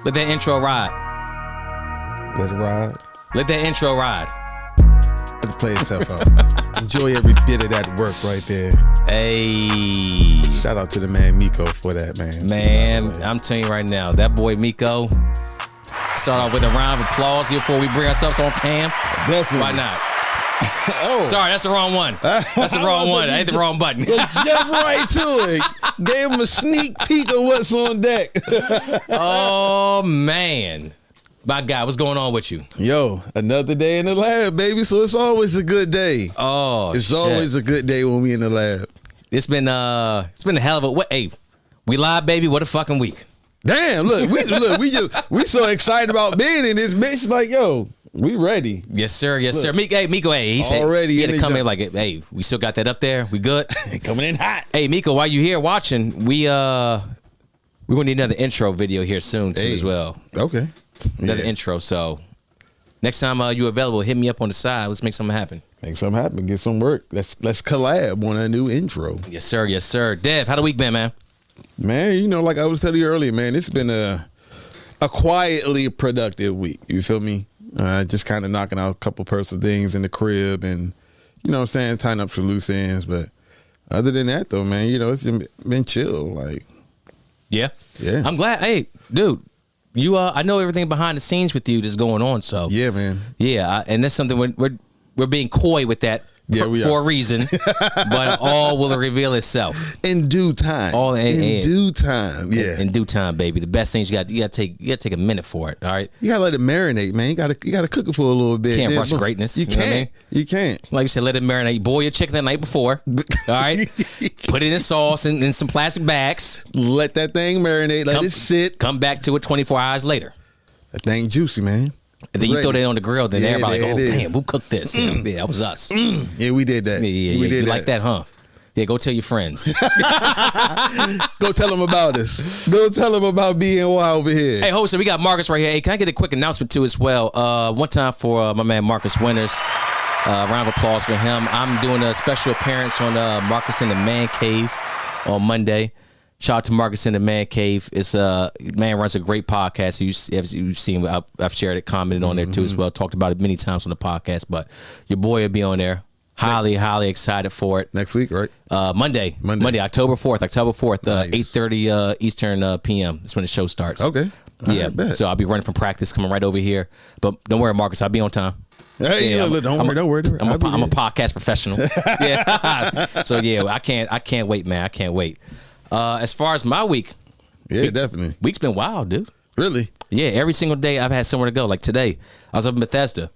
Let that intro ride. Let it ride. Let that intro ride. Let it play itself out. Enjoy every bit of that work right there. Hey. Shout out to the man Miko for that, man. Man, I'm telling you right now, that boy Miko. Start off with a round of applause here before we bring ourselves on cam. Definitely. Why not? Oh. Sorry, that's the wrong one. That's the wrong one. I hit the wrong button. Jump right to it. Gave him a sneak peek of what's on deck. Oh, man. My God, what's going on with you? Yo, another day in the lab, baby. So it's always a good day. Oh, it's always a good day when we in the lab. It's been a hell of a what? Hey, we live, baby. What a fucking week. Damn, we so excited about being in this bitch. Like, yo, we ready. Yes, sir. Yes, sir. Miko, hey, he said already he had to come job. in like, hey, we still got that up there. We good? Coming in hot. Hey, Miko, while you here watching, we're gonna need another intro video here soon too as well. Okay. Another intro. So next time you're available, hit me up on the side. Let's make something happen. Make something happen. Get some work. Let's collab on a new intro. Yes, sir. Yes, sir. Dev, how the week been, man? Man, you know, like I was telling you earlier, man, it's been a quietly productive week. You feel me? Just kind of knocking out a couple personal things in the crib and, you know what I'm saying, tying up some loose ends. But other than that, though, man, you know, it's been chill. Like, yeah. I'm glad. Hey, dude, you I know everything behind the scenes with you that's going on. So yeah, man. Yeah, and that's something we're being coy with that. Yeah, for a reason, but all will reveal itself in due time. All in due time, yeah. In due time, baby. The best things you got to take a minute for it. All right, you gotta let it marinate, man. You gotta cook it for a little bit. Can't rush greatness. You can't. Know what I mean? You can't. Like you said, let it marinate. Boil your chicken the night before. All right, put it in sauce and in some plastic bags. Let that thing marinate. Let it sit. Come back to it 24 hours later. That thing juicy, man. And then you throw that on the grill, then everybody like, oh, damn, who cooked this? Yeah, that was us. Yeah, we did that. Yeah, we did you that. like that, huh? Yeah, go tell your friends. Go tell them about us. Go tell them about BNY over here. Hey, host, we got Marcus right here. Hey, can I get a quick announcement too as well? One time for my man Marcus Winters. Round of applause for him. I'm doing a special appearance on Marcus in the Man Cave on Monday. Shout out to Marcus in the Man Cave. It's man runs a great podcast. You've seen, I've shared it, commented on there too as well. Talked about it many times on the podcast. But your boy will be on there. Highly excited for it. Next week, right? Monday, October 4th, nice. 8:30 Eastern PM. That's when the show starts. Okay. Yeah. Right, so I'll be running from practice, coming right over here. But don't worry, Marcus, I'll be on time. Hey, yeah, don't worry. I'm a podcast professional. Yeah. So yeah, I can't wait, man. I can't wait. As far as my week, definitely. Week's been wild, dude. Really? Yeah, every single day I've had somewhere to go. Like today, I was up in Bethesda.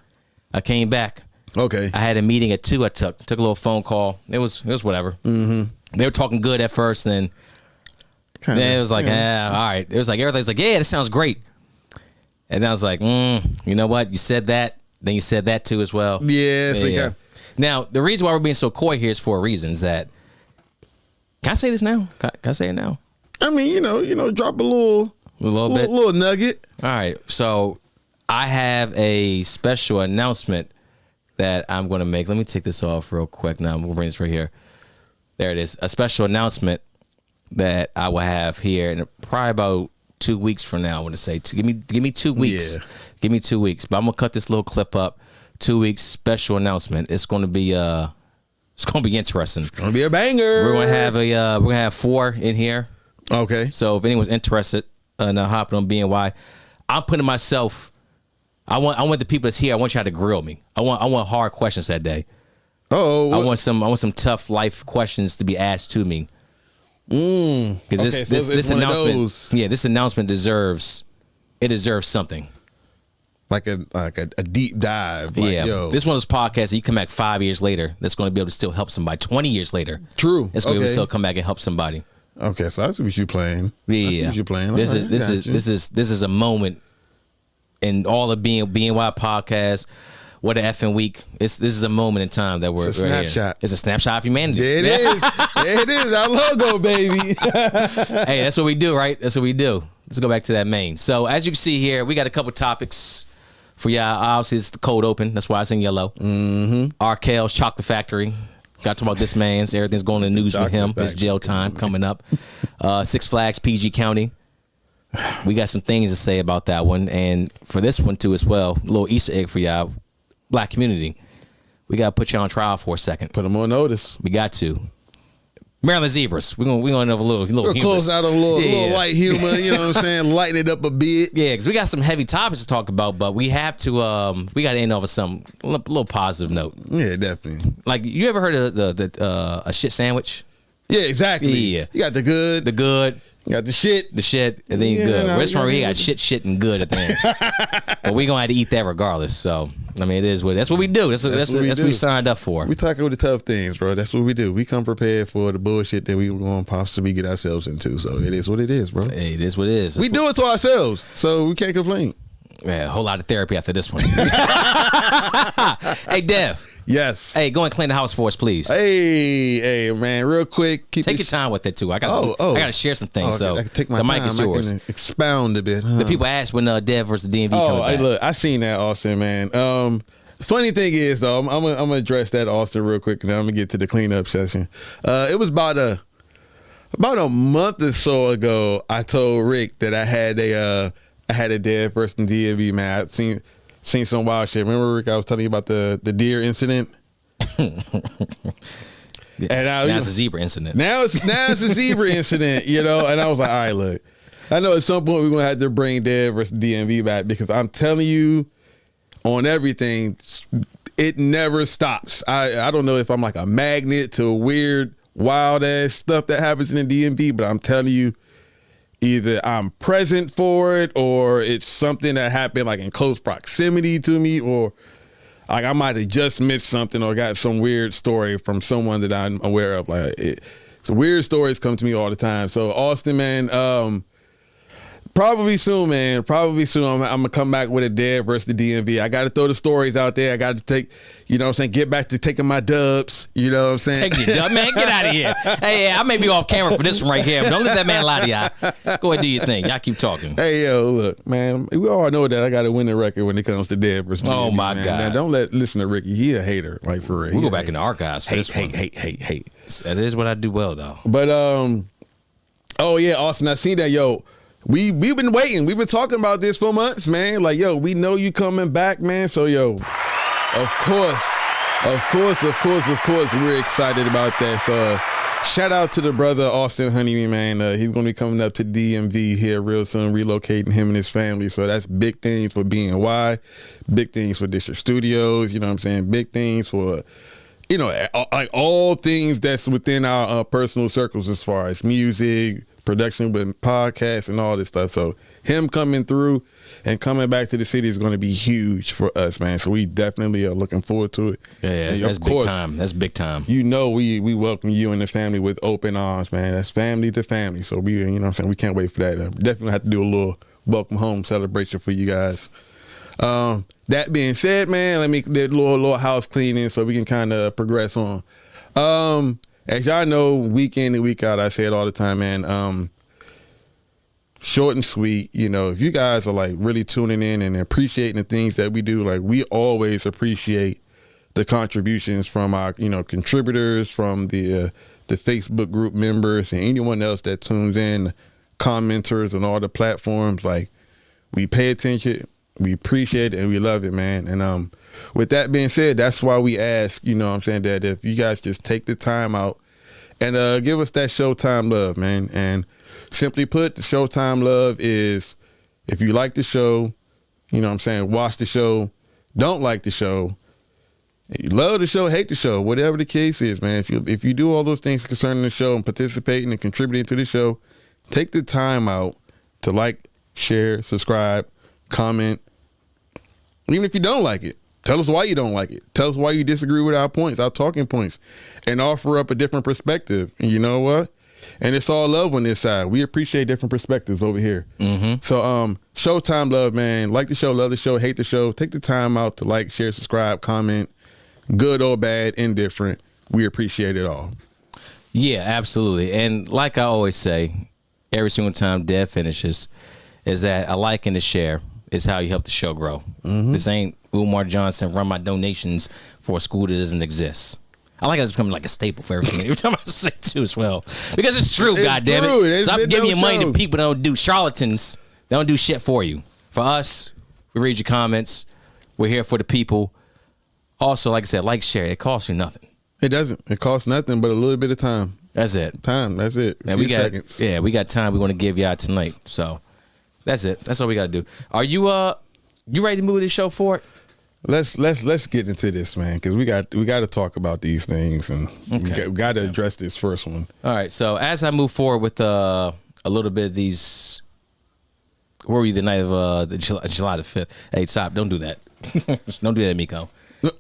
I came back. Okay. I had a meeting at 2. I took a little phone call. It was whatever. Mm-hmm. They were talking good at first, then it was like, all right. It was like everything's like, yeah, that sounds great. And I was like, you know what? You said that, then you said that too as well. Yeah. Now the reason why we're being so coy here is for a reason. Is that can I say this now? Can I say it now? I mean, you know, drop a little bit, little nugget. All right. So I have a special announcement that I'm going to make. Let me take this off real quick. Now I'm going to bring this right here. There it is. A special announcement that I will have here in probably about 2 weeks from now. I want to say, give me 2 weeks. Yeah. Give me 2 weeks. But I'm going to cut this little clip up. 2 weeks special announcement. It's going to be interesting. It's gonna be a banger. We're gonna have 4 in here. Okay. So if anyone's interested in hopping on BNY, I'm putting myself. I want the people that's here. I want y'all to grill me. I want hard questions that day. Oh. I want some tough life questions to be asked to me. Because this announcement, this announcement deserves something. Like a deep dive. Like, yo. This one of those podcasts that you come back 5 years later that's going to be able to still help somebody. 20 years later. True. It's going to be able to still come back and help somebody. Okay, so that's what you're playing. Yeah. What you're playing. This is a moment in all of BNY podcast. What an effing week. This is a moment in time that we're a snapshot. It's a snapshot of humanity. There it is. There it is. Our logo, baby. Hey, that's what we do, right? That's what we do. Let's go back to that main. So as you can see here, we got a couple topics for y'all. Obviously, it's the cold open. That's why it's in yellow. Mm-hmm. Arkel's Chocolate Factory. Got to talk about this man's. Everything's going in the news with him. His jail time coming up. Six Flags, PG County. We got some things to say about that one, and for this one too as well. A little Easter egg for y'all, Black community. We got to put you on trial for a second. Put them on notice. We got to. Maryland Zebras. We're gonna have a little we'll close out a little light humor. You know what I'm saying? Lighten it up a bit. Yeah, because we got some heavy topics to talk about, but we have to. We got to end off with some little positive note. Yeah, definitely. Like, you ever heard of the a shit sandwich? Yeah, exactly. Yeah. You got the good. You got the shit, and then you good. Restaurant, he got shit, and good at the end. But we gonna have to eat that regardless. So I mean, that's what we do. That's what we signed up for. We tackle the tough things, bro. That's what we do. We come prepared for the bullshit that we were going to possibly get ourselves into. So it is what it is, bro. Hey, it is what it is. Do it to ourselves, so we can't complain. Yeah, a whole lot of therapy after this one. Hey, Dev. Yes. Hey, go and clean the house for us, please. Hey, man, real quick. Take your time with it too. I got to share some things. So I can take my the time. mic is yours. I can expound a bit. The people asked when Dev versus DMV coming back. Look, I seen that, Austin, man. Funny thing is, though, I'm gonna address that, Austin, real quick, and then I'm gonna get to the cleanup session. It was about a month or so ago. I told Rick that I had a Dev versus DMV, man. I'd seen some wild shit. Remember, Rick, I was telling you about the deer incident? And now it's a zebra incident. Now it's a zebra incident, you know. And I was like, all right, look, I know at some point we're gonna have to bring Dev versus DMV back, because I'm telling you, on everything, it never stops. I don't know if I'm like a magnet to weird, wild ass stuff that happens in the DMV, but I'm telling you, either I'm present for it, or it's something that happened like in close proximity to me, or like I might have just missed something or got some weird story from someone that I'm aware of. So weird stories come to me all the time. So Austin, man, probably soon, man. Probably soon. I'm going to come back with a Dev versus the DMV. I got to throw the stories out there. I got to take, you know what I'm saying, get back to taking my dubs. You know what I'm saying? Take your dub, man. Get out of here. Hey, I may be off camera for this one right here, but don't let that man lie to y'all. Go ahead and do your thing. Y'all keep talking. Hey, yo, look, man. We all know that I got to win the record when it comes to Dev versus DMV. Oh, my man. God. Now, don't listen to Ricky. He a hater, like, for real. We'll go back in the archives for this one. Hate. That is what I do well, though. But, oh, yeah, Austin, I seen that, yo. We've been waiting. We've been talking about this for months, man. Like, yo, we know you coming back, man. So, yo, of course, we're excited about that. So, shout out to the brother, Austin Honeyman, man. He's going to be coming up to DMV here real soon, relocating him and his family. So, that's big things for BNY, big things for District Studios, you know what I'm saying? Big things for, you know, like all things that's within our personal circles as far as music, production with podcasts and all this stuff. So him coming through and coming back to the city is going to be huge for us, man. So we definitely are looking forward to it. Yeah, that's big time. That's big time. You know, we welcome you and the family with open arms, man. That's family to family. So we, you know what I'm saying, we can't wait for that. Definitely have to do a little welcome home celebration for you guys. That being said, man, let me do a little house cleaning so we can kind of progress on. As y'all know, week in and week out, I say it all the time, man. Short and sweet. You know, if you guys are like really tuning in and appreciating the things that we do, like we always appreciate the contributions from our, you know, contributors, from the Facebook group members, and anyone else that tunes in, commenters on all the platforms. Like, we pay attention, we appreciate it, and we love it, man. And with that being said, that's why we ask, you know what I'm saying, that if you guys just take the time out and give us that Showtime love, man. And simply put, the Showtime love is, if you like the show, you know what I'm saying, watch the show, don't like the show, you love the show, hate the show, whatever the case is, man. If you do all those things concerning the show and participating and contributing to the show, take the time out to like, share, subscribe, comment. Even if you don't like it, tell us why you don't like it. Tell us why you disagree with our points, our talking points, and offer up a different perspective. And you know what? And it's all love on this side. We appreciate different perspectives over here. Mm-hmm. So, Showtime love, man. Like the show, love the show, hate the show. Take the time out to like, share, subscribe, comment. Good or bad, indifferent. We appreciate it all. Yeah, absolutely. And like I always say, every single time Dev finishes, is that a like and a share is how you help the show grow. Mm-hmm. This ain't Umar Johnson run my donations for a school that doesn't exist. I like how it's becoming like a staple for everything. Every time I say it too as well. Because it's true, goddammit. Stop giving your money to people that don't do charlatans. They don't do shit for you. For us, we read your comments. We're here for the people. Also, like I said, like, share. It costs you nothing. It doesn't. It costs nothing but a little bit of time. That's it. Time. That's it. And we got time we want to give y'all tonight. So that's it. That's all we got to do. Are you ready to move this show forward? Let's get into this, man, because we got to talk about these things, and we got to address this first one. All right. So as I move forward with a little bit of these, where were you the night of July the 5th? Hey, stop! Don't do that. Don't do that, Miko. I'm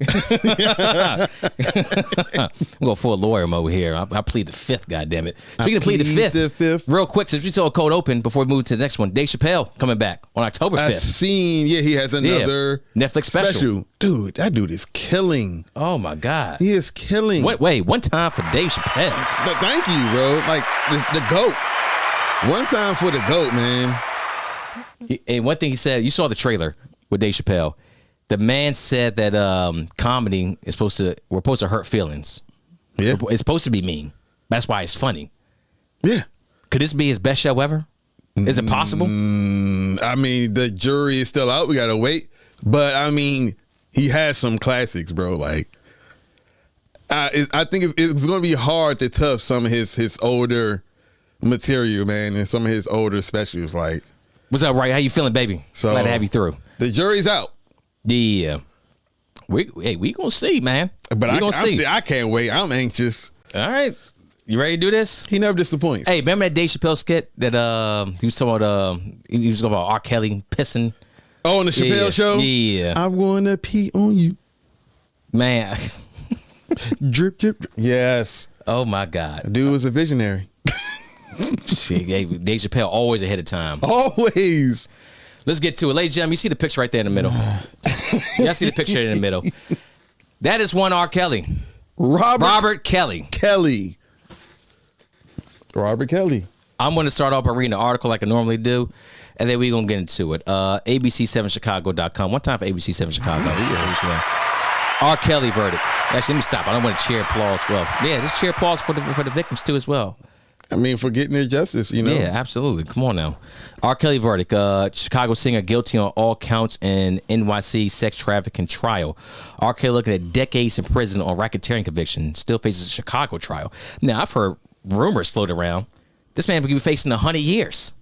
going full lawyer mode here. I plead the fifth, goddammit. Speaking of plead the fifth, real quick, since we saw a cold open before we move to the next one, Dave Chappelle coming back on October 5th. I've seen, he has another Netflix special. Dude, that dude is killing. Oh, my God. He is killing. Wait, one time for Dave Chappelle. Thank you, bro. Like, the GOAT. One time for the GOAT, man. And one thing he said, you saw the trailer with Dave Chappelle. The man said that comedy is supposed to hurt feelings. Yeah. It's supposed to be mean. That's why it's funny. Yeah. Could this be his best show ever? Is it possible? I mean, the jury is still out. We got to wait. But, I mean, he has some classics, bro. Like, I think it's going to be hard to tough some of his older material, man, and some of his older specials. Like, what's up, Ray? How you feeling, baby? So, glad to have you through. The jury's out. Yeah, we gonna see, man. But I can't wait. I'm anxious. All right, you ready to do this? He never disappoints. Hey, remember that Dave Chappelle skit that he was talking about? He was talking about R. Kelly pissing. Oh, on the Chappelle show. Yeah, I wanna pee on you, man. Drip, drip, drip. Yes. Oh my God, dude was a visionary. Shit, Dave Chappelle always ahead of time. Always. Let's get to it. Ladies and gentlemen, you see the picture right there in the middle. Y'all see the picture in the middle. That is one R. Kelly. Robert Kelly. Robert Kelly. I'm going to start off by reading the article like I normally do, and then we're going to get into it. ABC7Chicago.com. One time for ABC7 Chicago. R. Kelly verdict. Actually, let me stop. I don't want to cheer applause. Well, yeah, just cheer applause for the victims, too, as well. I mean, for getting their justice, you know. Yeah, absolutely. Come on now. R. Kelly verdict. Chicago singer guilty on all counts in NYC sex trafficking trial. R. Kelly looking at decades in prison on racketeering conviction. Still faces a Chicago trial. Now, I've heard rumors float around. This man could be facing 100 years.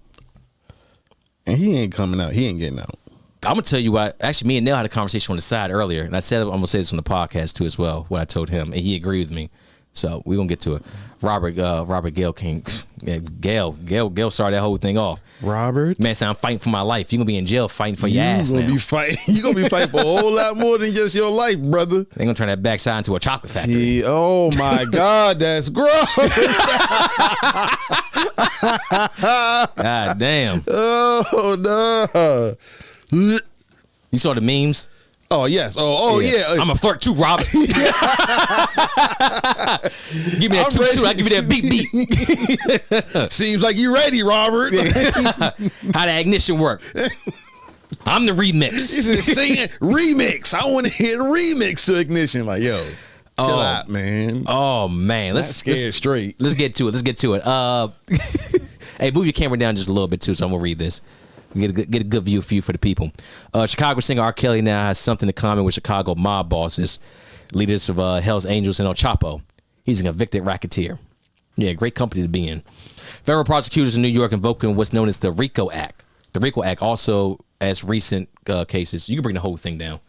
And he ain't coming out. He ain't getting out. I'm going to tell you what. Actually, me and Neil had a conversation on the side earlier. And I said, I'm going to say this on the podcast, too, as well, what I told him. And he agreed with me. So we're going to get to it. Robert Gale King. Yeah, Gale started that whole thing off. Robert? Man, I'm fighting for my life. You're going to be in jail fighting for your ass now. You're going to be fighting for a whole lot more than just your life, brother. They're going to turn that backside into a chocolate factory. Oh, my God. That's gross. God damn. Oh, no. You saw the memes? Oh, yes. Oh, yeah. I'm a flirt too, Robert. Give me that toot. I give you that beep. Seems like you're ready, Robert. How the ignition work? I'm the remix. This is saying remix. I want to hear the remix to ignition. Like, yo, chill out, man. Oh, man. Let's straight. Let's get to it. Hey, move your camera down just a little bit, too, so I'm going to read this. Get a good view for you for the people. Chicago singer R. Kelly now has something in common with Chicago mob bosses, leaders of Hell's Angels and El Chapo. He's a convicted racketeer. Yeah, great company to be in. Federal prosecutors in New York invoking what's known as the RICO Act. The RICO Act also has recent cases. You can bring the whole thing down.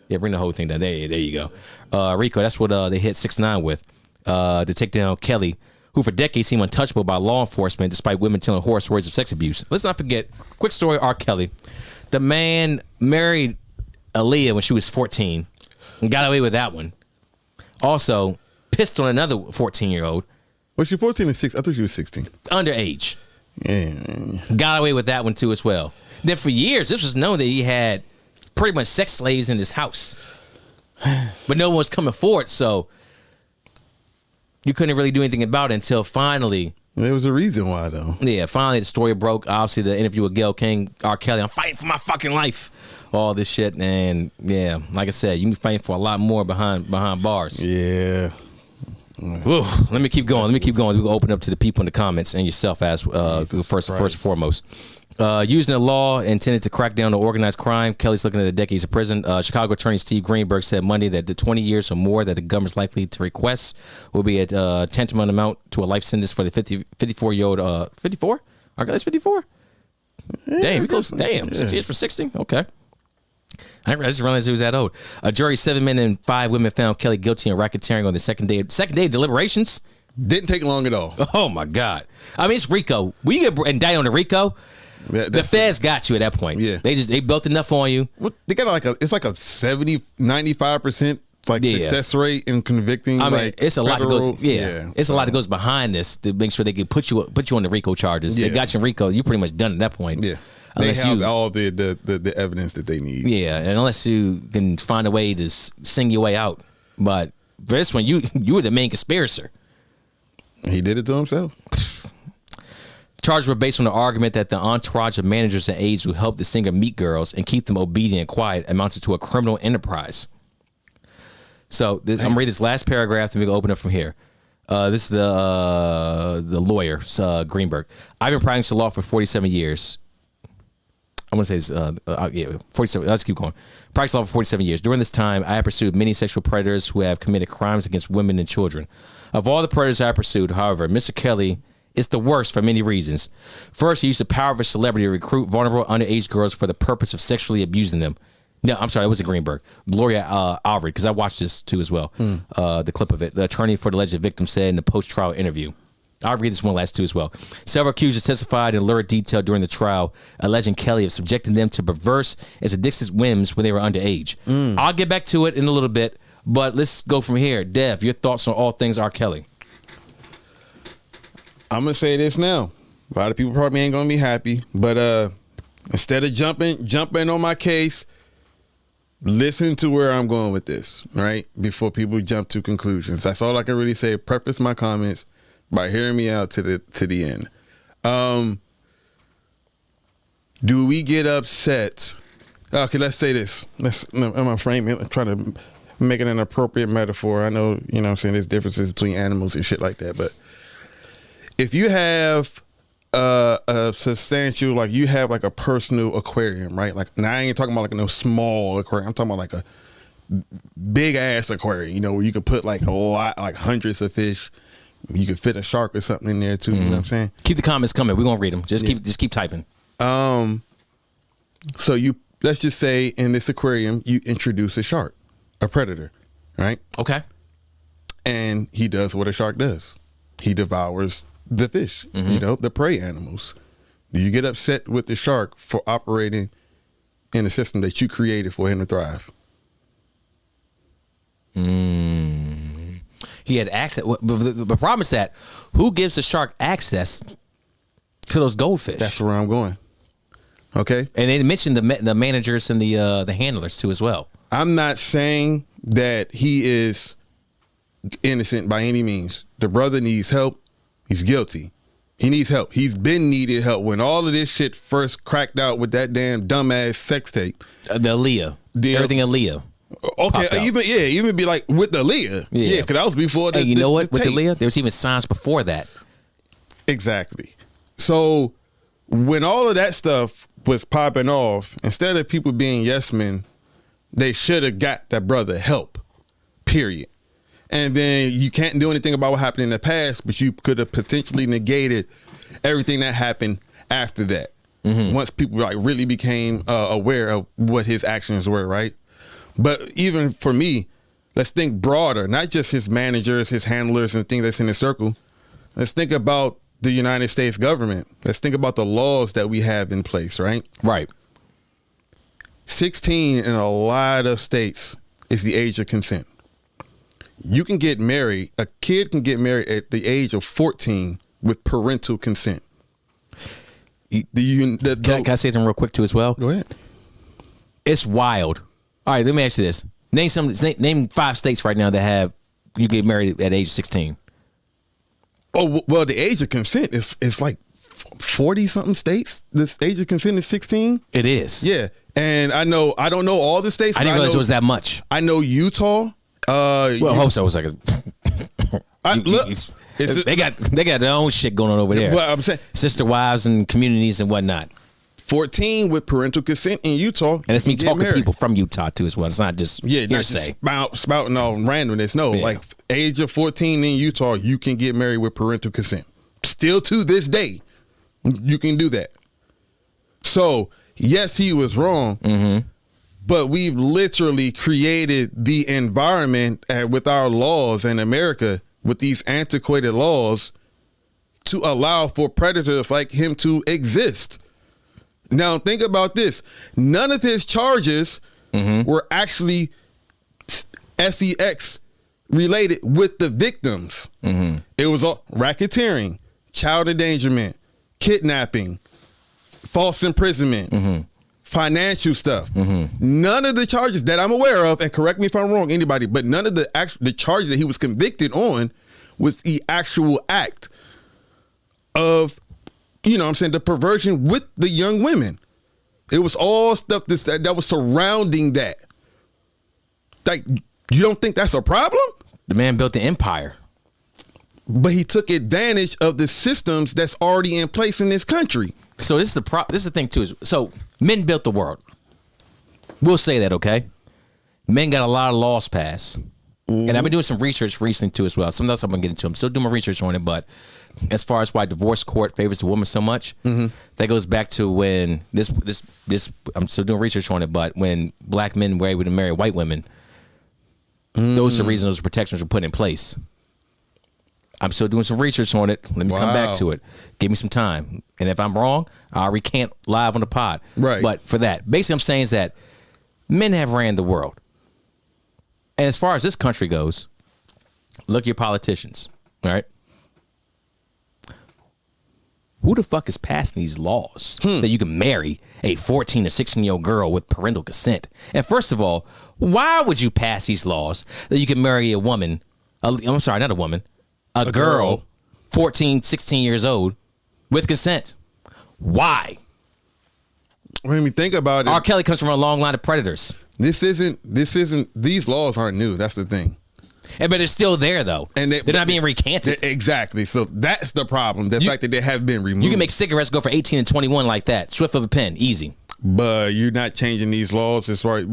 Yeah, bring the whole thing down. There you go. RICO, that's what they hit 6ix9ine with to take down Kelly, who for decades seemed untouchable by law enforcement despite women telling horror stories of sex abuse. Let's not forget, quick story, R. Kelly. The man married Aaliyah when she was 14 and got away with that one. Also, pissed on another 14-year-old. Was she 14 or 16? I thought she was 16. Underage. Yeah. Got away with that one too as well. Then for years, this was known that he had pretty much sex slaves in his house. But no one was coming forward, so you couldn't really do anything about it until finally. There was a reason why, though. Yeah, finally the story broke. Obviously, the interview with Gayle King, R. Kelly, I'm fighting for my fucking life. All this shit. And yeah, like I said, you can be fighting for a lot more behind bars. Yeah. Whew, let me keep going. We'll open up to the people in the comments and yourself as first and foremost. Using a law intended to crack down on organized crime, Kelly's looking at decades of prison. Chicago Attorney Steve Greenberg said Monday that the 20 years or more that the government's likely to request will be at tantamount amount to a life sentence for the 54-year-old. 54? Our guy's 54? Damn, we close. Damn, 6 years for 60? Okay. I just realized he was that old. A jury, 7 men and 5 women found Kelly guilty of racketeering on the second day of deliberations. Didn't take long at all. Oh my God! I mean, it's RICO. When you get indicted on the RICO, the feds got you at that point. Yeah, they built enough on you. Well, they got it's like a 95% success rate in convicting. I mean, like it's a lot that goes. It's a lot that goes behind this to make sure they can put you on the RICO charges. They got you in RICO. You're pretty much done at that point. Yeah. They have all the evidence that they need. Yeah, and unless you can find a way to sing your way out. But for this one, you were the main conspirator. He did it to himself. Charges were based on the argument that the entourage of managers and aides who helped the singer meet girls and keep them obedient and quiet amounted to a criminal enterprise. So I'm going to read this last paragraph, and we can open up from here. This is the lawyer, Greenberg. I've been practicing law for 47 years. I want to say 47. Let's keep going. Practiced law for 47 years. During this time, I have pursued many sexual predators who have committed crimes against women and children. Of all the predators I pursued, however, Mr. Kelly is the worst for many reasons. First, he used the power of a celebrity to recruit vulnerable underage girls for the purpose of sexually abusing them. No, I'm sorry, it wasn't Greenberg. Gloria Alvord, because I watched this too as well, the clip of it. The attorney for the alleged victim said in the post-trial interview. I'll read this one last too as well. Several accusers testified in lurid detail during the trial, alleging Kelly of subjecting them to perverse and sadistic whims when they were underage. I'll get back to it in a little bit, but let's go from here. Dev, your thoughts on all things R. Kelly? I'm going to say this now. A lot of people probably ain't going to be happy, but instead of jumping on my case, listen to where I'm going with this, right? Before people jump to conclusions. That's all I can really say. Preface my comments by hearing me out to the end. Do we get upset? Okay, let's say this. I'm gonna frame it. I'm trying to make it an appropriate metaphor. I know, you know what I'm saying, there's differences between animals and shit like that, but if you have a substantial, like you have like a personal aquarium, right? Like now I ain't talking about like no small aquarium. I'm talking about like a big ass aquarium, you know, where you could put like a lot, like hundreds of fish. You could fit a shark or something in there too. You know what I'm saying? Keep the comments coming. We're gonna read them. Just keep typing. So let's just say in this aquarium you introduce a shark, a predator, right? Okay. And he does what a shark does. He devours the fish, you know, the prey animals. Do you get upset with the shark for operating in a system that you created for him to thrive? He had access. The problem is that who gives the shark access to those goldfish? That's where I'm going. Okay. And they mentioned the managers and the handlers too as well. I'm not saying that he is innocent by any means. The brother needs help. He's guilty. He needs help. He's been needed help. When all of this shit first cracked out with that damn dumbass sex tape. The Aaliyah. Everything Aaliyah. Okay, even be like with the Aaliyah. Yeah, because that was before the. Hey, you know what? With the Aaliyah, there was even signs before that. Exactly. So when all of that stuff was popping off, instead of people being yes men, they should have got that brother help. Period. And then you can't do anything about what happened in the past, but you could have potentially negated everything that happened after that. Once people like really became aware of what his actions were, right? But even for me, let's think broader, not just his managers, his handlers, and things that's in his circle. Let's think about the United States government. Let's think about the laws that we have in place, right? Right. 16 in a lot of states is the age of consent. You can get married. A kid can get married at the age of 14 with parental consent. Can I say something real quick too as well? Go ahead. It's wild. All right, let me ask you this. Name 5 states right now that have you get married at age 16. Oh, well, the age of consent is like 40 something states. This age of consent is 16. It is. Yeah. And I don't know all the states. I didn't realize it was that much. I know Utah. I hope so. It was like They got their own shit going on over there. Well, I'm saying sister wives and communities and whatnot. 14 with parental consent in Utah, and it's me talking to people from Utah too as well. It's not just hearsay. Spouting all randomness. No, like age of 14 in Utah, you can get married with parental consent. Still to this day, you can do that. So yes, he was wrong, but we've literally created the environment with our laws in America, with these antiquated laws, to allow for predators like him to exist. Now, think about this. None of his charges were actually sex related with the victims. It was all racketeering, child endangerment, kidnapping, false imprisonment, financial stuff. None of the charges that I'm aware of, and correct me if I'm wrong, anybody, but none of the charges that he was convicted on was the actual act of, you know what I'm saying, the perversion with the young women. It was all stuff that was surrounding that. Like, you don't think that's a problem? The man built the empire. But he took advantage of the systems that's already in place in this country. So this is the thing too. So men built the world. We'll say that, okay? Men got a lot of laws passed. And I've been doing some research recently too as well. Some else I'm gonna get into. I'm still doing my research on it, but as far as why divorce court favors the woman so much, that goes back to when this I'm still doing research on it, but when black men were able to marry white women, those are the reasons those protections were put in place. I'm still doing some research on it. Let me come back to it. Give me some time. And if I'm wrong, I'll recant live on the pod. Right. But for that, basically I'm saying is that men have ran the world. And as far as this country goes, look at your politicians, all right? Who the fuck is passing these laws that you can marry a 14 to 16-year-old girl with parental consent? And first of all, why would you pass these laws that you can marry a woman, I'm sorry, not a woman, a girl, 14, 16 years old with consent? Why? When we think about it, R. Kelly comes from a long line of predators. These laws aren't new. That's the thing. But it's still there, though. And they're not being recanted. Exactly. So that's the problem. The fact that they have been removed. You can make cigarettes go for 18 and 21 like that. Swift of a pen. Easy. But you're not changing these laws as far as,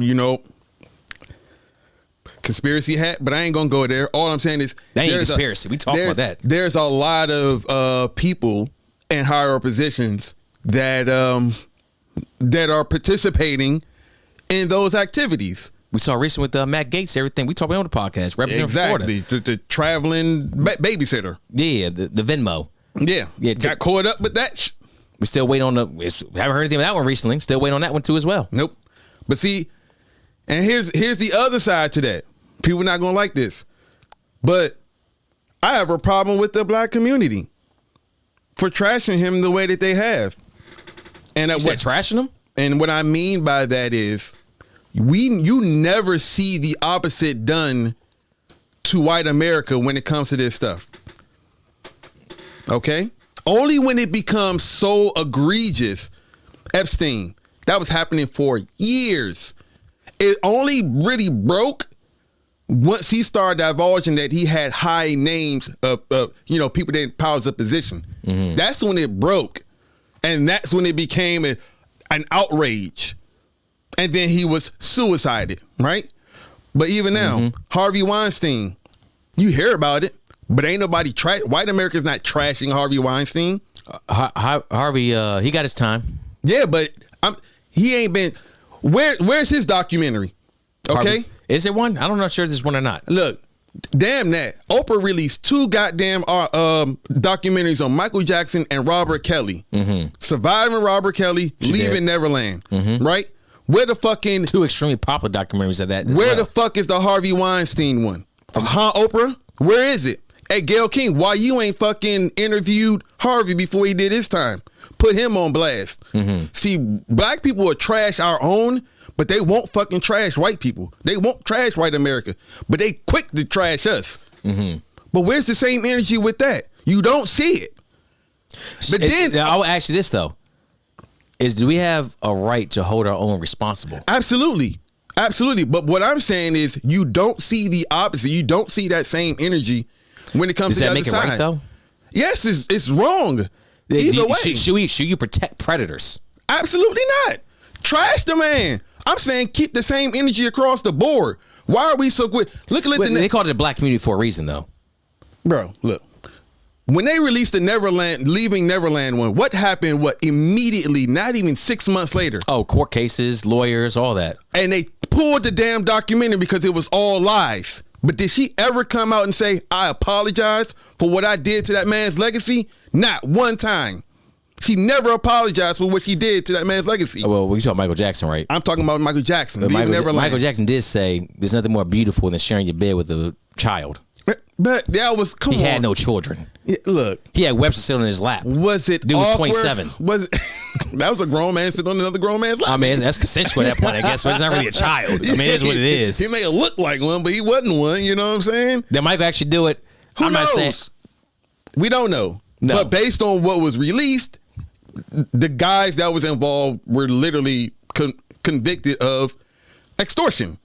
conspiracy hat, but I ain't going to go there. All I'm saying is... That ain't conspiracy. We talk about that. There's a lot of people in higher positions that are participating in those activities. We saw recently with Matt Gaetz, everything. We talked about on the podcast. Representing exactly. Florida. The traveling babysitter. Yeah, the Venmo. Yeah. Got caught up with that. We still waiting on haven't heard anything about that one recently. Still waiting on that one too as well. Nope. But see, and here's the other side to that. People not going to like this. But I have a problem with the black community for trashing him the way that they have. And you said trashing him? And what I mean by that is you never see the opposite done to white America when it comes to this stuff. Okay? Only when it becomes so egregious. Epstein, that was happening for years. It only really broke once he started divulging that he had high names of people that had powers of position. That's when it broke. And that's when it became an outrage. And then he was suicided, right? But even now, Harvey Weinstein, you hear about it, but ain't nobody white America's not trashing Harvey Weinstein. Harvey, he got his time. Yeah, but he ain't been. Where's his documentary? Okay, is there one? I don't know sure if there's one or not. Look, damn that. Oprah released 2 goddamn documentaries on Michael Jackson and Robert Kelly. Surviving Robert Kelly, Leaving Neverland. Right? Where the fucking 2 extremely popular documentaries of that. Where the fuck is the Harvey Weinstein one? Oprah? Where is it? Hey, Gayle King, why you ain't fucking interviewed Harvey before he did his time? Put him on blast. See, black people will trash our own, but they won't fucking trash white people. They won't trash white America, but they quick to trash us. But where's the same energy with that? You don't see it. But then I'll ask you this though: do we have a right to hold our own responsible? Absolutely. But what I'm saying is, you don't see the opposite. You don't see that same energy when it comes Does to that the make other it side. right though? Yes, it's wrong. Either way. Should you protect predators? Absolutely not. Trash the man. I'm saying keep the same energy across the board. Why are we so quick? Look at They called it a black community for a reason, though. Bro, look. When they released the Leaving Neverland one, what happened? Immediately, not even 6 months later. Oh, court cases, lawyers, all that. And they pulled the damn documentary because it was all lies. But did she ever come out and say, I apologize for what I did to that man's legacy? Not one time. She never apologized for what she did to that man's legacy. Oh, well, we talking Michael Jackson, right? I'm talking about Michael Jackson. Michael Jackson did say there's nothing more beautiful than sharing your bed with a child. But that was, come on. He had no children. Yeah, look. He had Webster sitting on his lap. Was it Dude was awkward? 27. Was it, that was a grown man sitting on another grown man's lap. I mean, that's consensual at that point, I guess, but it's not really a child. I mean, it is what it is. He may have looked like one, but he wasn't one. You know what I'm saying? Did Michael actually do it? Who I'm knows? not saying. We don't know. No. But based on what was released, the guys that was involved were literally convicted of extortion.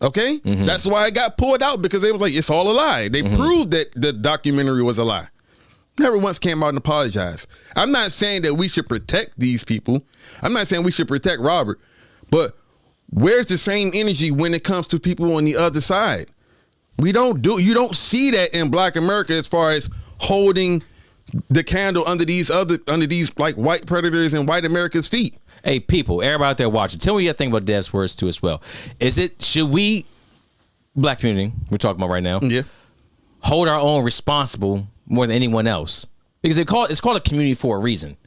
Okay? Mm-hmm. That's why it got pulled out, because they was like, it's all a lie. They proved that the documentary was a lie. Never once came out and apologized. I'm not saying that we should protect these people. I'm not saying we should protect Robert. But where's the same energy when it comes to people on the other side? You don't see that in Black America as far as holding the candle under these like white predators and white America's feet. Hey, people, everybody out there watching, tell me what you think about Dev's words too as well. Should we, Black community, we're talking about right now, hold our own responsible more than anyone else? Because it's called a community for a reason.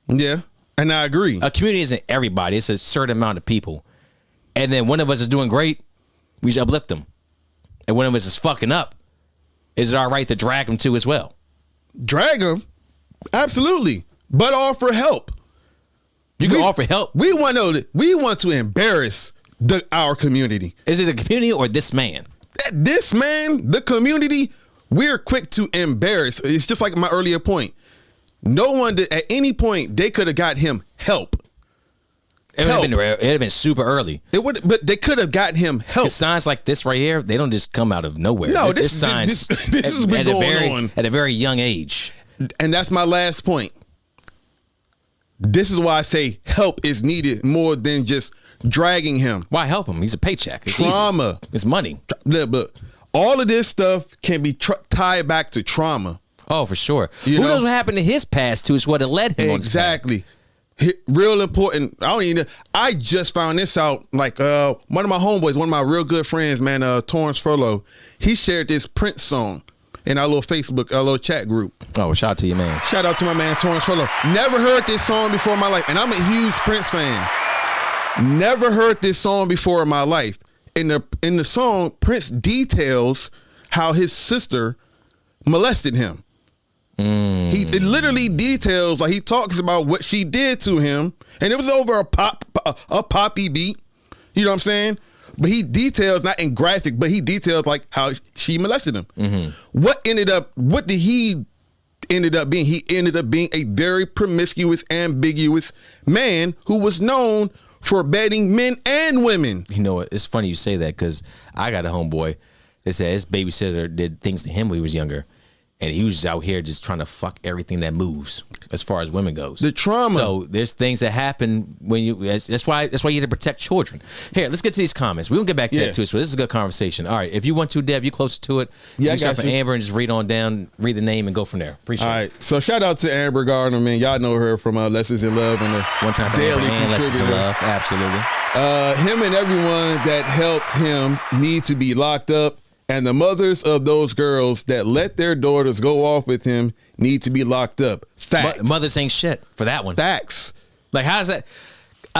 Yeah, and I agree. A community isn't everybody, it's a certain amount of people. And then one of us is doing great, we should uplift them. And one of us is fucking up, is it our right to drag them too as well? Drag them? Absolutely. But offer help. You can offer help. We want to embarrass our community. Is it the community or this man? This man, the community, we're quick to embarrass. It's just like my earlier point. No one did, at any point they could have got him help. It would have been super early. But they could have got him help. Signs like this right here, they don't just come out of nowhere. No, this signs has been going on at a very young age. And that's my last point. This is why I say help is needed more than just dragging him. Why help him? He's a paycheck. It's trauma. Easy. It's money. But all of this stuff can be tied back to trauma. Oh, for sure. Who knows what happened to his past too is what it led him exactly. Real important. I just found this out. Like one of my homeboys, one of my real good friends, man, Torrance Furlow, he shared this Prince song in our little Facebook, our little chat group. Oh, well, shout out to you, man. Shout out to my man Torrance Furlow. Never heard this song before in my life, and I'm a huge Prince fan. Never heard this song before in my life. In the song, Prince details how his sister molested him. It literally details, like he talks about what she did to him, and it was over a poppy beat. You know what I'm saying? But he details, not in graphic, but he details like how she molested him. What did he ended up being? He ended up being a very promiscuous, ambiguous man who was known for bedding men and women. You know what? It's funny you say that, because I got a homeboy that said his babysitter did things to him when he was younger. And he was just out here just trying to fuck everything that moves as far as women goes. The trauma. So there's things that happen when you. That's why you have to protect children. Here, let's get to these comments. We'll get back to that too. So this is a good conversation. All right, if you want to, Dev, you closer to it. Yeah, you start from Amber and just read the name and go from there. Appreciate it. All right. So shout out to Amber Gardner, man. Y'all know her from Lessons in Love and the One time for Daily Amber and Lessons in Contributor. Love. Absolutely. Him and everyone that helped him need to be locked up. And the mothers of those girls that let their daughters go off with him need to be locked up. Facts. Mothers ain't shit for that one. Facts. Like, how does that?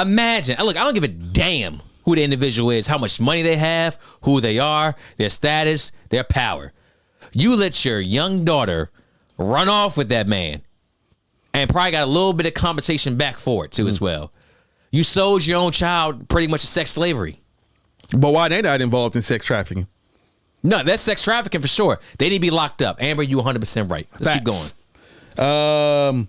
Imagine. Look, I don't give a damn who the individual is, how much money they have, who they are, their status, their power. You let your young daughter run off with that man and probably got a little bit of compensation back for it too as well. You sold your own child pretty much to sex slavery. But why they not involved in sex trafficking? No, that's sex trafficking for sure. They need to be locked up. Amber, you 100% right. Let's keep going.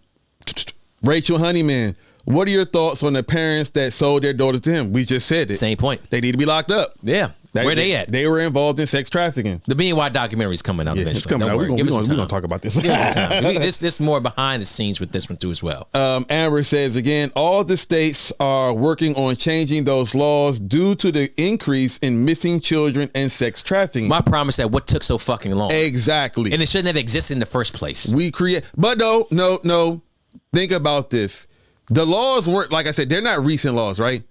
Rachel Honeyman, what are your thoughts on the parents that sold their daughters to him? We just said it. Same point. They need to be locked up. Yeah. Where they at? They were involved in sex trafficking. The BNY documentary is coming out eventually. It's coming out. We're gonna talk about this. This more behind the scenes with this one too as well. Amber says again, all the states are working on changing those laws due to the increase in missing children and sex trafficking. My promise that what took so fucking long. Exactly. And it shouldn't have existed in the first place. But no. Think about this. The laws weren't, like I said, they're not recent laws, right?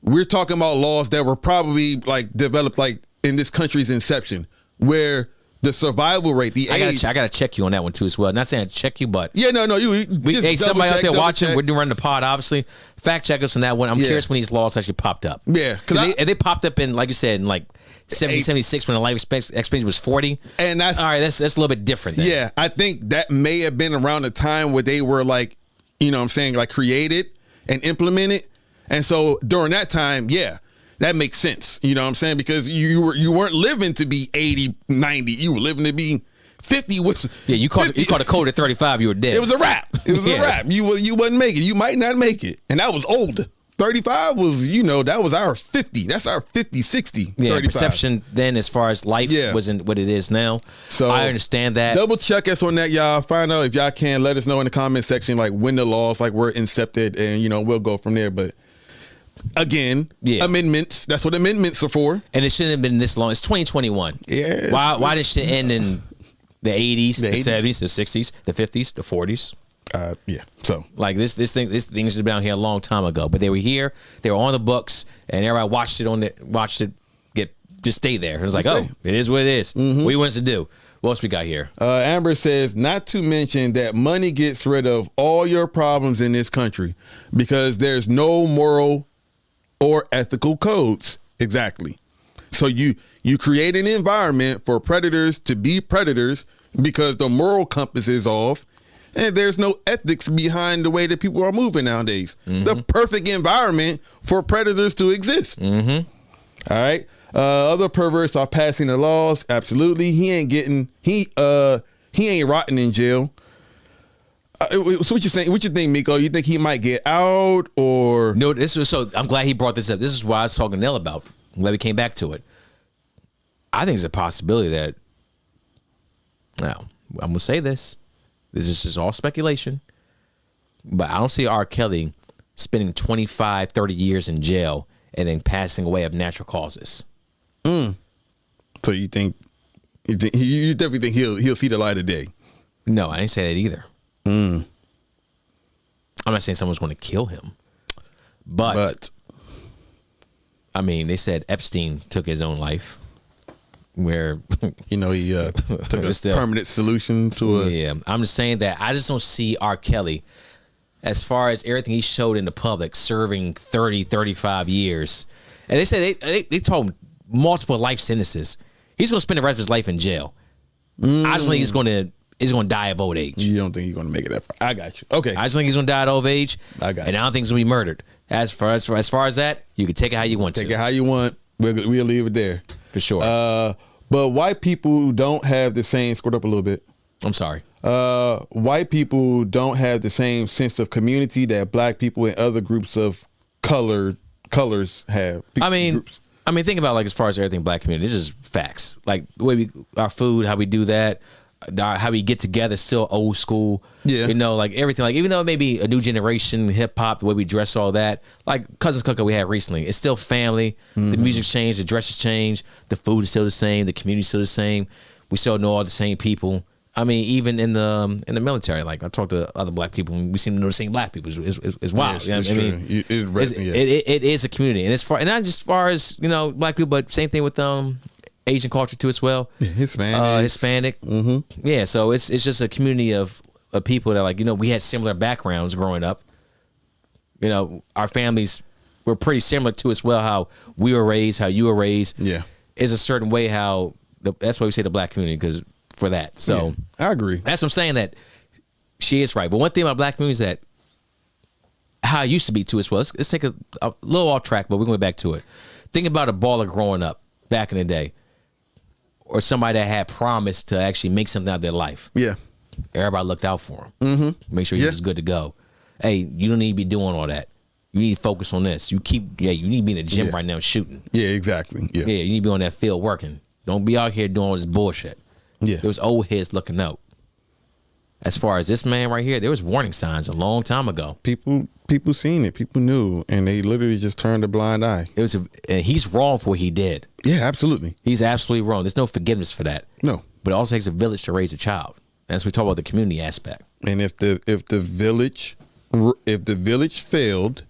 We're talking about laws that were probably like developed like in this country's inception, where the survival rate, the age. I gotta check you on that one too as well. Not saying check you, but yeah, no, hey, somebody out there watching, we're running the pod, obviously. Fact check us on that one. I'm curious when these laws actually popped up. Yeah, because they popped up in, like you said, in like 76 when the life expectancy was 40, and that's all right. That's a little bit different. Then. Yeah, I think that may have been around the time where they were like, you know what I'm saying, like created and implemented. And so during that time, yeah, that makes sense. You know what I'm saying? Because you weren't living to be 80, 90. You were living to be 50. You caught a code at 35, you were dead. It was a wrap. It was a wrap. You wouldn't make it. You might not make it. And that was old. 35 was, that was our 50. That's our 50, 60. Yeah, 35. Perception then as far as life wasn't what it is now. So I understand that. Double check us on that, y'all. Find out if y'all can. Let us know in the comment section, like when the laws like were incepted, and we'll go from there. But again, amendments. That's what amendments are for. And it shouldn't have been this long. It's 2021. Yeah. Why did shit end in the 80s, the 70s, the 60s, the 50s, the 40s? So like this thing should have been out here a long time ago, but they were here, they were on the books, and everybody watched it just stay there. It was like, oh, it is what it is. What do you want us to do? What else we got here? Amber says, not to mention that money gets rid of all your problems in this country because there's no moral or ethical codes. Exactly. So you create an environment for predators to be predators because the moral compass is off. And there's no ethics behind the way that people are moving nowadays. The perfect environment for predators to exist. All right. Other perverts are passing the laws. Absolutely. He ain't rotting in jail. So what you saying? What you think, Miko? You think he might get out or no? I'm glad he brought this up. This is why I was talking to Nell about. I'm glad we came back to it. I think it's a possibility that. Now I'm gonna say this. This is just all speculation, but I don't see R. Kelly spending 25, 30 years in jail and then passing away of natural causes. So you definitely think he'll see the light of day? No, I didn't say that either. I'm not saying someone's going to kill him, but I mean, they said Epstein took his own life. Where he took a permanent solution to a. Yeah, I'm just saying that I just don't see R. Kelly, as far as everything he showed in the public, serving 30, 35 years. And they said they told him multiple life sentences. He's going to spend the rest of his life in jail. I just think he's going to die of old age. You don't think he's going to make it that far? I got you. Okay. I just think he's going to die of old age. I got you. And I don't think he's going to be murdered. As far as that, you can take it how you want to. Take it how you want. We'll leave it there. For sure. But white people don't have the same. Scroll up a little bit. I'm sorry. White people don't have the same sense of community that black people and other groups of colors have. I mean, think about like as far as everything black community. This is facts. Like the way our food, how we do that, how we get together, still old school. Yeah. Like everything. Like even though it may be a new generation hip hop, the way we dress, all that. Like Cousins Cookout we had recently, it's still family. The music's changed, the dresses changed, the food is still the same, the community's still the same. We still know all the same people. I mean, even in the military, like I talk to other black people, and we seem to know the same black people. It's wild. Yes, you know what I mean? It is a community, and not just as far as black people, but same thing with Asian culture too as well. Hispanic. Yeah, so it's just a community of people that we had similar backgrounds growing up. Our families were pretty similar too as well. How we were raised, how you were raised. Yeah, is a certain way how that's why we say the black community because. For that, so yeah, I agree. That's what I'm saying. That she is right. But one thing about black community is that how it used to be too as well. Let's take a little off track, but we're going back to it. Think about a baller growing up back in the day, or somebody that had promised to actually make something out of their life. Yeah, everybody looked out for him. Make sure he was good to go. Hey, you don't need to be doing all that. You need to focus on this. You need to be in the gym right now shooting. Yeah, exactly. Yeah. Yeah, you need to be on that field working. Don't be out here doing all this bullshit. Yeah. There was old heads looking out. As far as this man right here, there was warning signs a long time ago. People seen it. People knew, and they literally just turned a blind eye. And he's wrong for what he did. Yeah, absolutely. He's absolutely wrong. There's no forgiveness for that. No. But it also takes a village to raise a child. As we talk about the community aspect. And if the village failed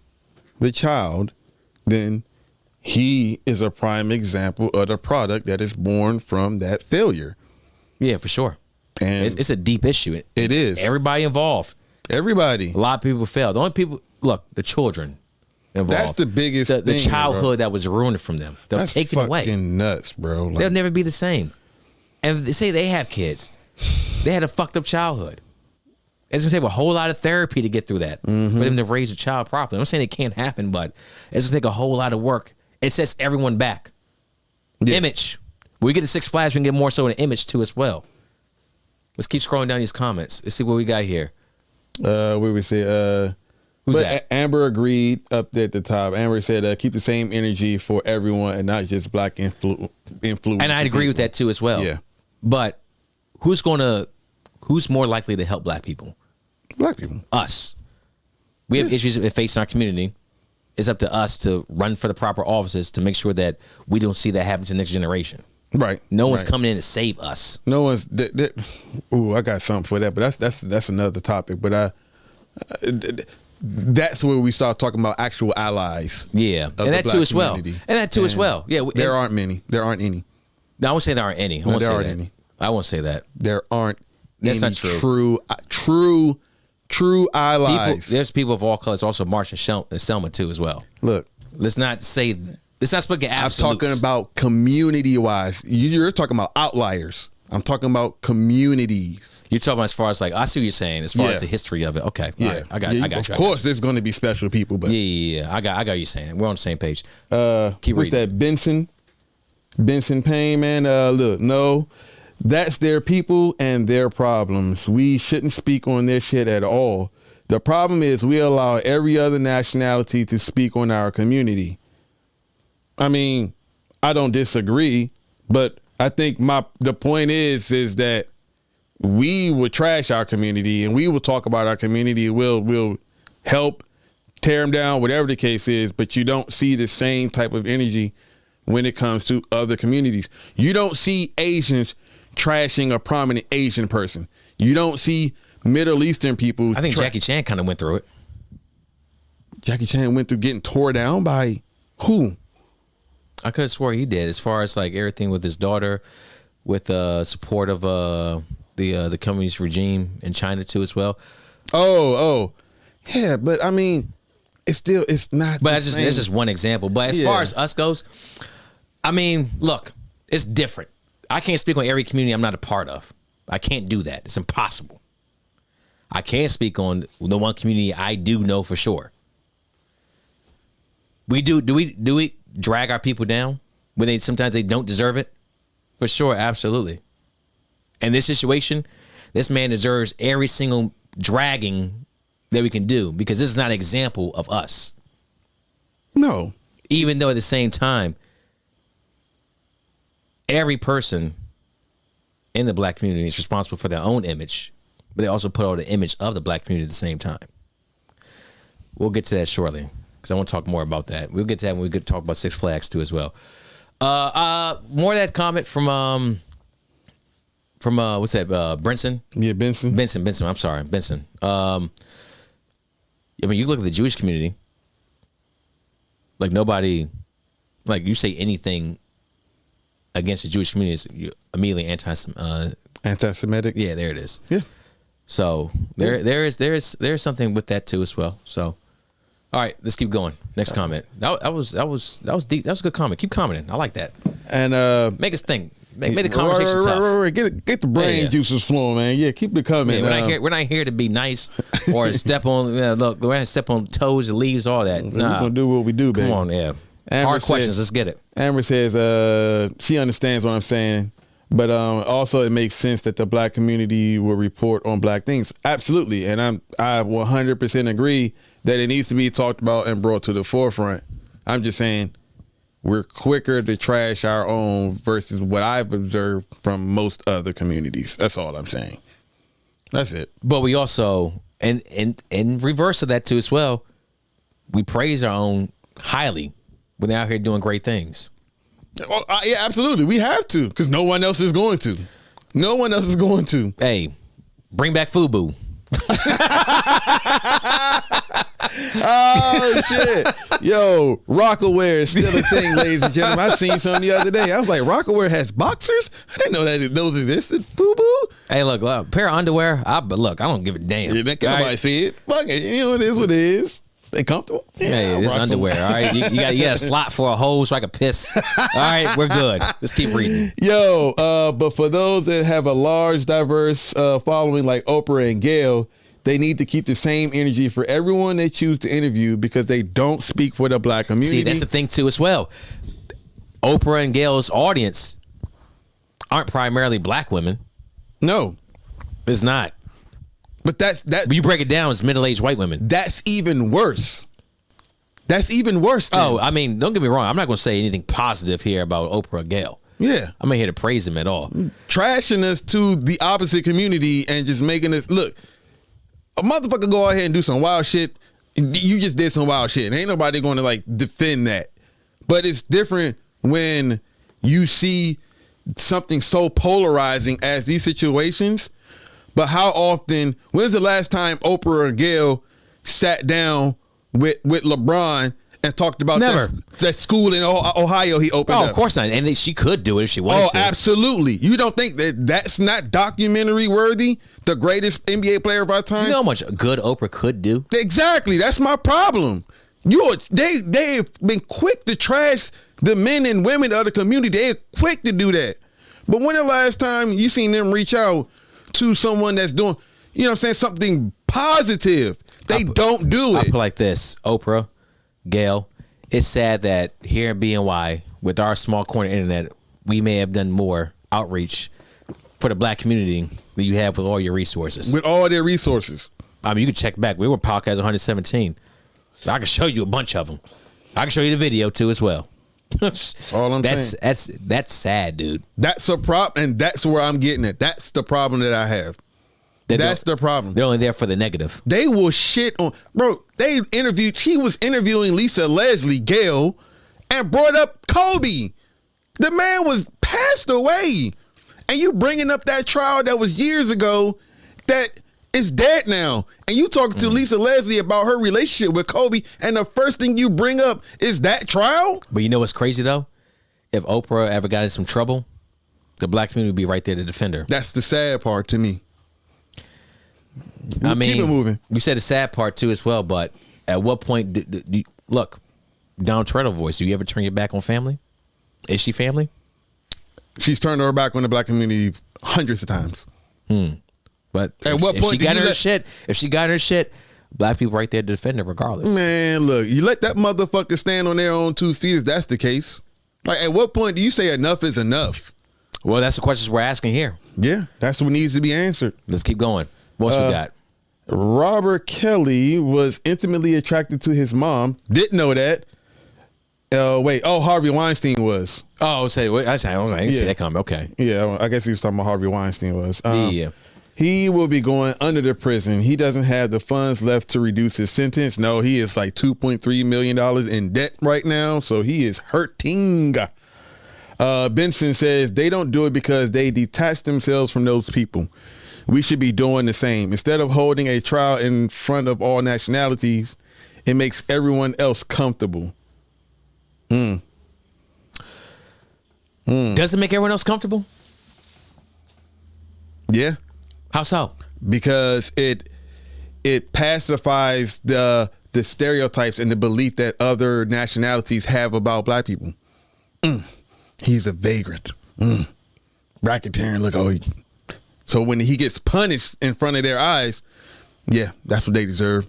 the child, then he is a prime example of the product that is born from that failure. Yeah, for sure. And it's a deep issue. It is. Everybody involved. Everybody. A lot of people failed. The only people, look, the children involved. That's the biggest the thing, childhood bro. that was ruined from them. That was taken away. That's fucking nuts, bro. Like, They'll never be the same. And they say they have kids. They had a fucked up childhood. It's gonna take a whole lot of therapy to get through that for them to raise a child properly. I'm not saying it can't happen, but it's gonna take a whole lot of work. It sets everyone back. Yeah. Image. When we get to Six Flags, we can get more so an image too as well. Let's keep scrolling down these comments. Let's see what we got here. Where we say, Who's but that? Amber agreed up there at the top. Amber said, keep the same energy for everyone and not just black influence. And I'd agree with that too as well. Yeah. But who's more likely to help black people? Black people. Us. We have issues facing our community. It's up to us to run for the proper offices to make sure that we don't see that happen to the next generation. Right. No one's coming in to save us. No one's. Ooh, I got something for that, but that's another topic. But that's where we start talking about actual allies. Yeah, and that too as well. And that too as well. Yeah, there aren't many. There aren't any. No, I won't say there aren't any. There aren't any. I won't say that. There aren't. That's any not true. True allies. There's people of all colors also marching Selma too as well. Look, let's not speak absolutes. I'm talking about community wise. You're talking about outliers. I'm talking about communities. You're talking about as far as like I see what you're saying as far as the history of it. Okay, yeah, all right. I got you. Of course, there's going to be special people, but yeah. I got what you're saying. We're on the same page. Keep what's reading. That Benson Payne, man? Look, no. That's their people and their problems. We shouldn't speak on their shit at all. The problem is we allow every other nationality to speak on our community. I mean, I don't disagree, but I think the point is that we will trash our community and we will talk about our community. We'll help tear them down, whatever the case is, but you don't see the same type of energy when it comes to other communities. You don't see Asians trashing a prominent Asian person. You don't see Middle Eastern people. I think Jackie Chan kind of went through it. Jackie Chan went through getting tore down by who? I could have swore he did. As far as like everything with his daughter, with support of the communist regime in China too as well. Oh, yeah. But I mean, it's not. But that's just one example. But as far as us goes, I mean, look, it's different. I can't speak on every community I'm not a part of. I can't do that. It's impossible. I can't speak on the one community I do know for sure. Do we drag our people down when sometimes they don't deserve it? For sure, absolutely. In this situation, this man deserves every single dragging that we can do because this is not an example of us. No. Even though at the same time, every person in the black community is responsible for their own image, but they also put out the image of the black community at the same time. We'll get to that shortly because I want to talk more about that. We'll get to that when we get to talk about Six Flags too as well. More of that comment from what's that? Brinson? Yeah, Benson. Benson. I'm sorry, Benson. I mean, you look at the Jewish community. Like nobody, like you say anything against the Jewish community is immediately anti-Semitic. Yeah, there it is. Yeah. So there is something with that too as well. So, all right, let's keep going. Next comment. That was deep. That was a good comment. Keep commenting. I like that. And make us think. Make the conversation tough. Right. Get the brain juices flowing, man. Yeah, keep it coming. Yeah, we're not here to be nice or step on. Look, we're gonna step on toes and leaves, all that. Nah. We're gonna do what we do, baby. Come on, yeah. Hard questions. Let's get it. Amber says she understands what I'm saying, but also it makes sense that the black community will report on black things. Absolutely, and I 100% agree that it needs to be talked about and brought to the forefront. I'm just saying we're quicker to trash our own versus what I've observed from most other communities. That's all I'm saying. That's it. But we also, and in reverse of that too as well, we praise our own highly when they're out here doing great things. Well, yeah, absolutely. We have to, because no one else is going to. No one else is going to. Hey, bring back FUBU. Oh shit. Yo, Rockaware is still a thing, ladies and gentlemen. I seen something the other day. I was like, Rockaware has boxers? I didn't know that those existed. FUBU? Hey, look, pair of underwear. But I don't give a damn. Yeah, can't nobody see it. Fuck it. You know, it is what it is. They comfortable? Yeah, hey, this underwear. All right, you got a slot for a hose so I can piss. All right, we're good. Let's keep reading. Yo, but for those that have a large, diverse following like Oprah and Gayle, they need to keep the same energy for everyone they choose to interview because they don't speak for the black community. See, that's the thing too as well. Oprah and Gayle's audience aren't primarily black women. No, it's not. But When you break it down, it's middle-aged white women. That's even worse. That's even worse. Then. Oh, I mean, don't get me wrong. I'm not going to say anything positive here about Oprah or Gayle. Yeah. I'm not here to praise them at all. Trashing us to the opposite community and just making us look. A motherfucker go out here and do some wild shit. You just did some wild shit. Ain't nobody going to like defend that. But it's different when you see something so polarizing as these situations. But how often, when's the last time Oprah or Gayle sat down with LeBron and talked about that school in Ohio he opened up? Oh, of course not. And she could do it if she wanted to. Oh, absolutely. You don't think that's not documentary worthy? The greatest NBA player of our time? You know how much good Oprah could do? Exactly. That's my problem. They've been quick to trash the men and women of the community. They're quick to do that. But when the last time you seen them reach out to someone that's doing, you know what I'm saying, something positive? They don't do it. I put like this, Oprah, Gayle, it's sad that here in BNY, with our small corner internet, we may have done more outreach for the black community than you have with all your resources. With all their resources. I mean, you can check back. We were podcast 117. I can show you a bunch of them. I can show you the video too as well. That's all I'm saying. That's sad, dude. That's a problem, and that's where I'm getting at. That's the problem that I have. That's the problem. They're only there for the negative. They will shit on, bro. She was interviewing Lisa Leslie Gayle and brought up Kobe. The man was passed away, and you bringing up that trial that was years ago that is dead now, and you talking to Lisa Leslie about her relationship with Kobe, and the first thing you bring up is that trial. But you know what's crazy though? If Oprah ever got in some trouble, the black community would be right there to defend her. That's the sad part to me. I mean, keep it moving. You said the sad part too as well, but at what point look, Donald Toretto voice, do you ever turn your back on family? Is she family? She's turned her back on the black community hundreds of times. But at what point if she got her shit, black people right there to defend her regardless. Man, look, you let that motherfucker stand on their own 2 feet if that's the case. Like, at what point do you say enough is enough? Well, that's the questions we're asking here. Yeah, that's what needs to be answered. Let's keep going. What else we got? Robert Kelly was intimately attracted to his mom. Didn't know that. Harvey Weinstein was. Oh, I didn't see that coming. Okay. Yeah, I guess he was talking about Harvey Weinstein was. Yeah. He will be going under the prison. He doesn't have the funds left to reduce his sentence. No, he is like $2.3 million in debt right now, so he is hurting. Benson says they don't do it because they detach themselves from those people. We should be doing the same. Instead of holding a trial in front of all nationalities, it makes everyone else comfortable. Does it make everyone else comfortable? Yeah. How so? Because it pacifies the stereotypes and the belief that other nationalities have about black people. He's a vagrant. Racketeering. Look, so when he gets punished in front of their eyes, yeah, that's what they deserve.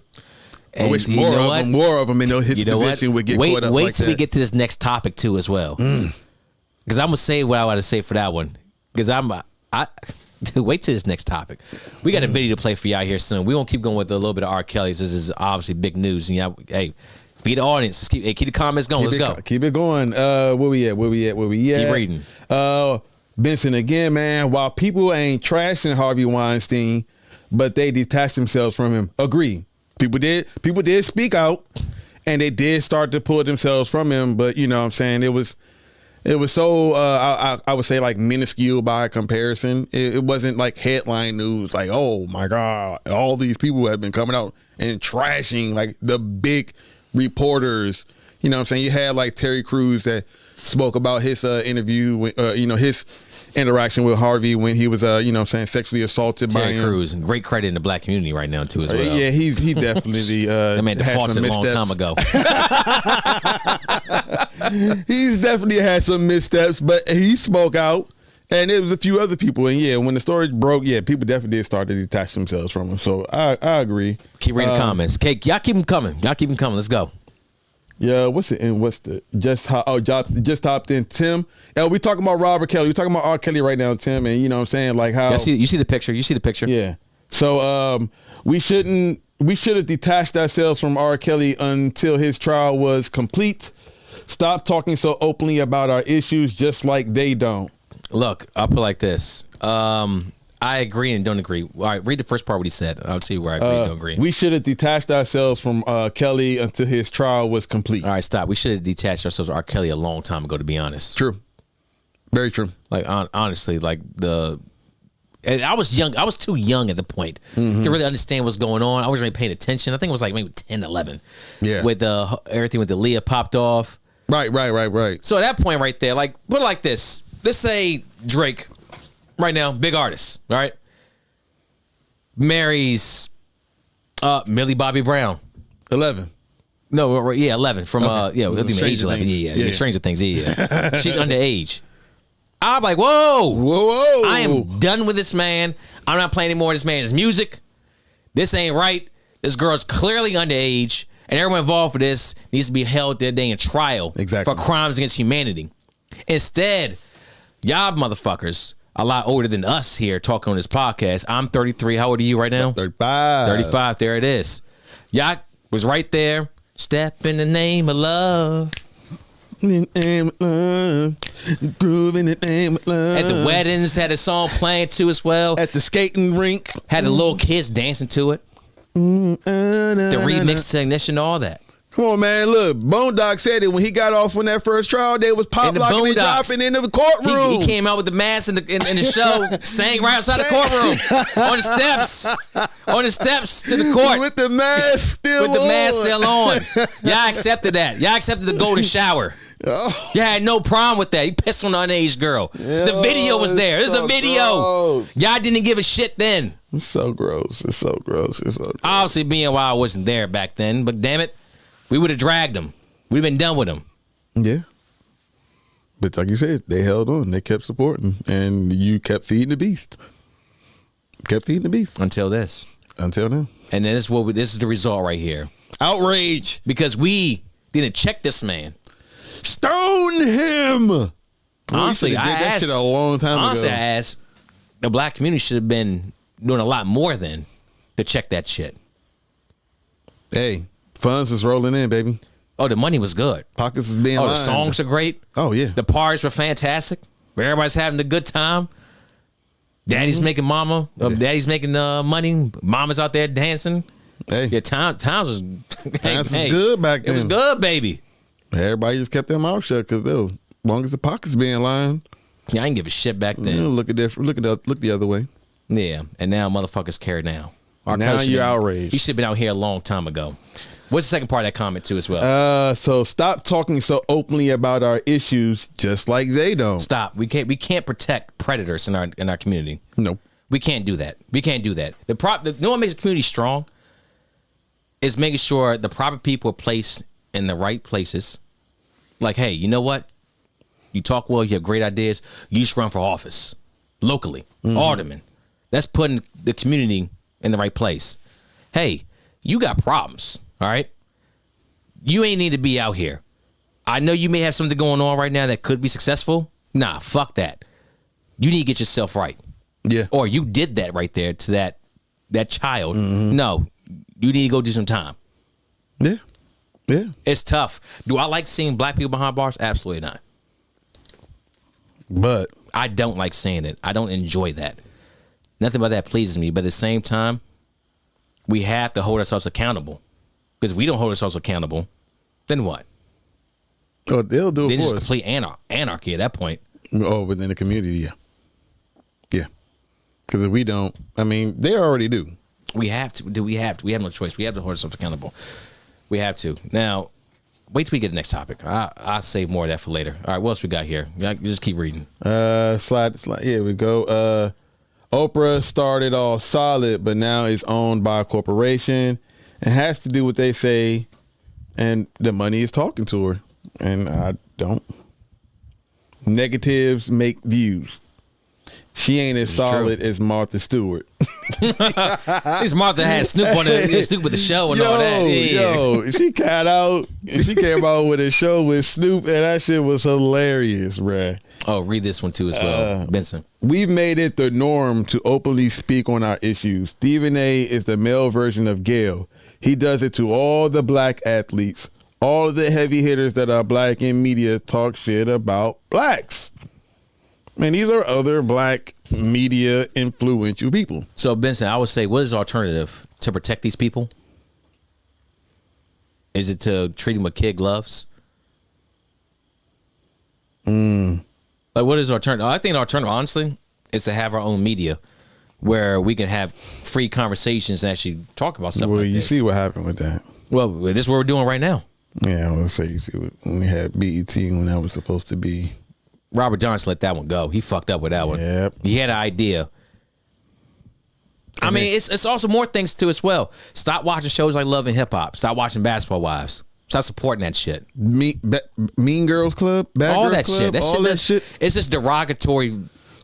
And I wish more of them in his position would get caught up wait like till that. we get to this next topic too as well. Because I'm gonna say what I want to say for that one. Because Wait till this next topic. We got a video to play for y'all here soon. We won't keep going with a little bit of R. Kelly's. This is obviously big news. And y'all, hey, be the audience. Keep the comments going. Let's go. Keep it going. Where we at? Keep reading. Benson again, man. While people ain't trashing Harvey Weinstein, but they detach themselves from him. Agree. People did speak out, and they did start to pull themselves from him. But you know what I'm saying, it was so I would say like minuscule by comparison. It wasn't like headline news like, oh my God, all these people have been coming out and trashing like the big reporters. You know what I'm saying? You had like Terry Crews that spoke about his interview with, his interaction with Harvey when he was, sexually assaulted by him. Terry Crews, and great credit in the black community right now too as well. Yeah, he definitely that man defaulted a long time ago. He's definitely had some missteps, but he spoke out, and there was a few other people. And yeah, when the story broke, yeah, people definitely did start to detach themselves from him. So I agree. Keep reading the comments. Okay, y'all keep them coming. Let's go. Yeah, just hopped in, Tim. And we talking about Robert Kelly. We talking about R. Kelly right now, Tim. And you know what I'm saying, like how you see the picture. Yeah. So we should have detached ourselves from R. Kelly until his trial was complete. Stop talking so openly about our issues, just like they don't. Look, I'll put it like this. I agree and don't agree. All right, read the first part what he said. I'll tell you where I agree and don't agree. We should have detached ourselves from Kelly until his trial was complete. All right, stop. We should have detached ourselves from R. Kelly a long time ago, to be honest. True. Very true. Like, honestly, like and I was young. I was too young at the point to really understand what's going on. I wasn't really paying attention. I think it was like maybe 10, 11. Yeah. With everything with the Leah popped off. Right. So at that point right there, like, put it like this. Let's say Drake, right now, big artist, right? Marries Millie Bobby Brown. 11. No, yeah, 11. From, okay. I think age 11. Yeah. Stranger Things, yeah. She's underage. I'm like, whoa. I am done with this man. I'm not playing anymore this man's music. This ain't right. This girl's clearly underage, and everyone involved for this needs to be held their day in trial for crimes against humanity. Instead, y'all motherfuckers, a lot older than us here talking on this podcast. I'm 33. How old are you right now? 35. 35. There it is. Y'all was right there. Step in the name of love. Groove in the name of love. At the weddings, had a song playing too as well. At the skating rink, had the little kids dancing to it. The remix to Ignition, all that. Come on, man. Look, Bone Doc said it when he got off on that first trial. They was pop locking and dropping in the courtroom. He came out with the mask in the show, sang right outside the courtroom on the steps to the court with the mask still on. Y'all accepted that. Y'all accepted the golden shower. Oh. You had no problem with that. He pissed on the underage girl. The video was there. There's a video. Gross. Y'all didn't give a shit then. It's so gross. Obviously, BNY wasn't there back then, but damn it, we would have dragged him. We'd been done with him. Yeah. But like you said, they held on. They kept supporting. And you kept feeding the beast. Until this. Until now. And then this is the result right here. Outrage. Because we didn't check this man. Stone him. Honestly, I asked that shit a long time ago. Honestly, I asked, the black community should have been doing a lot more than to check that shit. Hey, funds is rolling in, baby. Oh, the money was good. Pockets is being lined. The songs are great. Oh, yeah. The parties were fantastic. Everybody's having a good time. Daddy's making mama. Daddy's making money. Mama's out there dancing. Hey. Yeah, times was good back then. It was good, baby. Everybody just kept their mouth shut because as long as the pockets being lined. Yeah, I didn't give a shit back then. Look the other way. Yeah, and now motherfuckers care now. Now you're outraged. He should have been out here a long time ago. What's the second part of that comment too as well? So stop talking so openly about our issues, just like they don't. Stop. We can't protect predators in our community. No, we can't do that. You know what makes the community strong is making sure the proper people are placed in the right places. Like, hey, you know what? You talk well. You have great ideas. You should run for office locally, alderman. That's putting the community in the right place. Hey, you got problems. All right. You ain't need to be out here. I know you may have something going on right now that could be successful. Nah, fuck that. You need to get yourself right. Yeah. Or you did that right there to that child. No, you need to go do some time. Yeah. Yeah. It's tough. Do I like seeing black people behind bars? Absolutely not. But I don't like seeing it. I don't enjoy that. Nothing about that pleases me. But at the same time, we have to hold ourselves accountable. Because if we don't hold ourselves accountable, then what? oh, they'll do it Then for it's us. complete anarchy at that point. Oh, within the community, yeah. Yeah. Because if we don't, I mean, they already do. We have to. We have no choice. We have to hold ourselves accountable. We have to. Now, wait till we get the next topic. I'll save more of that for later. All right, what else we got here? Just keep reading. Slide. Here we go. Oprah started all solid, but now is owned by a corporation and has to do what they say, and the money is talking to her. And I don't. Negatives make views. She ain't as solid as Martha Stewart. At least Martha had Snoop on Snoop with the show and all that. Yeah. Yo, she got out. She came out with a show with Snoop, and that shit was hilarious, bruh. Oh, read this one too as well, Benson. We've made it the norm to openly speak on our issues. Stephen A. is the male version of Gayle. He does it to all the black athletes. All of the heavy hitters that are black in media talk shit about blacks. Man, these are other black media influential people. So, Benson, I would say, what is the alternative to protect these people? Is it to treat them with kid gloves? Like, what is the alternative? I think the alternative, honestly, is to have our own media where we can have free conversations and actually talk about stuff like this. Well, you see what happened with that. Well, this is what we're doing right now. Yeah, I was going to say, you see, when we had BET, when that was supposed to be. Robert Johnson let that one go. He fucked up with that one. Yep. He had an idea. I mean, it's also more things too as well. Stop watching shows like Love and Hip Hop. Stop watching Basketball Wives. Stop supporting that shit. Mean Girls Club, Bad All Girls that Club, shit. all that shit. It's just derogatory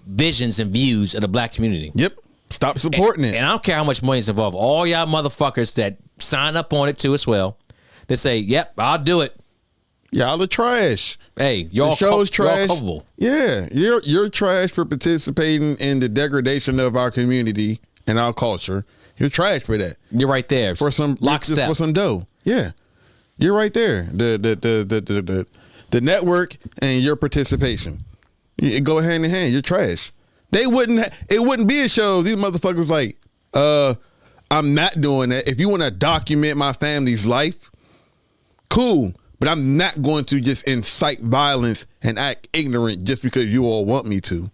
visions and views of the black community. Yep. Stop supporting it. And I don't care how much money is involved. All y'all motherfuckers that sign up on it too as well. They say, "Yep, I'll do it." Y'all are trash. Hey, y'all the show's trash. Y'all culpable. Yeah, you're trash for participating in the degradation of our community and our culture. You're trash for that. You're right there. For some lockstep. for some dough. Yeah, you're right there. The network and your participation. You go hand in hand. You're trash. They wouldn't. It wouldn't be a show if these motherfuckers like. I'm not doing that. If you want to document my family's life, cool. But I'm not going to just incite violence and act ignorant just because you all want me to.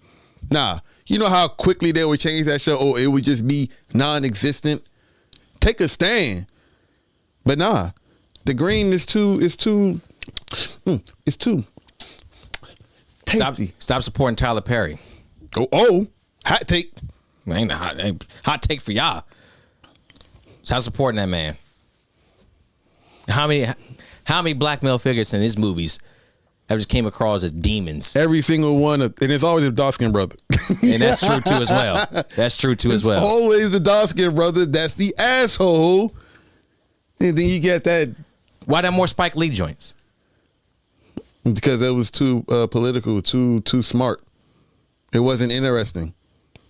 Nah, you know how quickly they would change that show? Oh, it would just be non-existent. Take a stand. But nah, the green is too tasty. Stop supporting Tyler Perry. Oh, hot take. Ain't a hot take for y'all. Stop supporting that man. How many black male figures in his movies have just came across as demons? Every single one, and it's always a dark-skinned brother. And that's true too as well. That's true too as well. It's always the dark-skinned brother that's the asshole. And then you get that. Why not more Spike Lee joints? Because it was too political, too smart. It wasn't interesting.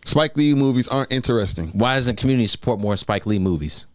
Spike Lee movies aren't interesting. Why doesn't community support more Spike Lee movies?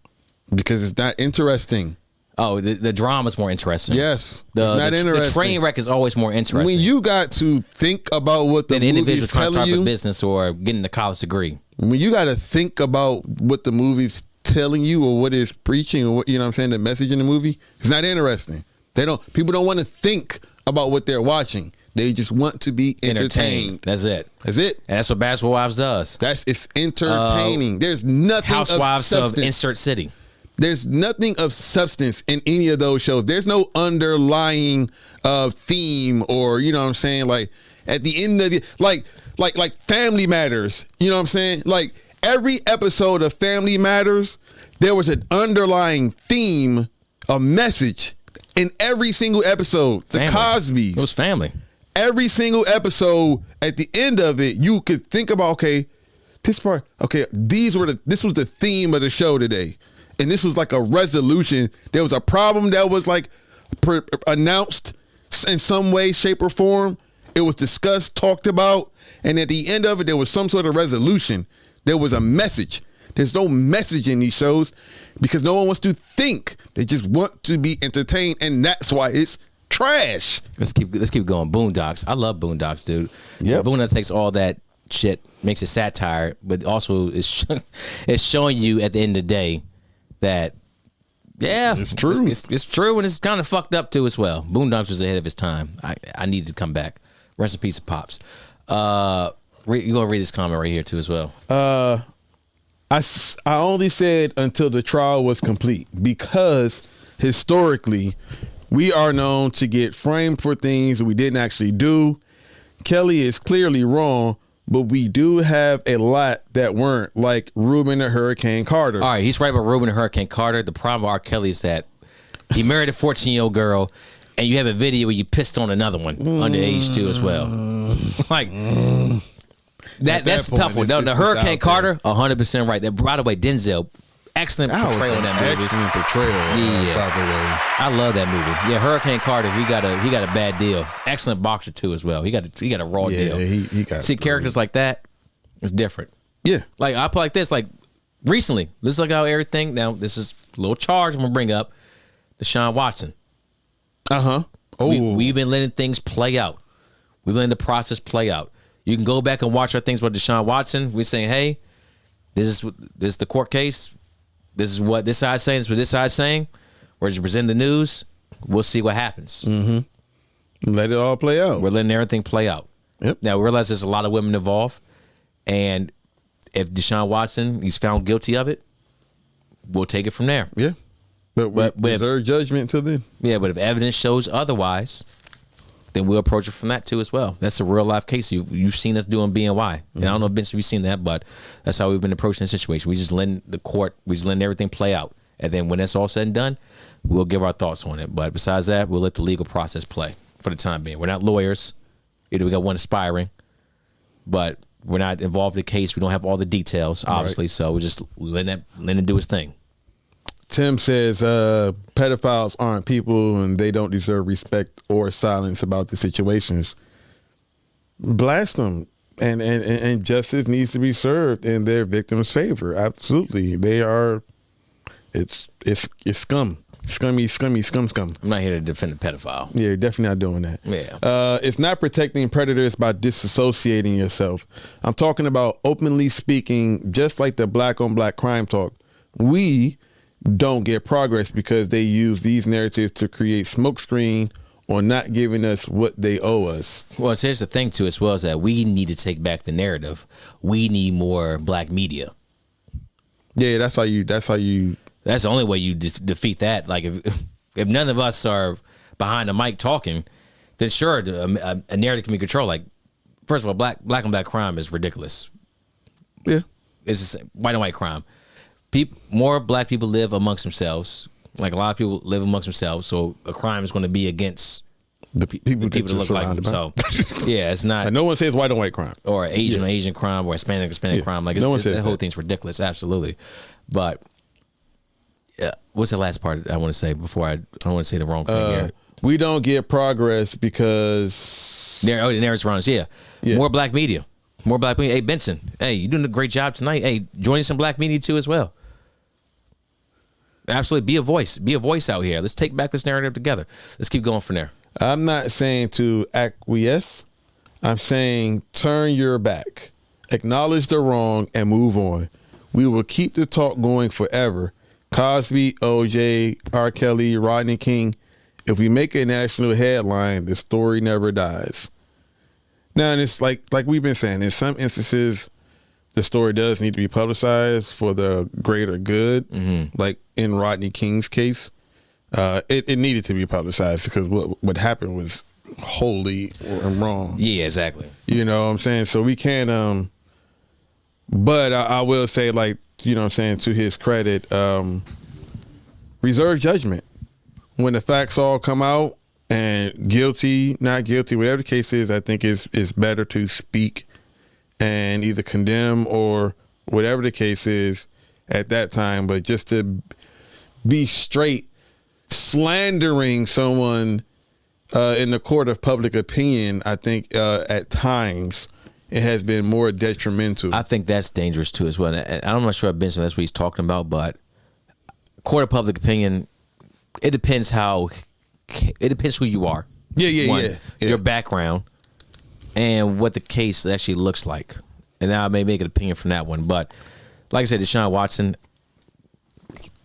Because it's not interesting. Oh, the drama's more interesting. Yes, it's not interesting. The train wreck is always more interesting. When you got to think about what the than movie's individual trying to telling start you, a business or getting a college degree. When you got to think about what the movie's telling you or what it's preaching or what, you know what I'm saying, the message in the movie, it's not interesting. People don't want to think about what they're watching. They just want to be entertained. That's it. That's it. And that's what Basketball Wives does. It's entertaining. There's nothing Housewives of of substance. Insert City. There's nothing of substance in any of those shows. There's no underlying theme or, you know what I'm saying, like at the end of the like Family Matters, you know what I'm saying? Like every episode of Family Matters, there was an underlying theme, a message in every single episode. The Family. Cosbys. It was family. Every single episode, at the end of it, you could think about, okay, this part, okay, this was the theme of the show today. And this was like a resolution. There was a problem that was like announced in some way, shape, or form. It It was discussed, talked about, and at the end of it, there was some sort of resolution. There was a message. There's no message in these shows because no one wants to think. They just want to be entertained, and that's why it's trash. Let's keep going. Boondocks. I love Boondocks, dude. Yep. Boondocks takes all that shit, makes it satire, but also it's showing you at the end of the day that it's true. It's true, and it's kind of fucked up too as well. Boondocks was ahead of his time. I needed to come back. Rest in peace, Pops. You gonna read this comment right here too as well? I only said until the trial was complete because historically we are known to get framed for things we didn't actually do. Kelly is clearly wrong, but we do have a lot that weren't, like Reuben and Hurricane Carter. All right, he's right about Reuben and Hurricane Carter. The problem with R. Kelly is that he married a 14-year-old girl, and you have a video where you pissed on another one underage too as well. Like that's a tough one. The Hurricane Carter, 100% right. That, by the way, Denzel, excellent portrayal in that movie. Excellent portrayal. Yeah, by the way. I love that movie. Yeah, Hurricane Carter, he got a bad deal. Excellent boxer too as well. He got a raw deal. He got see characters like that. It's different. Yeah, like I put like this. Like recently, this is like how everything. Now this is a little charge I'm gonna bring up. Deshaun Watson. Oh, we've been letting things play out. We've been letting the process play out. You can go back and watch our things about Deshaun Watson. We're saying, hey, this is the court case. This is what this side's saying. This is what this side's saying. We're just presenting the news. We'll see what happens. Mm-hmm. Let it all play out. We're letting everything play out. Yep. Now, we realize there's a lot of women involved. And if Deshaun Watson, he's found guilty of it, we'll take it from there. Yeah. But reserve judgment till then. Yeah, but if evidence shows otherwise, then we'll approach it from that too as well. That's a real life case. You've seen us doing BNY. Mm-hmm. And I don't know if Vince, you've seen that, but that's how we've been approaching the situation. We just letting everything play out. And then when that's all said and done, we'll give our thoughts on it. But besides that, we'll let the legal process play for the time being. We're not lawyers. Either we got one aspiring, but we're not involved in the case. We don't have all the details, obviously. Right. So we're just letting it do its thing. Tim says pedophiles aren't people and they don't deserve respect or silence about the situations. Blast them, and justice needs to be served in their victims' favor. Absolutely, they are. It's scum, scum. I'm not here to defend a pedophile. Yeah, you're definitely not doing that. Yeah, it's not protecting predators by disassociating yourself. I'm talking about openly speaking, just like the black on black crime talk. We don't get progress because they use these narratives to create smokescreen or not giving us what they owe us. Well, here's the thing too, as well, is that we need to take back the narrative. We need more black media. Yeah, that's how you. That's the only way you defeat that. Like if none of us are behind the mic talking, then sure, a narrative can be controlled. Like first of all, black on black crime is ridiculous. Yeah, it's white on white crime. More black people live amongst themselves. Like a lot of people live amongst themselves, so a crime is going to be against the people that look like them. So yeah, it's not. And no one says white on white crime or Asian crime or Hispanic crime. Like the whole thing's ridiculous. Absolutely, but yeah, what's the last part I want to say before I don't want to say the wrong thing here. We don't get progress because narrative runs. Yeah, more black media. More black media. Hey Benson, hey, you doing a great job tonight. Hey, join some black media too as well. Absolutely, be a voice out here. Let's take back this narrative together. Let's keep going from there. I'm not saying to acquiesce. I'm saying turn your back, acknowledge the wrong, and move on. We will keep the talk going forever. Cosby, OJ, R. Kelly, Rodney King. If we make a national headline, the story never dies. Now, and it's like we've been saying, in some instances, the story does need to be publicized for the greater good. Mm-hmm. Like in Rodney King's case, it needed to be publicized because what happened was wholly wrong. Yeah, exactly. You know what I'm saying? So we can't, but I will say, like, you know what I'm saying, to his credit, reserve judgment. When the facts all come out and guilty, not guilty, whatever the case is, I think it's better to speak and either condemn or whatever the case is at that time. But just to be straight slandering someone in the court of public opinion, I think at times it has been more detrimental. I think that's dangerous too as well. And I'm not sure if Benson that's what he's talking about, but court of public opinion, it depends who you are. Yeah. Your background and what the case actually looks like. And now I may make an opinion from that one. But like I said, Deshaun Watson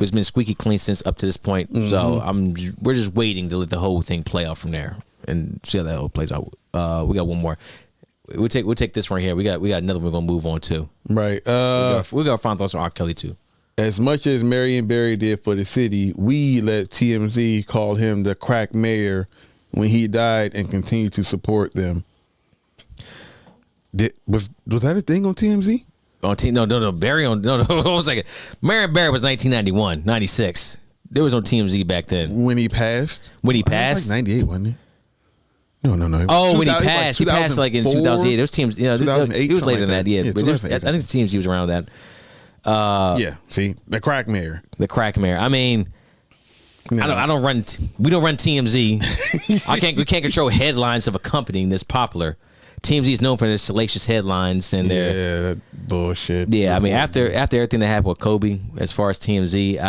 has been squeaky clean since up to this point. Mm-hmm. So we're just waiting to let the whole thing play out from there and see how that whole plays out. We got one more. We'll take this right here. We got another one we're gonna move on to. Right. We got final thoughts on R. Kelly too. As much as Marion Barry did for the city, we let TMZ call him the crack mayor when he died and continued to support them. Was that a thing on TMZ? No. Barry on no. Hold on a second. Marion Barry was 1991, 96. There was on TMZ back then. When he passed? When he passed? Like 98, wasn't he? No. Oh, when he passed. He passed like in 2008. There was TMZ. You know, he was later than that, yeah. But I think the TMZ was around that. Yeah, see? The crack mayor. The crack mayor. I mean, no. I don't run. We don't run TMZ. We can't control headlines of a company that's popular. TMZ is known for their salacious headlines and their that bullshit. Yeah, I mean after everything that happened with Kobe, as far as TMZ,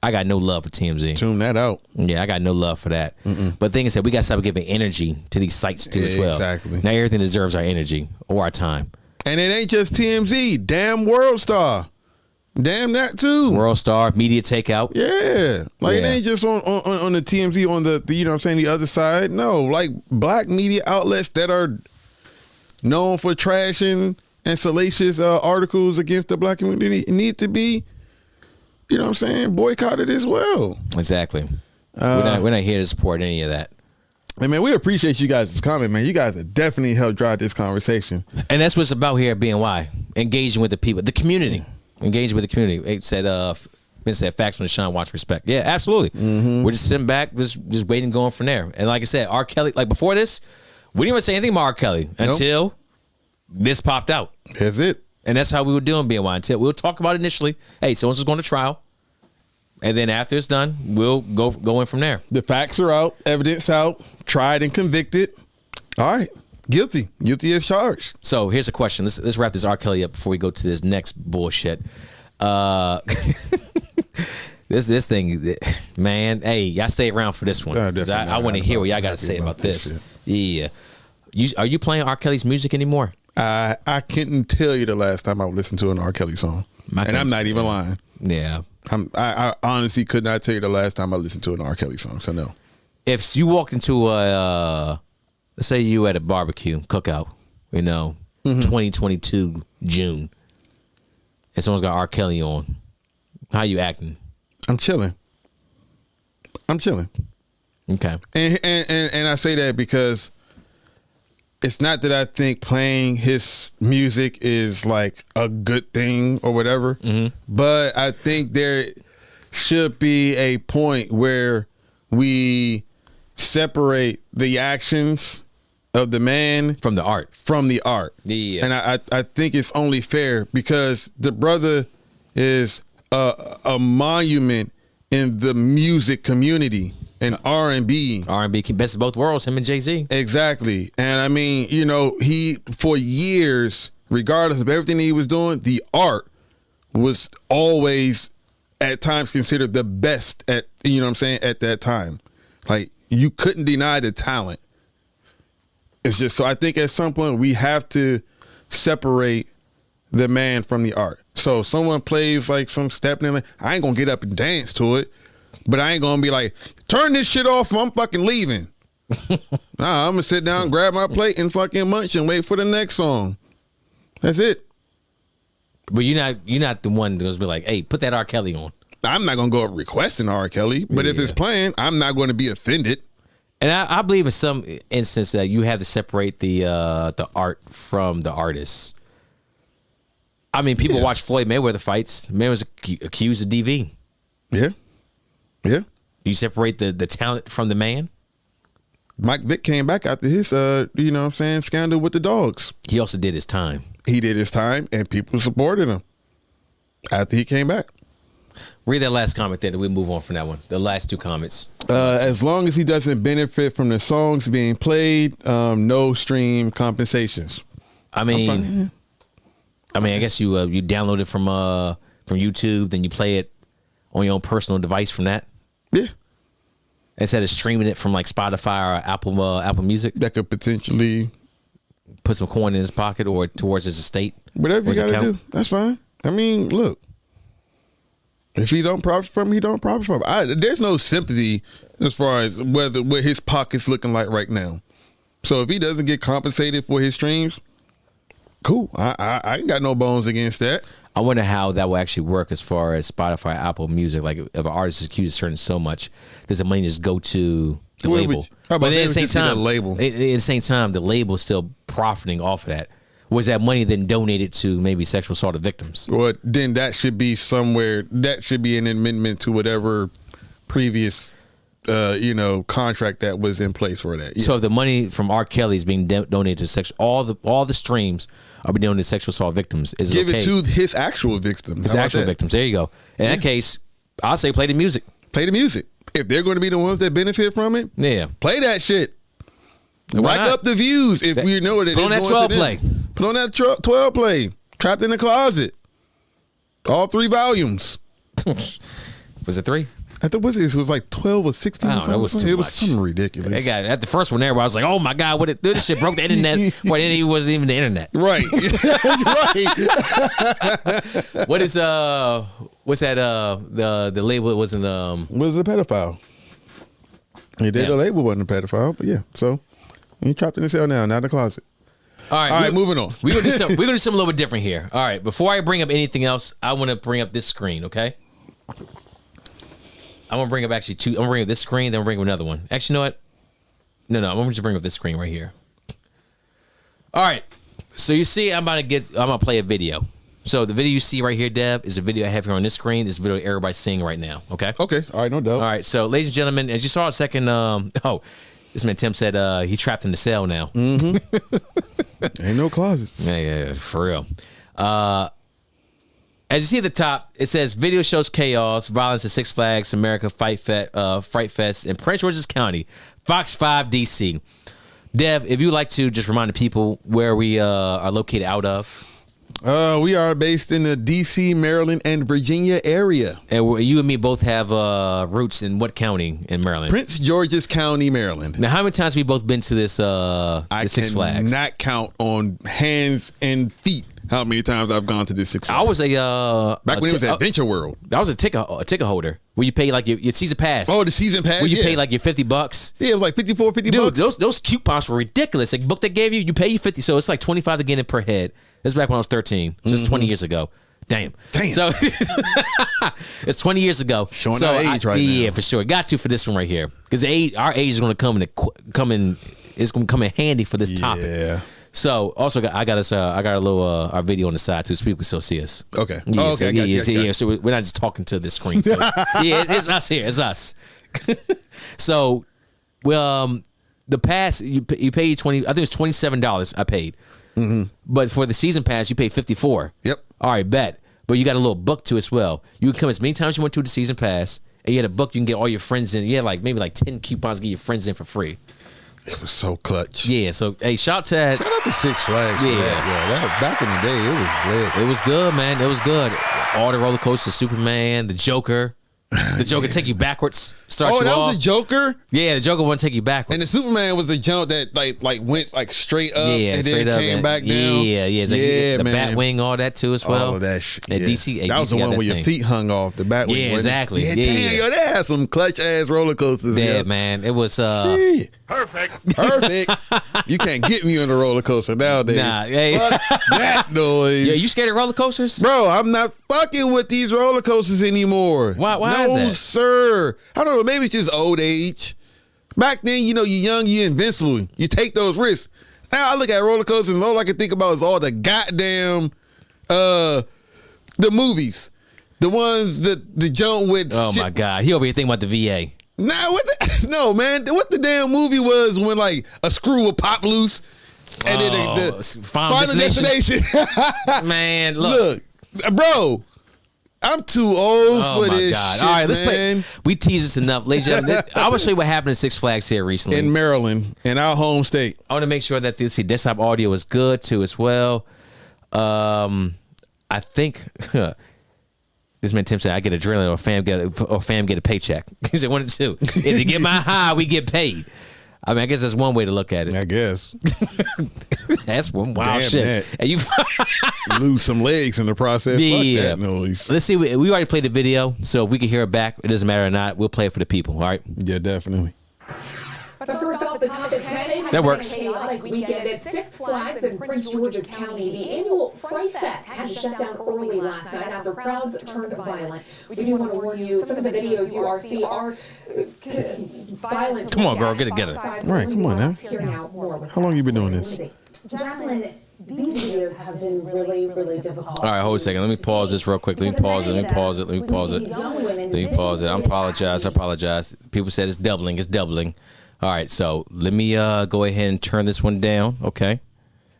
I got no love for TMZ. Tune that out. Yeah, I got no love for that. Mm-mm. But the thing is that we got to stop giving energy to these sites too as well. Exactly. Now everything deserves our energy or our time. And it ain't just TMZ. Damn World Star. Damn that too. World Star, media takeout. Yeah. It ain't just on the TMZ on the you know what I'm saying, the other side. No, like black media outlets that are known for trashing and salacious articles against the black community need to be, you know what I'm saying, boycotted as well. Exactly. We're not here to support any of that. Hey man, we appreciate you guys' comment, man. You guys have definitely helped drive this conversation. And that's what it's about here at BNY. Engaging with the people, the community. Engaging with the community. It said, facts on Deshaun Watson respect. Yeah, absolutely. Mm-hmm. We're just sitting back, just waiting, going from there. And like I said, R. Kelly, like before this, we didn't even say anything about R. Kelly until this popped out. That's it. And that's how we were doing BNY. Until we'll talk about it initially. Hey, someone's going to trial. And then after it's done, we'll go in from there. The facts are out, evidence out, tried and convicted. All right. Guilty as charged. So here's a question. Let's wrap this R. Kelly up before we go to this next bullshit. This thing, man. Hey, y'all stay around for this one. I want to hear what y'all got to say about this. Yeah. Are you playing R. Kelly's music anymore? I couldn't tell you the last time I listened to an R. Kelly song, and I'm not even lying. Yeah. I honestly could not tell you the last time I listened to an R. Kelly song. So no. If you walked into a let's say you at a barbecue cookout, 2022 June, and someone's got R. Kelly on, how you acting? I'm chilling. Okay. And I say that because it's not that I think playing his music is like a good thing or whatever, but I think there should be a point where we separate the actions of the man from the art. Yeah. And I think it's only fair because the brother is a monument in the music community and R&B. R&B, best of both worlds, him and Jay-Z. Exactly. And I mean, he, for years, regardless of everything he was doing, the art was always at times considered the best at that time. Like, you couldn't deny the talent. It's just, so I think at some point we have to separate the man from the art. So someone plays like some step in, I ain't gonna get up and dance to it, but I ain't gonna be like, turn this shit off, I'm fucking leaving. Nah, I'm gonna sit down, grab my plate and fucking munch and wait for the next song. That's it. But you're not the one that's be like, hey, put that R. Kelly on. I'm not gonna go requesting R. Kelly, but if it's playing, I'm not gonna be offended. And I believe in some instance that you have to separate the art from the artist. I mean, people watch Floyd Mayweather fights. Man was accused of DV. Yeah. Do you separate the talent from the man? Mike Vick came back after his, scandal with the dogs. He also did his time. He did his time, and people supported him after he came back. Read that last comment there, then we move on from that one. The last two comments. As long as he doesn't benefit from the songs being played, no stream compensations. I mean, I guess you download it from YouTube, then you play it on your own personal device from that. Yeah. Instead of streaming it from like Spotify or Apple Music. That could potentially put some coin in his pocket or towards his estate. Whatever you got to do, that's fine. I mean, look. If he don't profit from it, he don't profit from it. There's no sympathy as far as what his pocket's looking like right now. So if he doesn't get compensated for his streams, cool. I ain't got no bones against that. I wonder how that will actually work as far as Spotify, Apple Music. Like if an artist is accused of certain so much, does the money just go to the label? But at the same time, the label is still profiting off of that. Was that money then donated to maybe sexual assault victims? Well, then that should be somewhere. That should be an amendment to whatever previous, contract that was in place for that. Yeah. So if the money from R. Kelly is being donated to all the streams are being donated to sexual assault victims, is give it okay? it to his actual victims. His actual victims. There you go. In that case, I'll say play the music. Play the music. If they're going to be the ones that benefit from it, play that shit. Rack up the views if we know that. Put on that 12 play. Put on that 12 play. Trapped in the Closet. All 3 volumes. Was it 3? I think it was like 12 or 16 or something. It was something ridiculous. They got at the first one there where I was like, oh my God, this shit broke the internet before it wasn't even the internet. Right. Right. What's that the label? It wasn't was a pedophile. He did the label wasn't a pedophile, but yeah. So he trapped in the cell now, not the closet. All right, moving on. We're gonna do something a little bit different here. All right, before I bring up anything else, I want to bring up this screen, okay? I'm gonna bring up actually two. I'm gonna bring up this screen, then I'm gonna bring up another one. Actually, you know what? No, I'm gonna just bring up this screen right here. All right. So you see, I'm gonna play a video. So the video you see right here, Dev, is a video I have here on this screen. This video everybody's seeing right now. Okay. Okay. All right. No doubt. All right. So, ladies and gentlemen, as you saw a second, this man Tim said he's trapped in the cell now. Mm-hmm. Ain't no closet. Yeah, for real. As you see at the top, it says video shows chaos, violence at Six Flags America Fright Fest in Prince George's County, Fox 5 DC. Dev, if you'd like to just remind the people where we are located out of. We are based in the DC, Maryland, and Virginia area. And you and me both have roots in what county in Maryland? Prince George's County, Maryland. Now, how many times have we both been to this Six Flags? I cannot count on hands and feet how many times I've gone to this Six Flags. I was back when it was Adventure World. I was a ticket holder where you pay like your season pass. Oh, the season pass. Where you pay like your $50. Yeah, it was like $50 bucks. Dude, those coupons were ridiculous. Like book they gave you pay you $50, so it's like $25 to get in per head. This is back when I was 13. So it's 20 years ago. Damn. So it's 20 years ago. Showing our age right now. Yeah, for sure. Got to for this one right here because our age is going to come in. It's going to come in handy for this topic. Yeah. So also I got a little our video on the side too, so people can still see us. Okay. Yeah, okay. So we're not just talking to this screen. So yeah, it's us here. It's us. So, the pass you pay $20. I think it's $27. I paid. Mm-hmm. But for the season pass, you pay $54. Yep. All right, bet. But you got a little book too as well. You can come as many times as you want to the season pass, and you had a book you can get all your friends in. You had maybe 10 coupons to get your friends in for free. It was so clutch. Yeah, so hey, shout out to Six Flags. Yeah. That back in the day, it was lit. It was good, man. It was good. All the roller coasters, Superman, the Joker. The Joker take you backwards. Start you off. Oh, that was the Joker? Yeah, the Joker wouldn't take you backwards. And the Superman was the jump that like went straight up and then came back down. Yeah. It's like the Batwing, all that too as well. All of that shit. And DC, that was the one where your feet hung off the Batwing. Yeah, exactly. Yeah, damn, yo, they had some clutch ass roller coasters. Yeah, man. It was shit. Perfect. You can't get me on a roller coaster nowadays. Nah, hey. Fuck that noise. Yeah, you scared of roller coasters? Bro, I'm not fucking with these roller coasters anymore. Why is that? No, sir. I don't know. Maybe it's just old age. Back then, you're young, you're invincible. You take those risks. Now I look at roller coasters and all I can think about is all the goddamn the movies. The ones that the jump with. Oh my God. He over here thinking about the VA. Nah, no, man. What the damn movie was when a screw would pop loose and then the Final Destination. Man, look, bro. I'm too old for this shit, All right, let's man. play. We tease this enough. Ladies and gentlemen, I want to show you what happened at Six Flags here recently. In Maryland, in our home state. I want to make sure that the desktop audio is good, too, as well. I think... This man Tim said, I get adrenaline or fam get a paycheck. He said, one of the two. If you get my high, we get paid. I mean, I guess that's one way to look at it. I guess. That's one wild Damn shit. that. And you lose some legs in the process. Yeah. Fuck that noise. Let's see. We already played the video, so if we can hear it back, it doesn't matter or not. We'll play it for the people, all right? Yeah, definitely. But first off, the top is 10. That works. Chaotic weekend at Six Flags in Prince George's County. The annual Fright Fest had to shut down early last night after crowds turned violent. We do want to warn you, some of the videos you are see are violent. Come on, girl, get it, get it. All right, come on now. How long you been doing this? Jacqueline, these videos have been really, really difficult. All right, hold a second. Let me pause this real quick. Let me pause it. I apologize. People said it's doubling. All right, so let me go ahead and turn this one down, okay?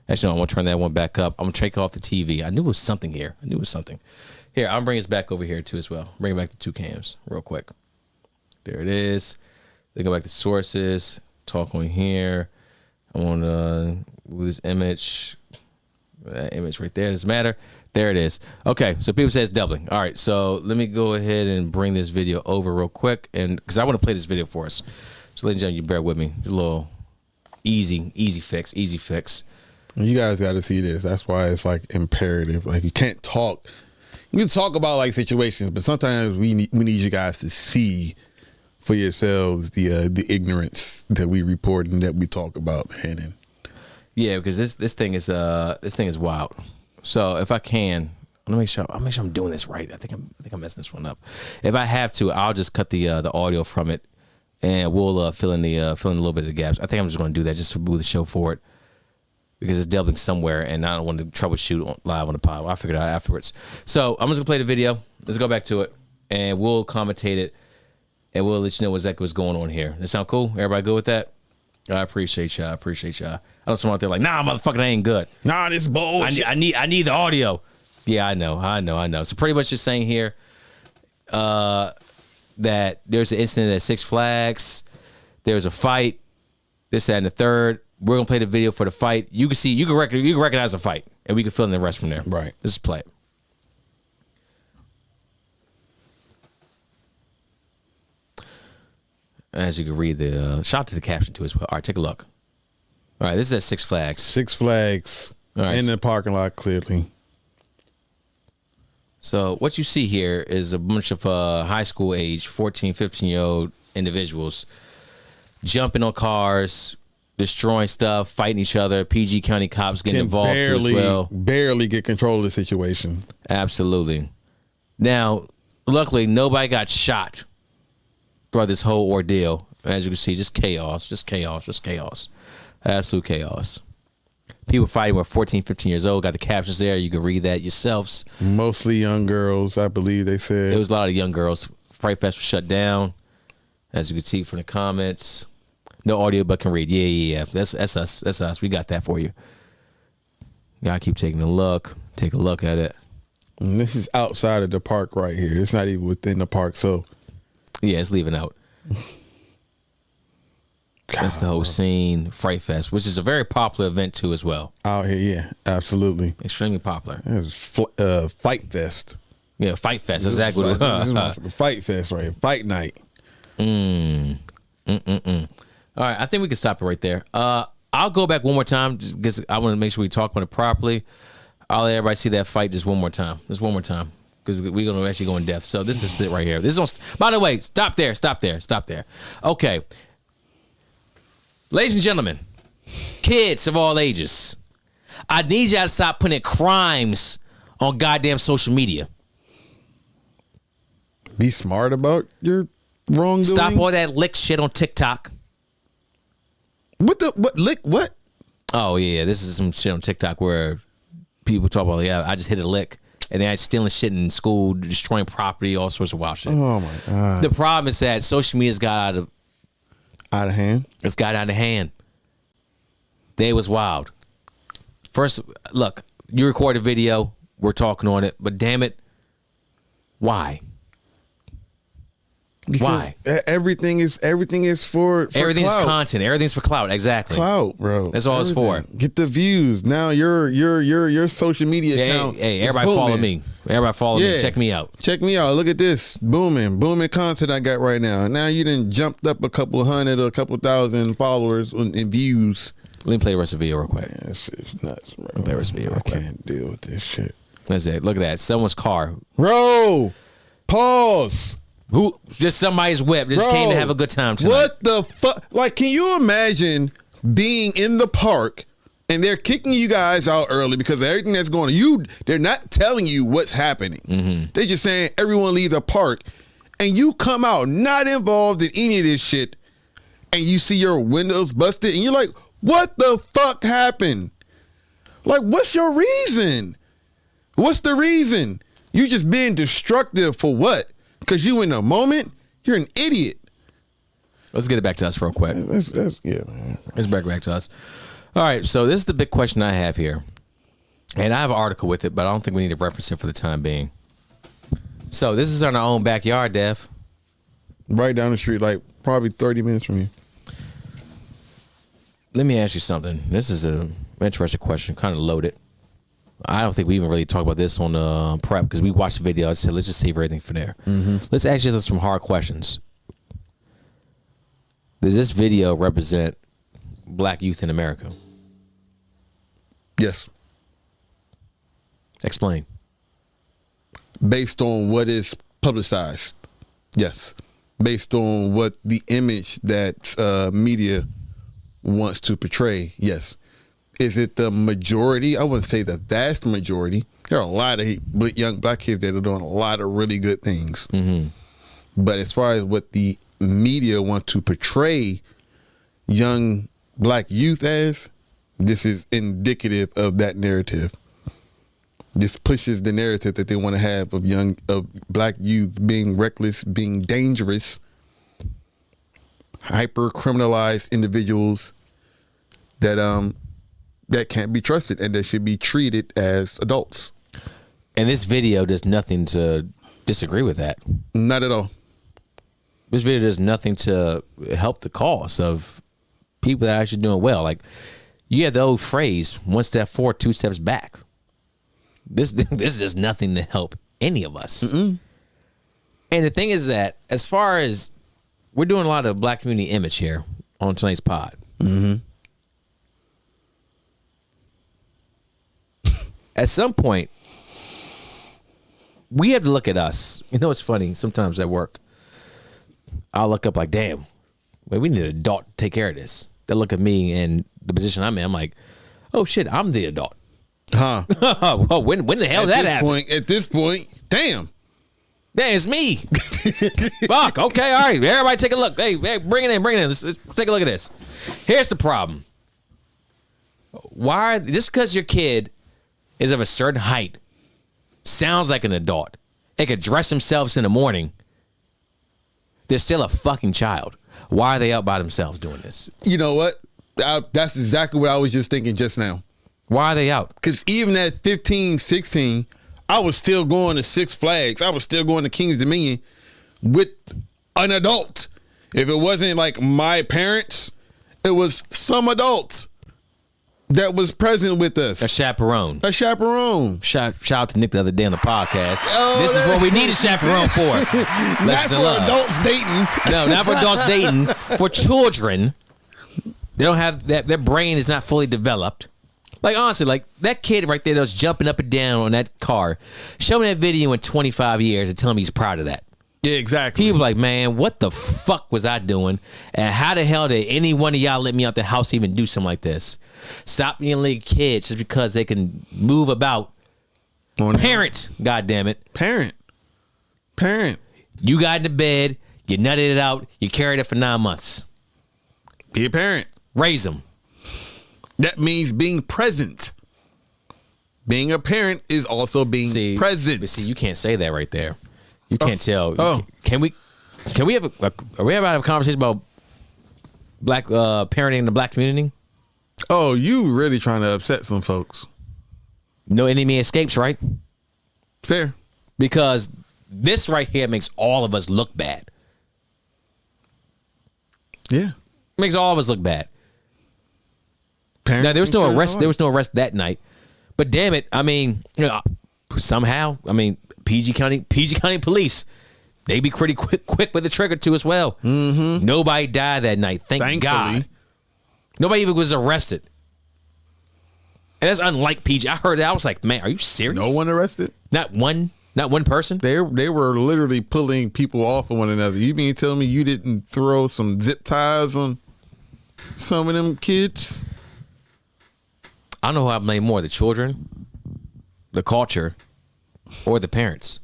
Actually, no, I'm going to turn that one back up. I'm going to take off the TV. I knew it was something here. Here, I'll bring us back over here, too, as well. Bring it back to two cams real quick. There it is. Then go back to sources. Talk on here. I want to move this image. That image right there doesn't matter. There it is. Okay, so people say it's doubling. All right, so let me go ahead and bring this video over real quick, and because I want to play this video for us. So, ladies and gentlemen, you bear with me. A little easy fix. You guys got to see this. That's why it's like imperative. Like you can't talk. You can talk about like situations, but sometimes we need you guys to see for yourselves the ignorance that we report and that we talk about, man. And yeah, because this thing is wild. So if I can, I'll make sure I'm doing this right. I think I'm messing this one up. If I have to, I'll just cut the audio from it. And we'll fill in a little bit of the gaps. I think I'm just going to do that just to move the show forward because it's doubling somewhere, and I don't want to troubleshoot live on the pod. Well, I'll figure it out afterwards. So I'm just going to play the video. Let's go back to it, and we'll commentate it, and we'll let you know exactly what's going on here. That sound cool? Everybody good with that? I appreciate y'all. I know someone out there like, nah, motherfucker, that ain't good. nah, this bullshit. I need the audio. Yeah, I know. So pretty much just saying here, that there's an incident at Six Flags. There's a fight. This, that, and the third. We're gonna play the video for the fight. You can recognize the fight, and we can fill in the rest from there. Right. Let's just play it. As you can read the shout out to the caption too as well. All right, take a look. All right, this is at Six Flags. Six Flags All right, in the parking lot, clearly. So what you see here is a bunch of high school age, 14, 15-year-old individuals jumping on cars, destroying stuff, fighting each other. PG County cops getting involved too as well. Barely get control of the situation. Absolutely. Now, luckily, nobody got shot throughout this whole ordeal. As you can see, just chaos. Absolute chaos. People fighting were 14, 15 years old. Got the captions there. You can read that yourselves. Mostly young girls, I believe they said. It was a lot of young girls. Fright Fest was shut down. As you can see from the comments. No audio, but can read. Yeah. That's us. We got that for you. Gotta keep taking a look. Take a look at it. And this is outside of the park right here. It's not even within the park, so. Yeah, it's leaving out. That's the whole scene, Fright Fest, which is a very popular event too as well. Out here, yeah, absolutely. Extremely popular. It's Fight Fest. Yeah, Fight Fest, exactly. This is my Fight Fest, right? Fight night. All right, I think we can stop it right there. I'll go back one more time because I want to make sure we talk about it properly. I'll let everybody see that fight just one more time. Because we're going to actually go in depth. So this is it right here. This is by the way, stop there. Okay. Ladies and gentlemen, kids of all ages, I need y'all to stop putting crimes on goddamn social media. Be smart about your wrongdoing. Stop all that lick shit on TikTok. What? Oh, yeah. This is some shit on TikTok where people talk about, yeah, I just hit a lick. And they're stealing shit in school, destroying property, all sorts of wild shit. Oh, my God. The problem is that social media's got out of hand. It's got out of hand. They was wild. First, look, you record a video, we're talking on it, but damn it, Why? Because Why? Everything is for Everything's clout. content. Everything's for clout. Exactly. Clout, bro. That's all it's for. Get the views. Now your social media account. Hey, is everybody follow booming. me. Everybody follow me. Yeah. Check me out. Check me out. Look at this. Booming content I got right now. Now you done jumped up a couple hundred or a couple thousand followers and views. Let me play the rest of the video real quick. Yeah, this shit's nuts, bro. Play the rest of the video real I quick. can't deal with this shit. That's it. Look at that. Someone's car. Bro, pause. Who? Just somebody's whip. Just Bro, came to have a good time tonight. What the fuck? Like, can you imagine being in the park and they're kicking you guys out early because of everything that's going on? They're not telling you what's happening. Mm-hmm. They're just saying everyone leave the park, and you come out not involved in any of this shit, and you see your windows busted, and you're like, what the fuck happened? Like, what's your reason? What's the reason? You just being destructive for what? Because you in the moment, you're an idiot. Let's get it back to us real quick. Yeah, man. Let's back to us. All right, so this is the big question I have here. And I have an article with it, but I don't think we need to reference it for the time being. So this is on our own backyard, Dev. Right down the street, like probably 30 minutes from you. Let me ask you something. This is an interesting question, kind of loaded. I don't think we even really talked about this on prep because we watched the video. I said, let's just save everything for there. Mm-hmm. Let's ask you some hard questions. Does this video represent black youth in America? Yes. Explain. Based on what is publicized. Yes. Based on what the image that media wants to portray. Yes. Is it the majority? I wouldn't say the vast majority. There are a lot of young black kids that are doing a lot of really good things. Mm-hmm. But as far as what the media want to portray young black youth as, this is indicative of that narrative. This pushes the narrative that they want to have of black youth being reckless, being dangerous, hyper criminalized individuals that can't be trusted and that should be treated as adults. And this video does nothing to disagree with that. Not at all. This video does nothing to help the cause of people that are actually doing well. Like, you have the old phrase, 1 step forward, 2 steps back. This is just nothing to help any of us. Mm-mm. And the thing is that as far as we're doing a lot of black community image here on tonight's pod. Mm-hmm. At some point, we have to look at us. You know, it's funny. Sometimes at work, I'll look up like, damn, man, we need an adult to take care of this. They look at me and the position I'm in. I'm like, oh, shit, I'm the adult. Huh. Well, when the hell that happened? At this point, damn. Yeah, it's me. Fuck, okay, all right. Everybody take a look. Hey, bring it in. Let's take a look at this. Here's the problem. Just because your kid is of a certain height, sounds like an adult, they could dress themselves in the morning, they're still a fucking child. Why are they out by themselves doing this? You know what? That's exactly what I was just thinking just now. Why are they out? Because even at 15, 16, I was still going to Six Flags. I was still going to King's Dominion with an adult. If it wasn't like my parents, it was some adult that was present with us. A chaperone. A chaperone. Shout out to Nick the other day on the podcast. This is what we need a chaperone for. Not for adults dating. No, not for adults dating. For children, they don't have that. Their brain is not fully developed. Like, honestly, like that kid right there that was jumping up and down on that car, show me that video in 25 years and tell me he's proud of that. Yeah, exactly. People like, man, what the fuck was I doing? And how the hell did any one of y'all let me out the house to even do something like this? Stop being little kids just because they can move about. Parent, goddammit. Parent. You got into bed, you nutted it out, you carried it for 9 months. Be a parent. Raise them. That means being present. Being a parent is also being present. But see, you can't say that right there. You can't tell. Oh. Can we have are we about to have a conversation about black parenting in the black community? Oh, you really trying to upset some folks. No enemy escapes, right? Fair. Because this right here makes all of us look bad. Yeah. Makes all of us look bad. Parents Now there was and no children arrest. alike. There was no arrest that night. But damn it, I mean, somehow, PG County Police, they be pretty quick with the trigger too as well. Mm-hmm. Nobody died that night. Thank God. Nobody even was arrested. And that's unlike PG. I heard that. I was like, man, are you serious? No one arrested? Not one person? They were literally pulling people off of one another. You mean tell me you didn't throw some zip ties on some of them kids? I don't know who I blame more, the children, the culture, or the parents.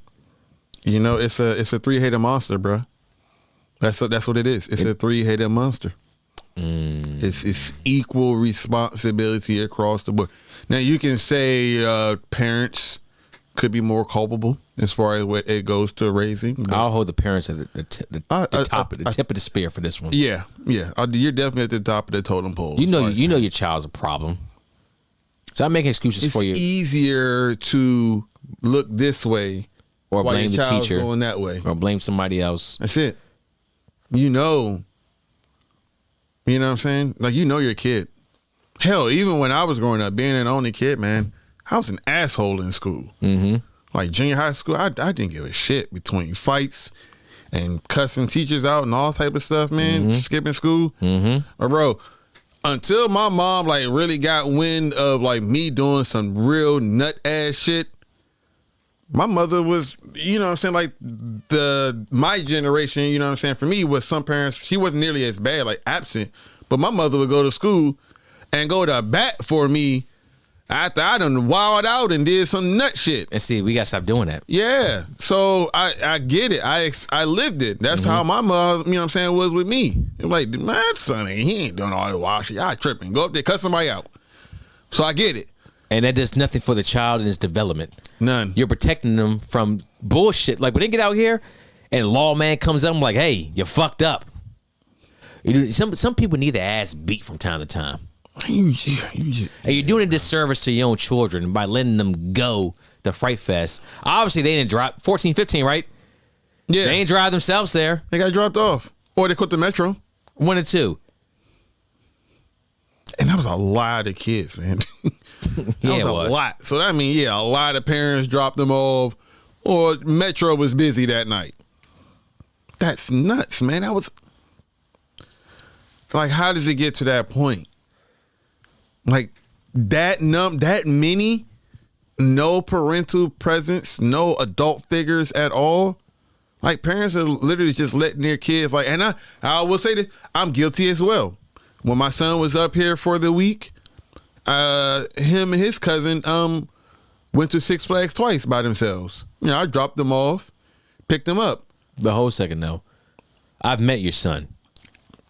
You know, it's a three-headed monster, bro. That's what it is. It's a three-headed monster. It's equal responsibility across the board. Now you can say parents could be more culpable as far as what it goes to raising. I'll hold the parents at the tip of the spear for this one. Yeah. You're definitely at the top of the totem pole. You know your child's a problem. So I'm making excuses It's for you. easier to look this way Or while blame your the child's teacher. going that way. Or blame somebody else. That's it. You know what I'm saying? Like, you know your kid. Hell, even when I was growing up, being an only kid, man, I was an asshole in school. Mm-hmm. Like junior high school, I didn't give a shit between fights and cussing teachers out and all type of stuff, man. Mm-hmm. Skipping school. Mm-hmm. Bro, until my mom like really got wind of like me doing some real nut ass shit, my mother was, you know what I'm saying, like my generation, you know what I'm saying, for me was some parents, she wasn't nearly as bad, like absent, but my mother would go to school and go to bat for me after I done wilded out and did some nut shit. And see, we got to stop doing that. Yeah. So I get it. I lived it. That's how my mother, you know what I'm saying, was with me. It was like, man, son, he ain't doing all that wild shit. I tripping. Go up there, cut somebody out. So I get it. And that does nothing for the child in his development. None. You're protecting them from bullshit. Like when they get out here and lawman comes up, I'm like, hey, you fucked up. Some people need their ass beat from time to time. And you're doing a disservice to your own children by letting them go to Fright Fest. Obviously, they didn't drive 14, 15, right? Yeah. They ain't drive themselves there. They got dropped off. Or they caught the metro. 1 and 2. And that was a lot of kids, man. Yeah, it a was. lot. So that means, a lot of parents dropped them off, or Metro was busy that night. That's nuts, man. That was like, how does it get to that point? Like that many, no parental presence, no adult figures at all. Like parents are literally just letting their kids like, and I will say this, I'm guilty as well. When my son was up here for the week, him and his cousin went to Six Flags twice by themselves. You know, I dropped them off, picked them up. But hold a second though. I've met your son.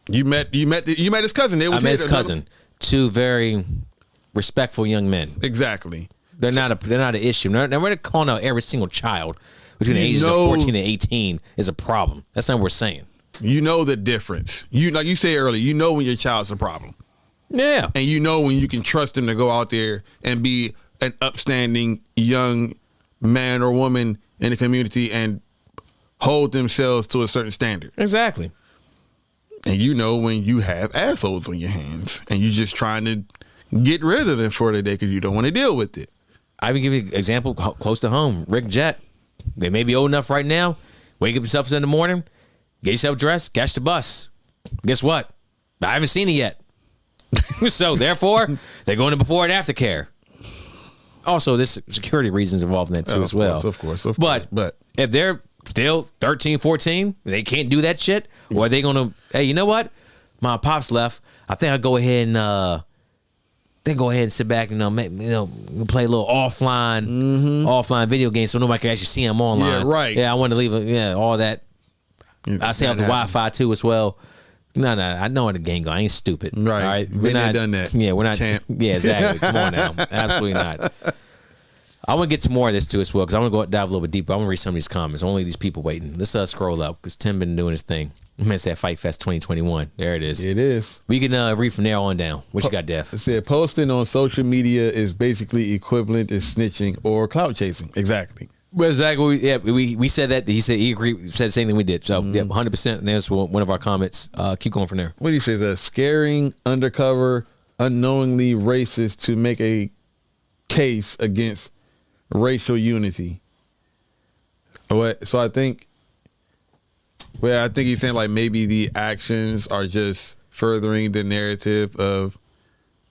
You met his cousin. I met his cousin. Two very respectful young men. Exactly. They're not an issue. We're not calling out every single child between the ages of 14 and 18 is a problem. That's not what we're saying. You know the difference. Like you said earlier, you know when your child's a problem. Yeah. And you know when you can trust them to go out there and be an upstanding young man or woman in the community and hold themselves to a certain standard. Exactly. And you know when you have assholes on your hands and you're just trying to get rid of them for the day because you don't want to deal with it. I would give you an example close to home. Rick Jett. They may be old enough right now. Wake up yourself in the morning, get yourself dressed, catch the bus. Guess what? I haven't seen it yet. So therefore, they're going to before and after care. Also, there's security reasons involved in that too as well. Of course. But if they're still 13, 14, they can't do that shit, or are they going to, hey, you know what? My pops left. I think I'll go ahead and sit back and play a little offline video game so nobody can actually see them online. Yeah, right. Yeah, I want to leave all that. I stay off the Wi-Fi too as well. No, I know how the game go. I ain't stupid. Right. All right. Been there, done that. Yeah, we're not. Champ. Yeah, exactly. Come on now. Absolutely not. I want to get to more of this too as well because I want to go dive a little bit deeper. I want to read some of these comments. Only these people waiting. Let's scroll up because Tim been doing his thing. I'm gonna say Fight Fest 2021. There it is. It is. We can read from there on down. What you got, Def? It said posting on social media is basically equivalent to snitching or clout chasing. Exactly. Well, exactly. Yeah, we said that. He said he agreed. Said the same thing we did. So yeah, 100%. And that's one of our comments. Keep going from there. What do you say? The scaring, undercover, unknowingly racist to make a case against racial unity. So I think he's saying like maybe the actions are just furthering the narrative of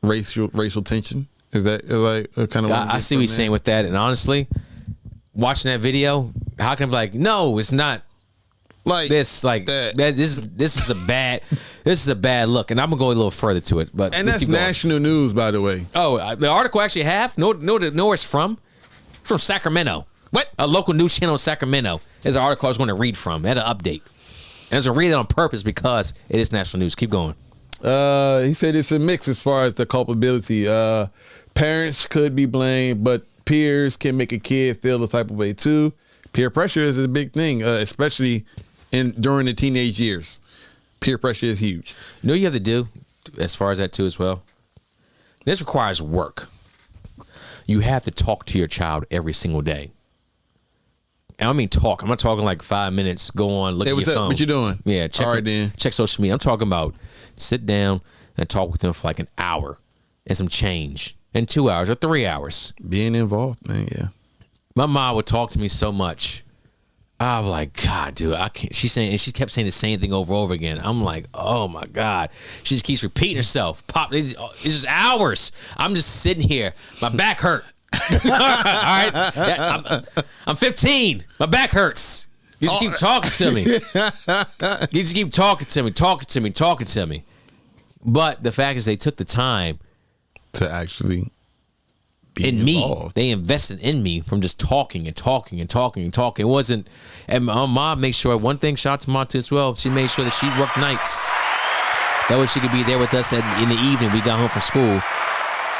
racial tension. Is that like kind of? I see what he's saying with that. And honestly, watching that video, how can I be like, no, it's not like this, like that. This is a bad look. And I'm gonna go a little further to it, but that's national news, by the way. Oh, the article actually know where it's from? From Sacramento. What? A local news channel in Sacramento. There's an article I was going to read from. It had an update. And I was going to read it on purpose because it is national news. Keep going. He said it's a mix as far as the culpability. Parents could be blamed, but peers can make a kid feel the type of way too. Peer pressure is a big thing, especially during the teenage years. Peer pressure is huge. You know what you have to do as far as that too as well? This requires work. You have to talk to your child every single day. And I mean talk. I'm not talking like 5 minutes, go on, look at your phone. What you doing? Yeah, check social media. I'm talking about sit down and talk with them for like an hour and some change. And 2 hours or 3 hours. Being involved, man, yeah. My mom would talk to me so much. I was like, God, dude, I can't. She kept saying the same thing over and over again. I'm like, oh my God. She just keeps repeating herself. It's just hours. I'm just sitting here. My back hurt. All right. I'm 15. My back hurts. You just keep talking to me. You just keep talking to me. But the fact is they took the time to actually be in involved. Me. They invested in me from just talking. It wasn't, and my mom made sure, one thing, shout out to Monty as well, she made sure that she worked nights. That way she could be there with us in the evening. We got home from school.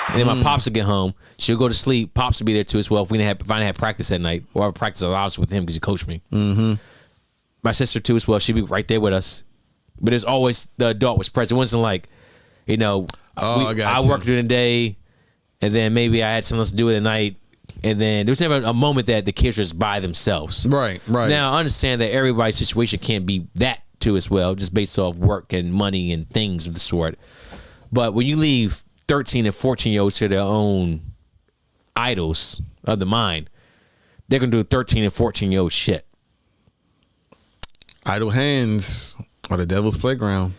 And then my pops would get home. She'll go to sleep. Pops would be there too as well if I didn't have practice at night. Or I would practice hours with him because he coached me. Mm-hmm. My sister too as well. She'd be right there with us. But there's always, the adult was present. It wasn't like, I worked during the day, and then maybe I had something else to do at night, and then there was never a moment that the kids were just by themselves. Right. Now, I understand that everybody's situation can't be that too as well, just based off work and money and things of the sort. But when you leave 13 and 14-year-olds to their own idols of the mind, they're going to do 13 and 14-year-old shit. Idle hands are the devil's playground.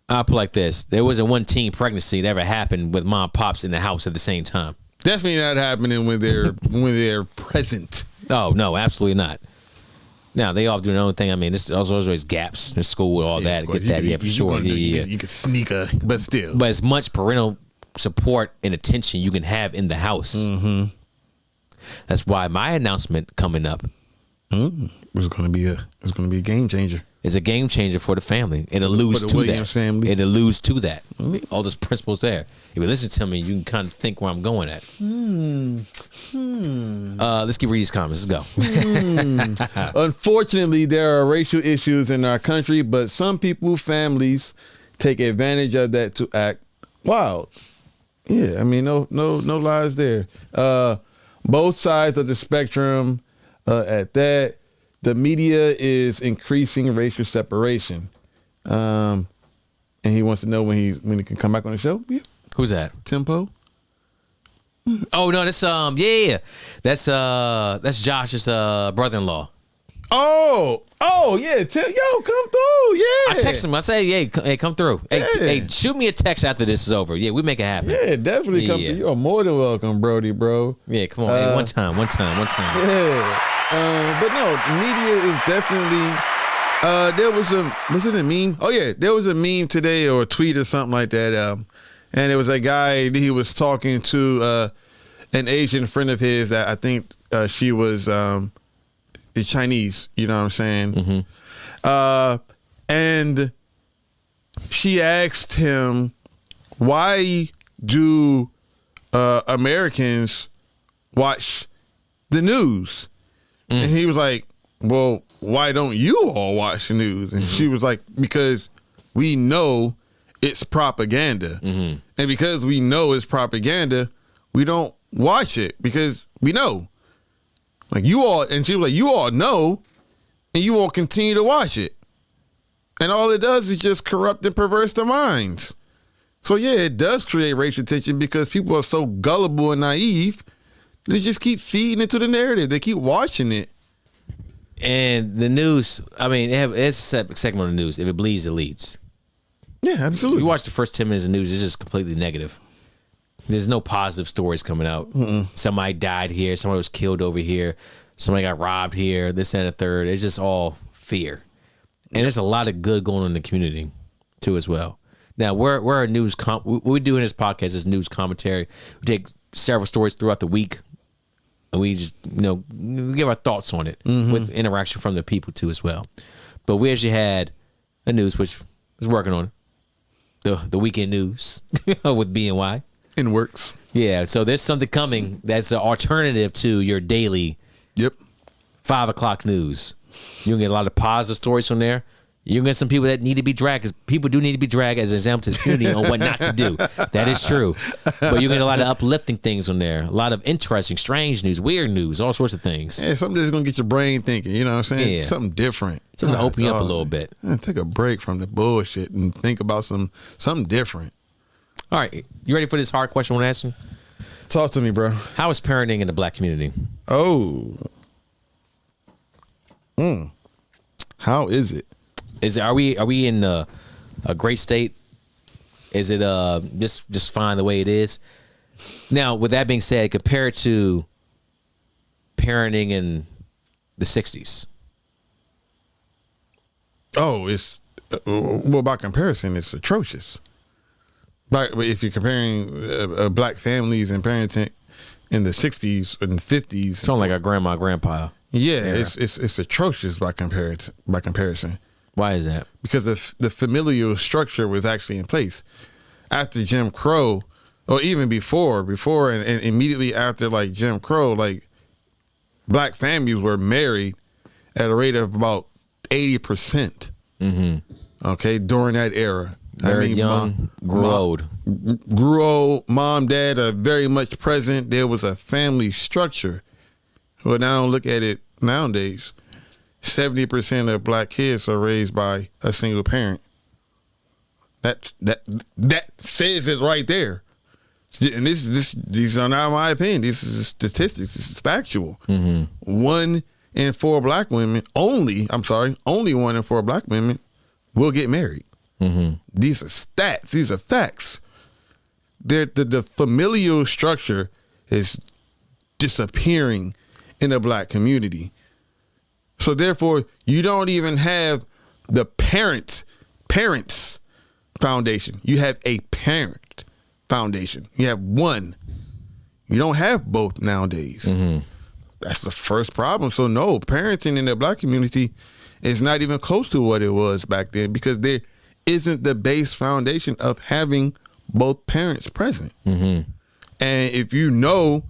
I'll put it like this. There wasn't one teen pregnancy that ever happened with mom and pops in the house at the same time. Definitely not happening when they're present. Oh, no, absolutely not. Now, they all do their own thing. I mean, there's always gaps in school and all that. Get that, for sure. You can sneak but still. But as much parental support and attention you can have in the house. Mm-hmm. That's why my announcement coming up it's going to be a game changer. It's a game changer for the family. It alludes to that. Family. It alludes to that. All those principles there. If you listen to me, you can kind of think where I'm going at. Let's keep reading these comments. Let's go. Unfortunately, there are racial issues in our country, but some families take advantage of that to act wild. Yeah, I mean, no lies there. Both sides of the spectrum at that. The media is increasing racial separation. And he wants to know when he can come back on the show. Yeah. Who's that? Tempo. Oh no, that's that's Josh's brother-in-law. Oh yeah, come through. Yeah. I text him. I say, hey, come through. Hey, shoot me a text after this is over. Yeah, we make it happen. Yeah, definitely come through. You're more than welcome, Brody, bro. Yeah, come on. Hey, one time. Yeah. But no, media is definitely. There was it a meme? Oh yeah, there was a meme today or a tweet or something like that. And it was a guy. He was talking to an Asian friend of his that I think she was is Chinese. You know what I'm saying? Mm-hmm. And she asked him, "Why do Americans watch the news?" And he was like, well, why don't you all watch the news? And she was like, because we know it's propaganda. Mm-hmm. And because we know it's propaganda, we don't watch it because we know. Like you all, and she was like, you all know, and you all continue to watch it. And all it does is just corrupt and perverse the minds. So yeah, it does create racial tension because people are so gullible and naive. They just keep feeding into the narrative. They keep watching it. And the news, I mean, it's a segment on the news. If it bleeds, it leads. Yeah, absolutely. You watch the first 10 minutes of news, it's just completely negative. There's no positive stories coming out. Somebody died here. Somebody was killed over here. Somebody got robbed here. This and the third. It's just all fear. And there's a lot of good going on in the community, too, as well. Now, we're a news what we do in this podcast is news commentary. We take several stories throughout the week, and we just, give our thoughts on it with interaction from the people, too, as well. But we actually had a news which was working on the weekend news with BNY. In works. Yeah, so there's something coming that's an alternative to your daily 5 o'clock news. You can get a lot of positive stories from there. You can get some people that need to be dragged, because people do need to be dragged as an example to the community on what not to do. That is true. But you get a lot of uplifting things on there. A lot of interesting, strange news, weird news, all sorts of things. Yeah, something that's going to get your brain thinking, you know what I'm saying? Yeah. Something different. Something to open you up a little bit. Take a break from the bullshit and think about something different. All right, you ready for this hard question I want to ask you? Talk to me, bro. How is parenting in the black community? Oh. How is it? Are we in a great state? Is it just fine the way it is? Now, with that being said, compared to parenting in the 60s. Oh, it's well, by comparison, it's atrocious. But if you're comparing black families and parenting in the 60s and 50s, Sound like our grandma, grandpa. yeah, era. it's atrocious by comparison. Why is that? Because the familial structure was actually in place after Jim Crow, or even before and immediately after like Jim Crow, like black families were married at a rate of about 80%. Okay, during that era. Very young, grew old. Grew old. Mom, dad are very much present. There was a family structure. Well, now look at it nowadays. 70% of black kids are raised by a single parent. That says it right there. And these are not my opinion. This is statistics. This is factual. 1 in 4 black women, only 1 in 4 black women will get married. These are stats. These are facts. The familial structure is disappearing in the black community. So therefore, you don't even have the parents foundation. You have a parent foundation. You have one. You don't have both nowadays. That's the first problem. So no, parenting in the black community is not even close to what it was back then, because there isn't the base foundation of having both parents present. And if you know,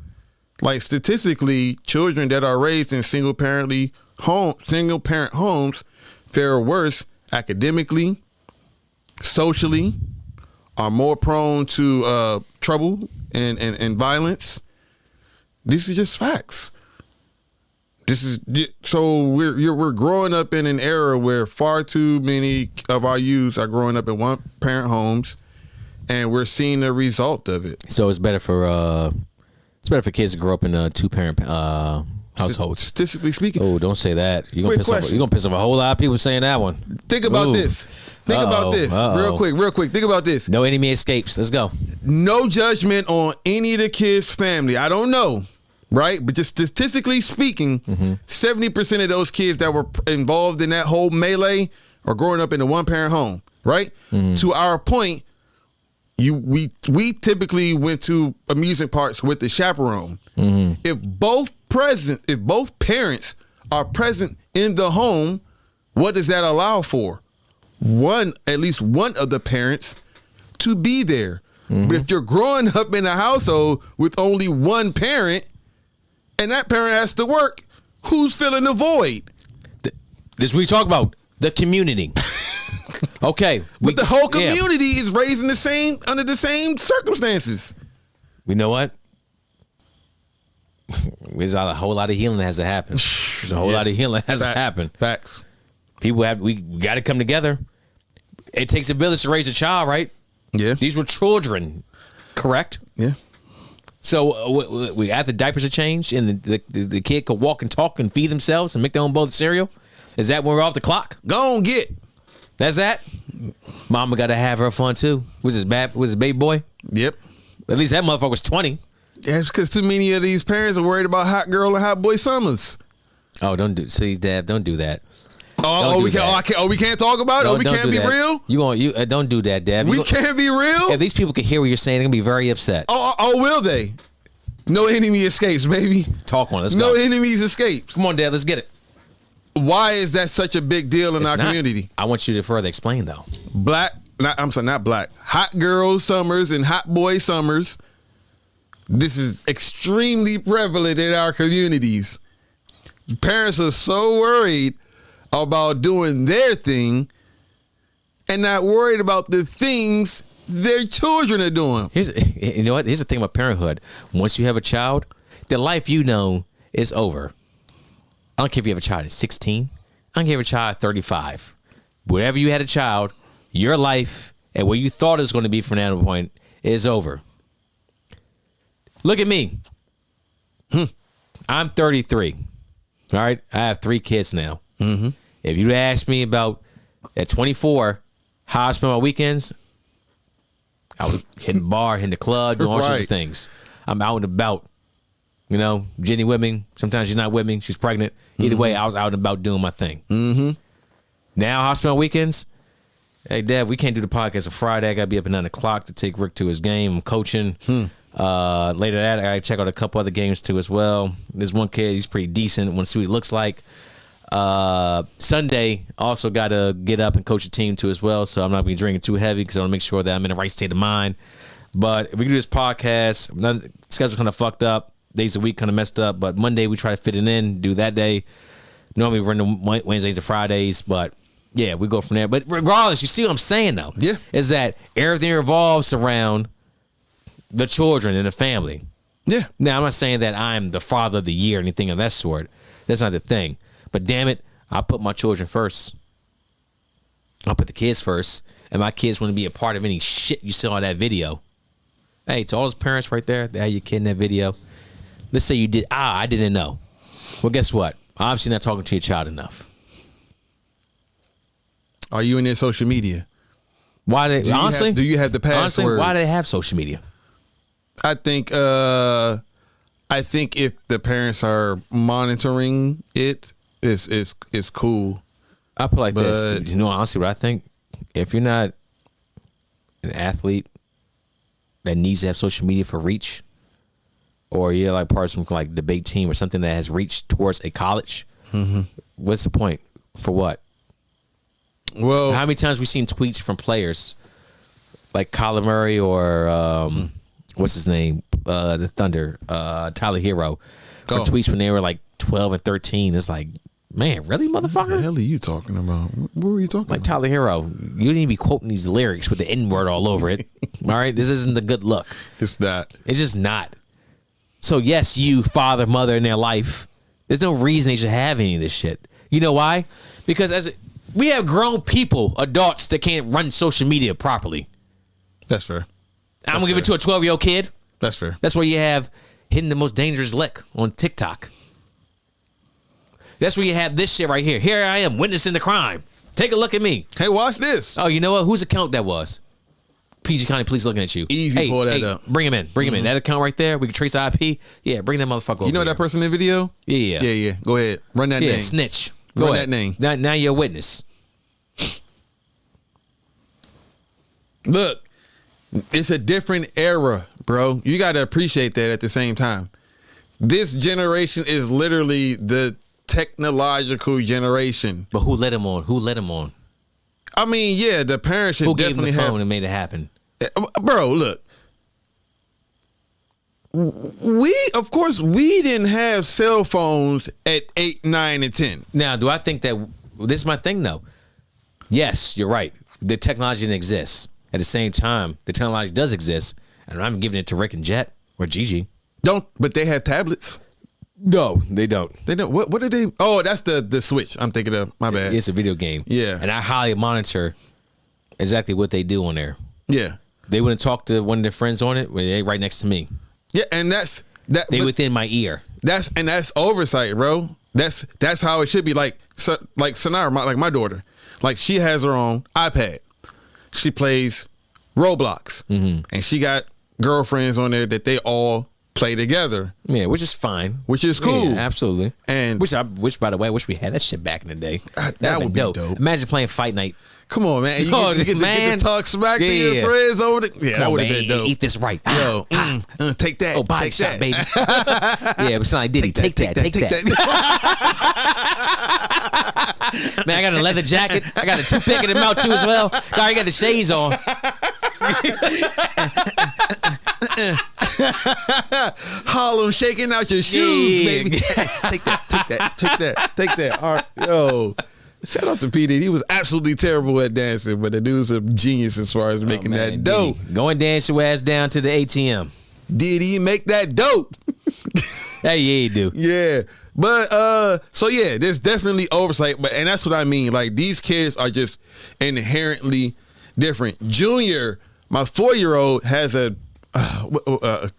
like statistically, children that are raised in single parent homes fare worse academically, socially, are more prone to trouble and violence. This is just facts. So we're growing up in an era where far too many of our youths are growing up in one parent homes, and we're seeing the result of it. So it's better for kids to grow up in 2-parent households. Statistically speaking. Oh, don't say that. You're gonna piss off a whole lot of people saying that one. Think about this. Think about this. Real quick. Think about this. No enemy escapes. Let's go. No judgment on any of the kids' family. I don't know. Right? But just statistically speaking, 70% of those kids that were involved in that whole melee are growing up in a 1-parent home. Right? To our point, we typically went to amusement parks with the chaperone. If both parents are present in the home, what does that allow for? At least one of the parents to be there. But if you're growing up in a household with only one parent, and that parent has to work, who's filling the void? This is what we talk about. The community. Okay. But the whole community is raised under the same circumstances. You know what? There's a whole lot of healing that has to happen. There's a whole lot of healing that has to happen. Facts. We got to come together. It takes a village to raise a child, right? Yeah. These were children, correct? Yeah. So we after diapers are changed and the kid could walk and talk and feed themselves and make their own bowl of cereal. Is that when we're off the clock? Go on, get. That's that. Mama got to have her fun too. Was his baby boy? Yep. At least that motherfucker was 20. Yeah, it's because too many of these parents are worried about hot girl and hot boy summers. Oh, don't do. See, Dad, don't do that. We can't talk about it. We can't be real. Don't do that, Dad. We can't be real. If these people can hear what you're saying, they're gonna be very upset. Will they? No enemy escapes, baby. Talk on. Let's go. No enemies escapes. Come on, Dad. Let's get it. Why is that such a big deal in our community? I want you to further explain, though. Not black. Hot girl summers and hot boy summers. This is extremely prevalent in our communities. Parents are so worried about doing their thing and not worried about the things their children are doing. You know what? Here's the thing about parenthood. Once you have a child, the life you know is over. I don't care if you have a child at 16. I don't care if you have a child at 35. Whatever you had a child, your life and where you thought it was going to be from that point is over. Look at me. I'm 33. All right? I have 3 kids now. Mm-hmm. If you'd asked me about at 24 how I spent my weekends, I was hitting the bar, hitting the club, doing all sorts of things. I'm out and about. You know, Jenny with me. Sometimes she's not with me. She's pregnant. Either way, I was out and about doing my thing. Mm-hmm. Now, how I spend my weekends? Hey, Dad, we can't do the podcast on Friday. I got to be up at 9 o'clock to take Rick to his game. I'm coaching. Later that, I got to check out a couple other games too as well. There's one kid, he's pretty decent. Want to see what he looks like. Sunday, also got to get up and coach a team too as well. So I'm not going to be drinking too heavy because I want to make sure that I'm in the right state of mind. But if we can do this podcast, schedule's kind of fucked up. Days of the week kind of messed up. But Monday, we try to fit it in, do that day. Normally, we run the Wednesdays and Fridays. But yeah, we go from there. But regardless, you see what I'm saying though? Yeah. Is that everything revolves around the children and the family. Yeah. Now, I'm not saying that I'm the father of the year or anything of that sort. That's not the thing. But damn it, I put my children first. I'll put the kids first. And my kids want to be a part of any shit you saw in that video. Hey, to all those parents right there that had your kid in that video, let's say you did, I didn't know. Well, guess what? Obviously not talking to your child enough. Are you in their social media? Why they, honestly? Do you have the passwords? Honestly, why do they have social media? I think if the parents are monitoring it, it's cool. I put like this. You know, honestly, what I think? If you're not an athlete that needs to have social media for reach, or you're like part of some like debate team or something that has reached towards a college, what's the point? For what? Well, how many times we seen tweets from players like Kyler Murray or what's his name, the Thunder, Tyler Hero, for tweets when they were like 12 and 13. It's like, man, really, motherfucker? What the hell are you talking about? What were you talking about? Like Tyler Hero, you didn't even be quoting these lyrics with the N-word all over it. All right, this isn't a good look. It's not. It's just not. So yes, you father, mother in their life, there's no reason they should have any of this shit. You know why? Because we have grown people, adults that can't run social media properly. That's fair. I'm going to give it to a 12-year-old kid. That's fair. That's where you have hitting the most dangerous lick on TikTok. That's where you have this shit right here. Here I am witnessing the crime. Take a look at me. Hey, watch this. Oh, you know what? Whose account that was? PG County Police looking at you. Easy, pull that up. Bring him in. Bring him in. That account right there, we can trace IP. Yeah, bring that motherfucker over. You know here. that person in the video? Yeah. Yeah. Go ahead. Run that name. Snitch. Run that name. Now you're a witness. Look, it's a different era, bro. You got to appreciate that at the same time. This generation is literally the technological generation. But who let him on? Who let him on? I mean, yeah, the parents should definitely gave him the phone and made it happen? Bro, look. Of course, we didn't have cell phones at 8, 9, and 10. Now, do I think that this is my thing though? Yes, you're right. The technology didn't exist. At the same time, the technology does exist, and I'm giving it to Rick and Jet or Gigi. But they have tablets. No, they don't. They don't. What did they? Oh, that's the Switch. I'm thinking of. My bad. It's a video game. Yeah. And I highly monitor exactly what they do on there. Yeah. They wouldn't talk to one of their friends on it. Well, they right next to me. Yeah, and that's that. They within my ear. That's oversight, bro. That's how it should be. Like Sanara, like my daughter, like she has her own iPad. She plays Roblox, and she got girlfriends on there that they all play together. Yeah, which is fine. Which is cool. Yeah, absolutely. And which by the way, I wish we had that shit back in the day. That would be dope. Imagine playing Fight Night. Come on, man. You get to talk smack to your friends over the. Yeah, that would have been dope. Eat this right. Yo, take that. Oh, body take shot, that. baby. Yeah, it was like Diddy. Take that. Man, I got a leather jacket. I got a toothpick in the mouth too as well. I got the shades on. Harlem shaking out your shoes, baby. Take that. All right, yo. Shout out to PD. He was absolutely terrible at dancing, but the dude's a genius as far as making that dope. Go and dance your ass down to the ATM. Did he make that dope? Hey, yeah, he do. Yeah. But so yeah, there's definitely oversight, and that's what I mean. Like these kids are just inherently different. Junior, my 4-year-old has a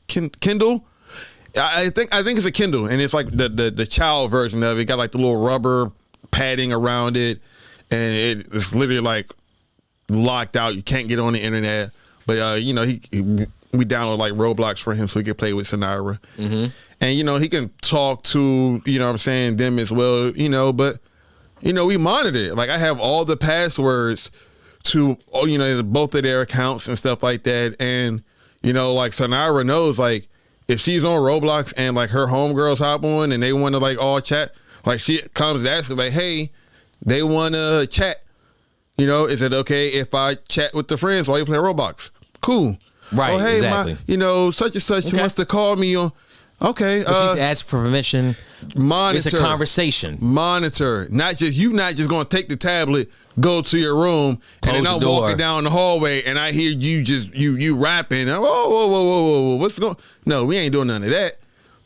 Kindle. I think it's a Kindle, and it's like the child version of it. Got like the little rubber padding around it, and it's literally like locked out. You can't get on the internet. But we download like Roblox for him so he can play with Sanara. And he can talk to them as well. But we monitor it. Like I have all the passwords to both of their accounts and stuff like that. And like Sanara knows, like if she's on Roblox and like her homegirls hop on and they want to like all chat, like she comes to ask her like, hey, they want to chat. Is it okay if I chat with the friends while you play Roblox? Cool. Right. Oh, hey, exactly. Such and such wants to call me on. Okay. She's asking for permission. Monitor. It's a conversation. Monitor. Not just going to take the tablet, go to your room, Close and then I'm walking down the hallway and I hear you you rapping. Whoa. What's going? No, we ain't doing none of that.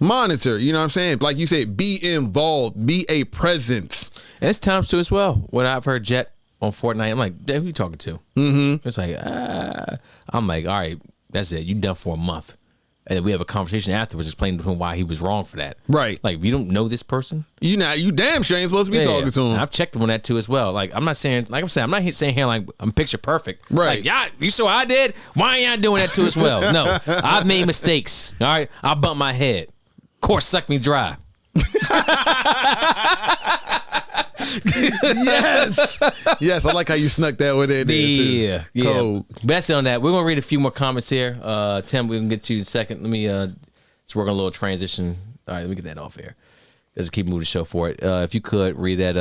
Monitor. You know what I'm saying? Like you said, be involved. Be a presence. And it's times too as well. When I've heard Jet on Fortnite, I'm like, who you talking to? It's like, I'm like, all right, that's it. You done for a month. And then we have a conversation afterwards explaining to him why he was wrong for that. Right. Like, you don't know this person? You damn sure ain't supposed to be talking to him. And I've checked him on that too as well. Like, I'm not saying, I'm not saying here like I'm picture perfect. Right. Like, yeah, you saw what I did? Why ain't I doing that too as well? No, I've made mistakes. All right. I bumped my head. Of course, suck me dry. Yes, I like how you snuck that with it. Yeah. Cold. But that's it on that. We're gonna read a few more comments here. Tim, we can get to you in a second. Let me just work on a little transition. All right, let me get that off here. Let's keep moving the show for it. If you could read that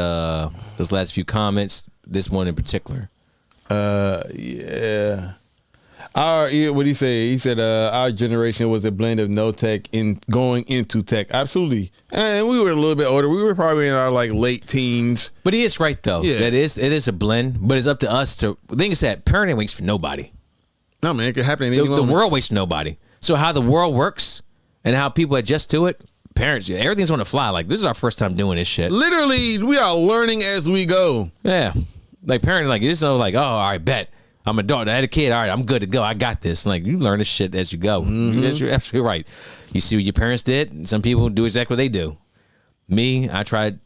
those last few comments, this one in particular. Yeah. What did he say? He said our generation was a blend of no tech in going into tech. Absolutely. And we were a little bit older. We were probably in our like late teens. But he is right though. Yeah. It is a blend, but it's up to us to. The thing is that parenting waits for nobody. No, man, it could happen any The moment. world waits for nobody. So how the world works and how people adjust to it, parents, everything's on the fly. Like this is our first time doing this shit. Literally, we are learning as we go. Yeah. Like parenting, like it's so like, oh, all right, bet. I'm an adult. I had a kid. All right, I'm good to go. I got this. Like you learn this shit as you go. You're absolutely right. You see what your parents did. Some people do exactly what they do. Me, I tried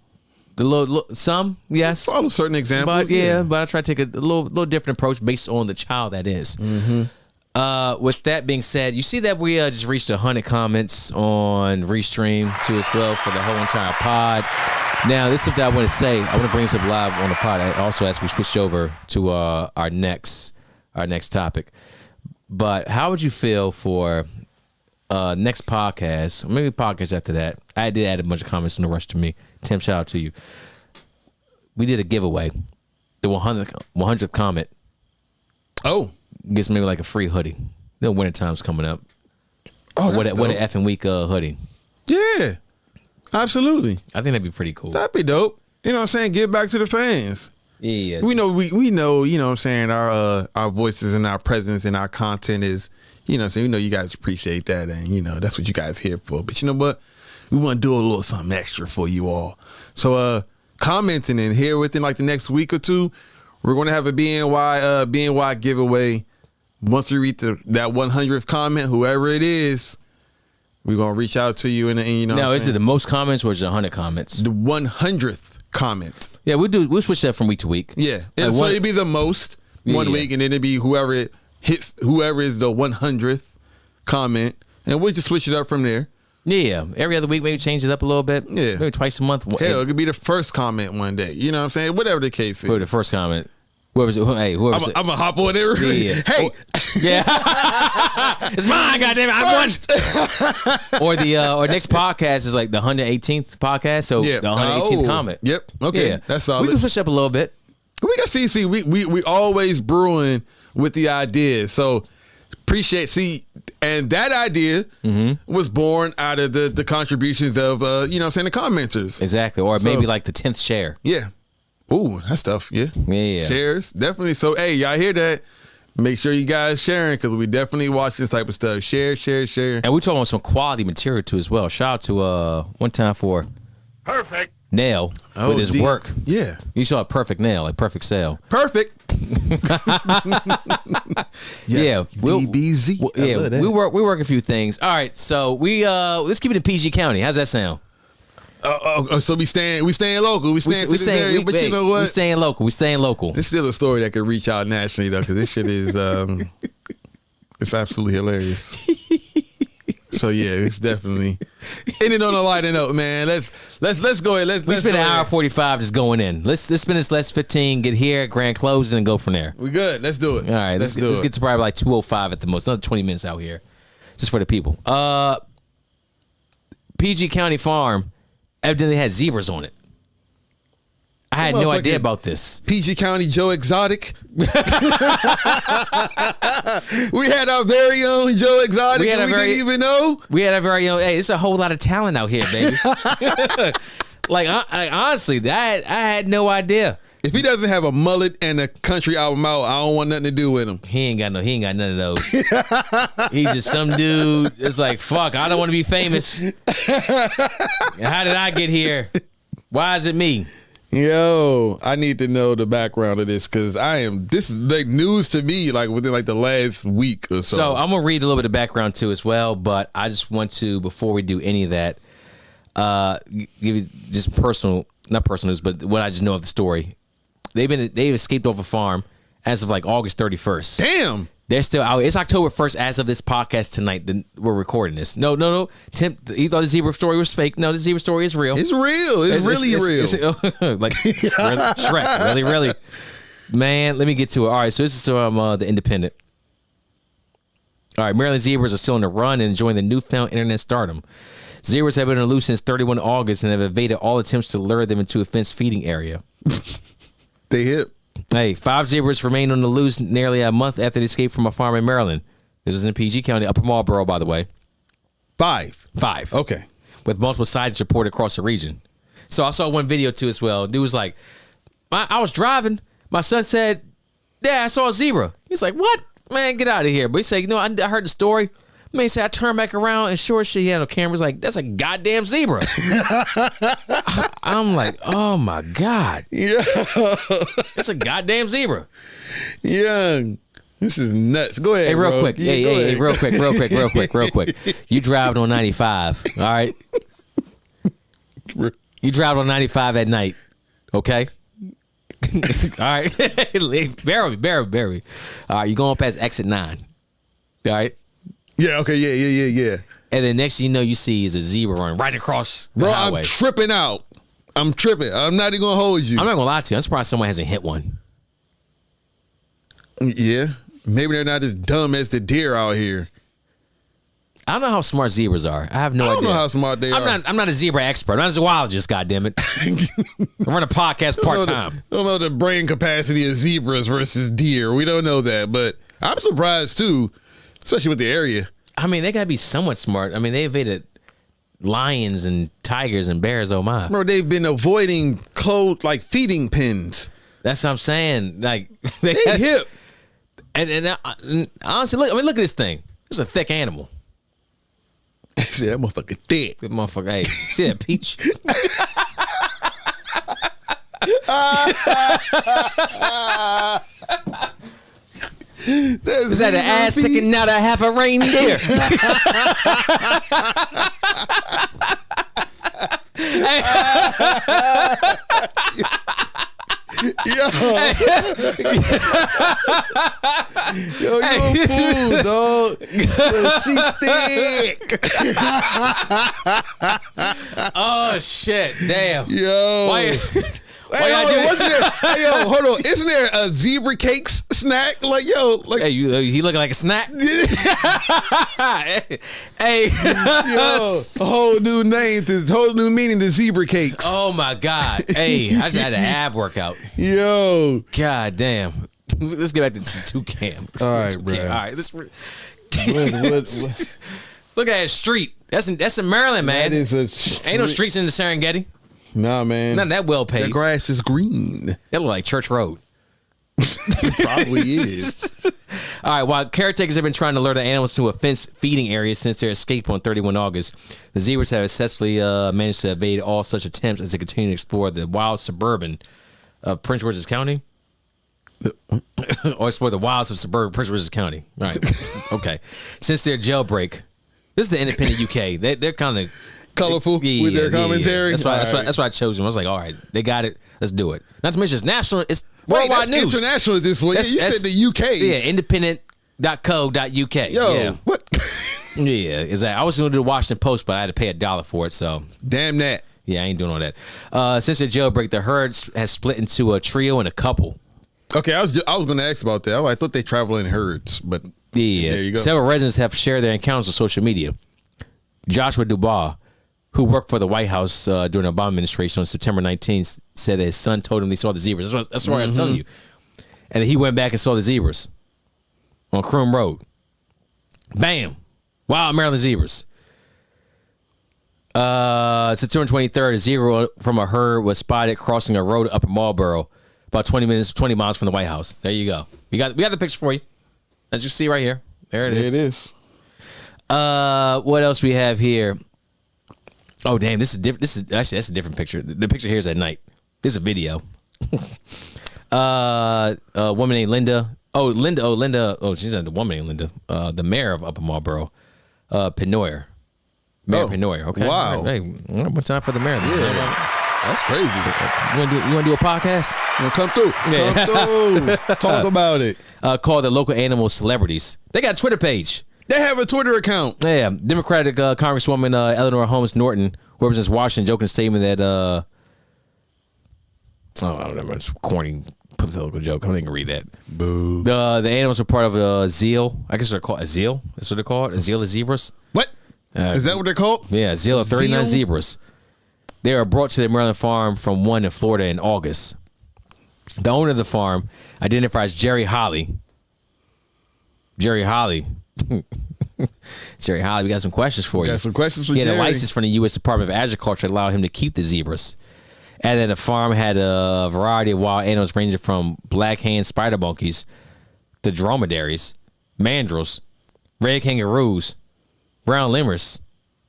a little some, yes. Follow certain examples. But I try to take a little different approach based on the child that is. With that being said, you see that we just reached 100 comments on Restream too as well for the whole entire pod. Now, this is something I want to say. I want to bring this up live on the pod. Also, as we switch over to our next topic. But how would you feel for next podcast, or maybe podcast after that? I did add a bunch of comments in the rush to me. Tim, shout out to you. We did a giveaway. The 100th comment. Oh. Gets maybe like a free hoodie. Winter time's coming up. Oh, what an effing week hoodie. Yeah. Absolutely. I think that'd be pretty cool. That'd be dope. You know what I'm saying? Give back to the fans. Yeah. We know, you know what I'm saying, our voices and our presence and our content is, you know what I'm saying, we know you guys appreciate that and, that's what you guys here for. But you know what? we want to do a little something extra for you all. So commenting in here within like the next week or two, we're going to have a BNY giveaway. Once we reach that 100th comment, whoever it is, we're going to reach out to you. And you know, now, is it the most comments or is it 100 comments? The 100th comment. Yeah, we'll switch that from week to week. Yeah. Like So it'd be the most one week, and then it'd be whoever is the 100th comment, and we'll just switch it up from there. Yeah, every other week, maybe change it up a little bit. Yeah. Maybe twice a month. Hell, it could be the first comment one day. You know what I'm saying? Whatever the case is. For the first comment. Whoever's it? Hey, whoever's I'm going to hop on there. Yeah. Hey. Yeah. It's mine, goddammit. I won. Or next podcast is like the 118th podcast. So the 118th comment. Yep. Okay. Yeah. That's solid. We can switch up a little bit. We got see, we always brewing with the ideas. So appreciate, and that idea was born out of the contributions of, you know what I'm saying, the commenters. Exactly. Or maybe like the 10th share. Yeah. Ooh, that stuff. Yeah. Yeah. Shares. Definitely. So, hey, y'all hear that? Make sure you guys sharing, because we definitely watch this type of stuff. Share. And we talking about some quality material too as well. Shout out to one time for Perfect. Nail with his work. Yeah. You saw a perfect nail, like perfect sale. Perfect. Yeah. DBZ. We work a few things. All right, so let's keep it in PG County. How's that sound? So we staying local. We staying to this area, but you know what? We staying local. It's still a story that could reach out nationally though, because this shit is it's absolutely hilarious. So yeah, it's definitely ending on a lighter note, man. Let's go ahead. We spent an hour 45 just going in. Let's spend this last 15, get here, grand closing, and go from there. We good. Let's do it. All right, let's get to probably like 2:05 at the most. Another 20 minutes out here, just for the people. PG County Farm evidently had zebras on it. I had no idea about this. PG County Joe Exotic. We had our very own Joe Exotic, we didn't even know. We had our very own. Hey, it's a whole lot of talent out here, baby. like honestly, I had no idea. If he doesn't have a mullet and a country album out, I don't want nothing to do with him. He ain't got none of those. He's just some dude. It's like, fuck, I don't want to be famous. How did I get here? Why is it me? Yo, I need to know the background of this, because this is like news to me, like within like the last week or so. So I'm gonna read a little bit of background too as well, but I just want to, before we do any of that, give you just not personal news, but what I just know of the story. They've escaped off a farm as of like August 31st. Damn. They're still out. It's October 1st as of this podcast tonight. We're recording this. No. Tim, you thought the zebra story was fake. No, the zebra story is real. It's real. It's really real. Like Shrek. Really. Man, let me get to it. All right, so this is from the Independent. All right, Maryland zebras are still on the run and enjoying the newfound internet stardom. Zebras have been on the loose since 31 August and have evaded all attempts to lure them into a fenced feeding area. They hip. Hey, 5 zebras remained on the loose nearly a month after they escaped from a farm in Maryland. This was in PG County, Upper Marlboro, by the way. 5. Okay. With multiple sightings reported across the region. So I saw one video too as well. Dude was like, I was driving. My son said, "Dad, I saw a zebra." He's like, "What? Man, get out of here." But he said, I heard the story. Man, he said, I turned back around and sure shit, he had no cameras. Like, that's a goddamn zebra. I'm like, oh my God. Yeah. That's a goddamn zebra. Young. This is nuts. Go ahead. Hey, real bro. quick. Yeah, Hey, real quick. You driving on 95, all right? You drive on 95 at night, okay? All right. Bear with me. All right, you're going past exit 9. All right? Yeah, okay, yeah. And then next thing you know, you see is a zebra running right across the highway. I'm tripping out. I'm not even going to hold you. I'm not going to lie to you. I'm surprised someone hasn't hit one. Yeah. Maybe they're not as dumb as the deer out here. I don't know how smart zebras are. I have no idea. I don't know how smart they are. I'm not a zebra expert. I'm not a zoologist, goddammit. I run a podcast part-time. Don't know the brain capacity of zebras versus deer. We don't know that, but I'm surprised too, especially with the area. I mean, they got to be somewhat smart. I mean, they evaded lions and tigers and bears, oh my. Bro, they've been avoiding closed, like, feeding pens. That's what I'm saying. Like, they hip. And honestly, look at this thing. It's a thick animal. Shit, that motherfucker thick. Good motherfucker. Hey, see that peach? Is that an ass sticking out of half a reindeer? Yo, you a fool, dog. She thick. Oh shit! Damn. Yo. Why? Hey, hold on, wasn't there? Hey, yo, hold on. Isn't there a zebra cakes snack? Like, yo, like, Hey, he looking like a snack? Hey, yo, a whole new name, whole new meaning to zebra cakes. oh my god! Hey, I just had an ab workout. Yo, God damn. Let's get back to this toucan. All right, Toucan. bro. All right, let's. what? Look at that street. That's in Maryland, man. That is a Ain't no streets in the Serengeti. Nah, man. Not that well The paved. grass is green. That look like Church Road. Probably is. All right, while caretakers have been trying to lure the animals to a fenced feeding area since their escape on 31 August, the zebras have successfully managed to evade all such attempts as they continue to explore the wild suburban of Prince George's County. Or explore the wilds of suburban Prince George's County. All right. Okay. Since their jailbreak, this is the independent UK. They're kind of Colorful with their commentary. That's why. All right. That's why I chose them. I was like, all right, they got it. Let's do it. Not to mention it's national. It's worldwide that's news. international at this point. Yeah, you said the UK. Yeah, independent.co.uk. Yo, yeah. what? Yeah, exactly. I was going to do the Washington Post, but I had to pay $1 for it. So Damn that. yeah, I ain't doing all that. Since the jailbreak, the herd has split into a trio and a couple. Okay, I was going to ask about that. I thought they travel in herds, but Yeah, there you go. Several residents have shared their encounters on social media. Joshua Dubois, who worked for the White House during the Obama administration on September 19th, said that his son told him he saw the zebras. That's what I was telling you. And he went back and saw the zebras on Croom Road. Bam! Wild Maryland zebras. September 23rd, a zebra from a herd was spotted crossing a road up in Marlboro, about 20 miles from the White House. There you go. We got the picture for you. As you see right here. There it is. There it is. What else we have here? Oh damn, this is different. That's a different picture. The picture here is at night. This is a video. A woman named Linda. Linda. Oh, she's not the woman named Linda. The mayor of Upper Marlboro, Penoyer. Mayor Penoyer. Okay. Wow. Hey, one time for the mayor. Yeah. That's crazy. You want to do a podcast? Come through. Yeah. Come through. Talk about it. Called the local animal celebrities. They got a Twitter page. They have a Twitter account. Yeah, Democratic Congresswoman Eleanor Holmes Norton, who represents Washington, joking a statement that I don't know, it's a corny political joke. I'm not gonna read that. Boo. The animals are part of a zeal. I guess they're called a zeal. That's what they're called. A zeal of zebras. What? Is that what they're called? Yeah, a zeal of 39 Zeal? zebras. They are brought to the Maryland farm from one in Florida in August. The owner of the farm identifies Jerry Holly. Jerry Holly, we got some questions for you. Got some questions for He had Jerry. a license from the U.S. Department of Agriculture to allow him to keep the zebras. And then the farm had a variety of wild animals ranging from black hand spider monkeys to dromedaries, mandrills, red kangaroos, brown lemurs,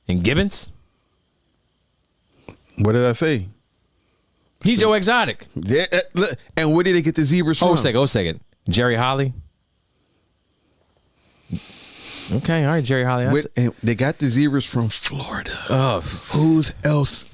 and gibbons. What did I say? He's your exotic. Yeah, look, and where did they get the zebras from? Oh, second. Jerry Holly. Okay, all right, Jerry Holly. And they got the zebras from Florida. Oh, Who's else?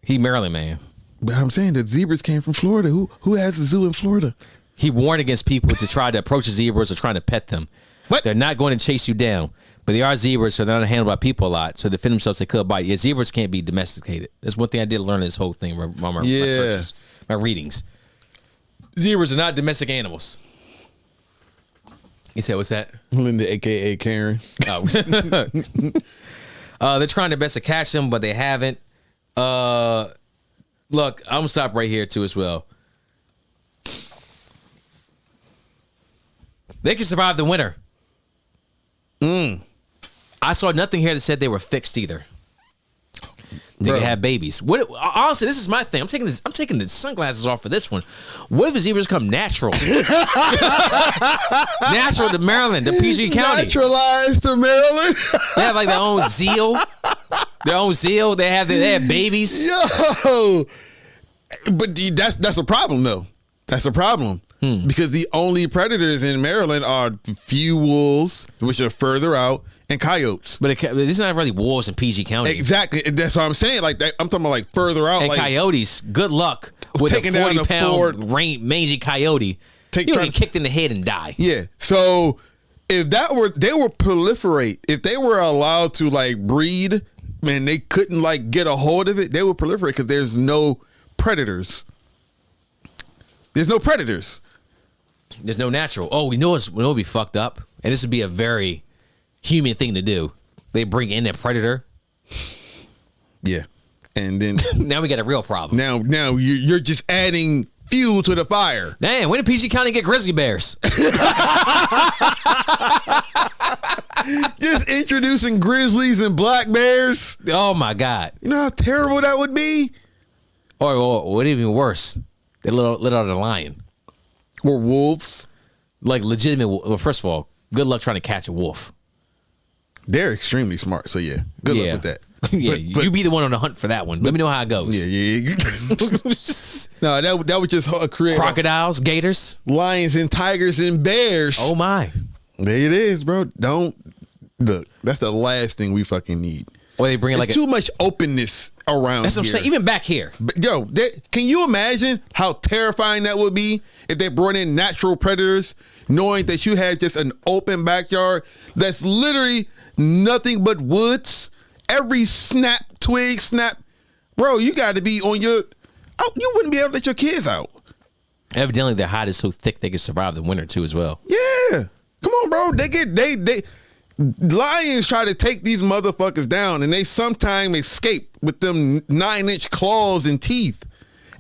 he Maryland man. But I'm saying the zebras came from Florida. Who has a zoo in Florida? He warned against people to try to approach the zebras or trying to pet them. What? They're not going to chase you down, but they are zebras, so they're not handled by people a lot. So to defend themselves, they could bite. Yeah, zebras can't be domesticated. That's one thing I did learn in this whole thing. My searches, my readings. Zebras are not domestic animals. He said, "What's that?" Linda, aka Karen. Oh. They're trying their best to catch them, but they haven't. Look, I'm gonna stop right here too as well. They can survive the winter. I saw nothing here that said they were fixed either. They Bro. can have babies. What? Honestly, this is my thing. I'm taking the sunglasses off for this one. What if the zebras come natural? Natural to Maryland, to PG County. Naturalized to Maryland. They have like their own zeal. They have babies. Yo, but that's a problem though. That's a problem because the only predators in Maryland are few wolves, which are further out, and coyotes. But it's not really wolves in PG County. Exactly, that's what I'm saying. Like that, I'm talking about like further out. And like, coyotes, good luck with a Taking down a 40-pound mangy coyote. You trying- get kicked in the head and die. Yeah. So if they were proliferate, if they were allowed to like breed and they couldn't like get a hold of it, they would proliferate because there's no predators. There's no predators. There's no natural. Oh, we know it would be fucked up, and this would be a very human thing to do. They bring in a predator. Yeah. And then Now we got a real problem. now you're just adding fuel to the fire. Damn, when did PG County get grizzly bears? Just introducing grizzlies and black bears. Oh my God. You know how terrible that would be? Or what even worse? They let out a lion. Or wolves. Like legitimate. Well, first of all, good luck trying to catch a wolf. They're extremely smart. So yeah, good luck with that. Yeah, But- you be the one on the hunt for that one. Let me know how it goes. Yeah. No, that would just create Crocodiles, gators. lions and tigers and bears. Oh my. There it is, bro. Don't look. That's the last thing we fucking need. Or they bring There's like too much openness around. That's what I'm here. saying. Even back here. But, yo, can you imagine how terrifying that would be if they brought in natural predators, knowing that you had just an open backyard that's literally nothing but woods? Every twig snap, bro. You got to be on your. Oh, you wouldn't be able to let your kids out. Evidently, their hide is so thick they can survive the winter too, as well. Yeah, come on, bro. They lions try to take these motherfuckers down, and they sometimes escape with them 9-inch claws and teeth,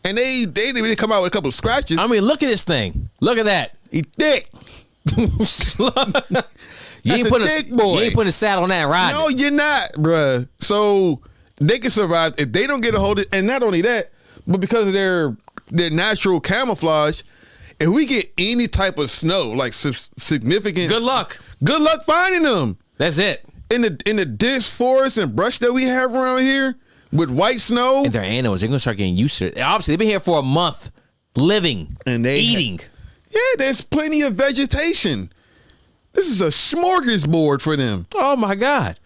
and they didn't even come out with a couple of scratches. I mean, look at this thing. Look at that. He thick. You ain't putting a saddle on that ride. No, you're not, bruh. So they can survive if they don't get a hold of it. And not only that, but because of their natural camouflage, if we get any type of snow, like significant, Good luck. Good luck finding them. That's it. In the dense forest and brush that we have around here with white snow. And their animals, they're gonna start getting used to it. Obviously, they've been here for a month, living And they eating. Yeah, there's plenty of vegetation. This is a smorgasbord for them. Oh my God.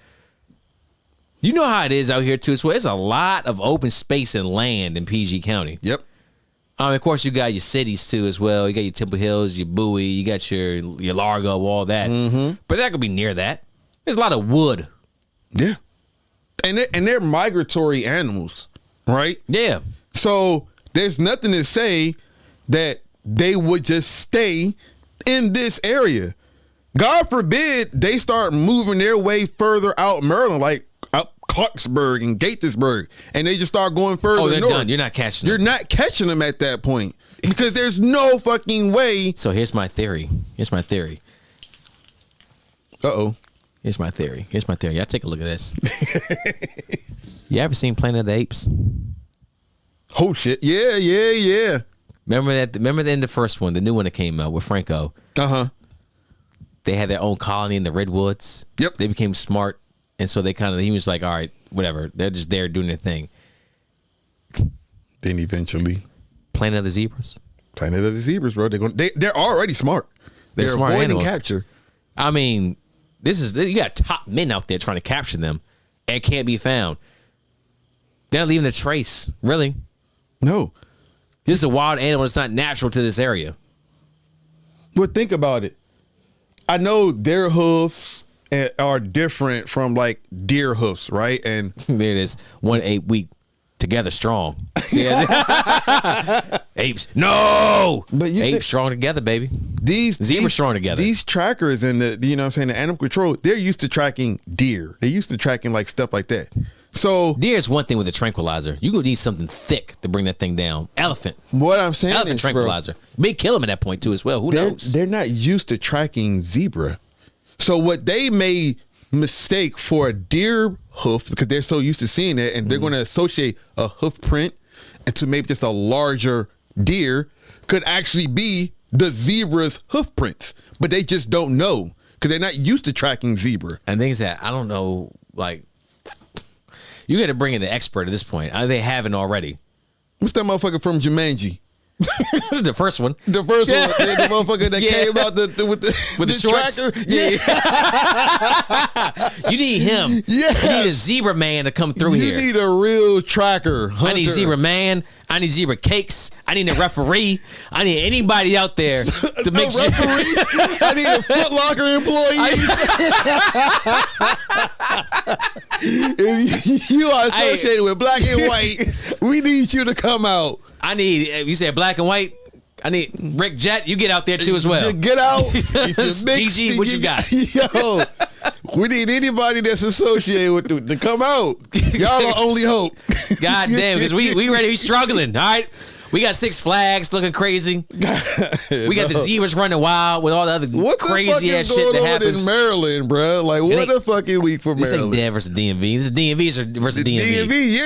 You know how it is out here too. So there's a lot of open space and land in PG County. Yep. Of course, you got your cities too as well. You got your Temple Hills, your Bowie, you got your Largo, all that. Mm-hmm. But that could be near that. There's a lot of wood. Yeah. And they're migratory animals, right? Yeah. So there's nothing to say that they would just stay in this area. God forbid they start moving their way further out Maryland, like up Clarksburg and Gaithersburg, and they just start going further They're north. done. You're not catching You're them. not catching them at that point because there's no fucking way. So here's my theory. Uh-oh. Here's my theory. Y'all take a look at this. You ever seen Planet of the Apes? Oh, shit. Yeah. Remember in the first one, the new one that came out with Franco? Uh-huh. They had their own colony in the redwoods. Yep. They became smart, and so he was like, all right, whatever. They're just there doing their thing. Then eventually, Planet of the Zebras. Planet of the Zebras, bro. They're already smart. They're smart avoiding animals. capture. I mean, you got top men out there trying to capture them and can't be found. They're not leaving a trace, really. No. This is a wild animal. It's not natural to this area. But think about it. I know their hoofs are different from like deer hoofs, right? And There it is. 1 week together strong. See that? Apes. No. But you apes think- strong together, baby. Zebras strong together. These trackers and the animal control, they're used to tracking deer. They're used to tracking like stuff like that. So Deer is one thing with a tranquilizer. You gonna need something thick to bring that thing down. Elephant. what I'm saying Elephant is, tranquilizer. May kill him at that point too as well. Who knows? they're not used to tracking zebra. So what they may mistake for a deer hoof because they're so used to seeing it, and they're going to associate a hoof print and to maybe just a larger deer could actually be the zebra's hoof prints, but they just don't know because they're not used to tracking zebra. And things that I don't know, like, you got to bring in an expert at this point. They haven't already. What's that motherfucker from Jumanji? The first one. The first one, the motherfucker that came out with the shorts. tracker. Yeah. You need him. Yeah. You need a zebra man to come through here. You need a real tracker. Hunter. I need zebra man. I need zebra cakes. I need a referee. I need anybody out there to make sure. Referee. I need a Foot Locker employee. If you are associated with black and white, we need you to come out. I need, you said black and white. I need Rick Jet. You get out there too as well. Get out. GG, what you got? Yo, we need anybody that's associated with to come out. Y'all are only hope. God damn, because we ready. We struggling. All right. We got Six Flags looking crazy. We got the zebras running wild with all the other crazy ass shit that happens in Maryland, bro. Like, what a fucking week for Maryland. This ain't Dan versus DMV. This is DMV versus DMV. You're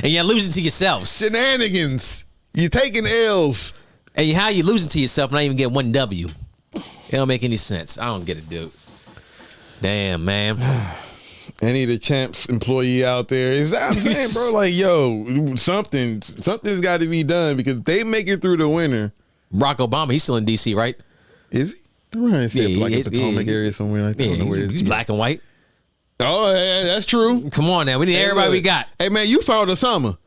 and you're losing to yourselves. Shenanigans. You're taking L's. And how you losing to yourself and not even getting one W? It don't make any sense. I don't get it, dude. Damn, man. Any of the champs employee out there is I'm saying, bro, like, yo, something's got to be done because they make it through the winter. Barack Obama, he's still in DC, right? Is he? Right, Yeah, like a Potomac area somewhere like that. I don't know where He's black and white. Oh, yeah, that's true. Come on now, we need everybody look, we got. Hey man, you found a summer.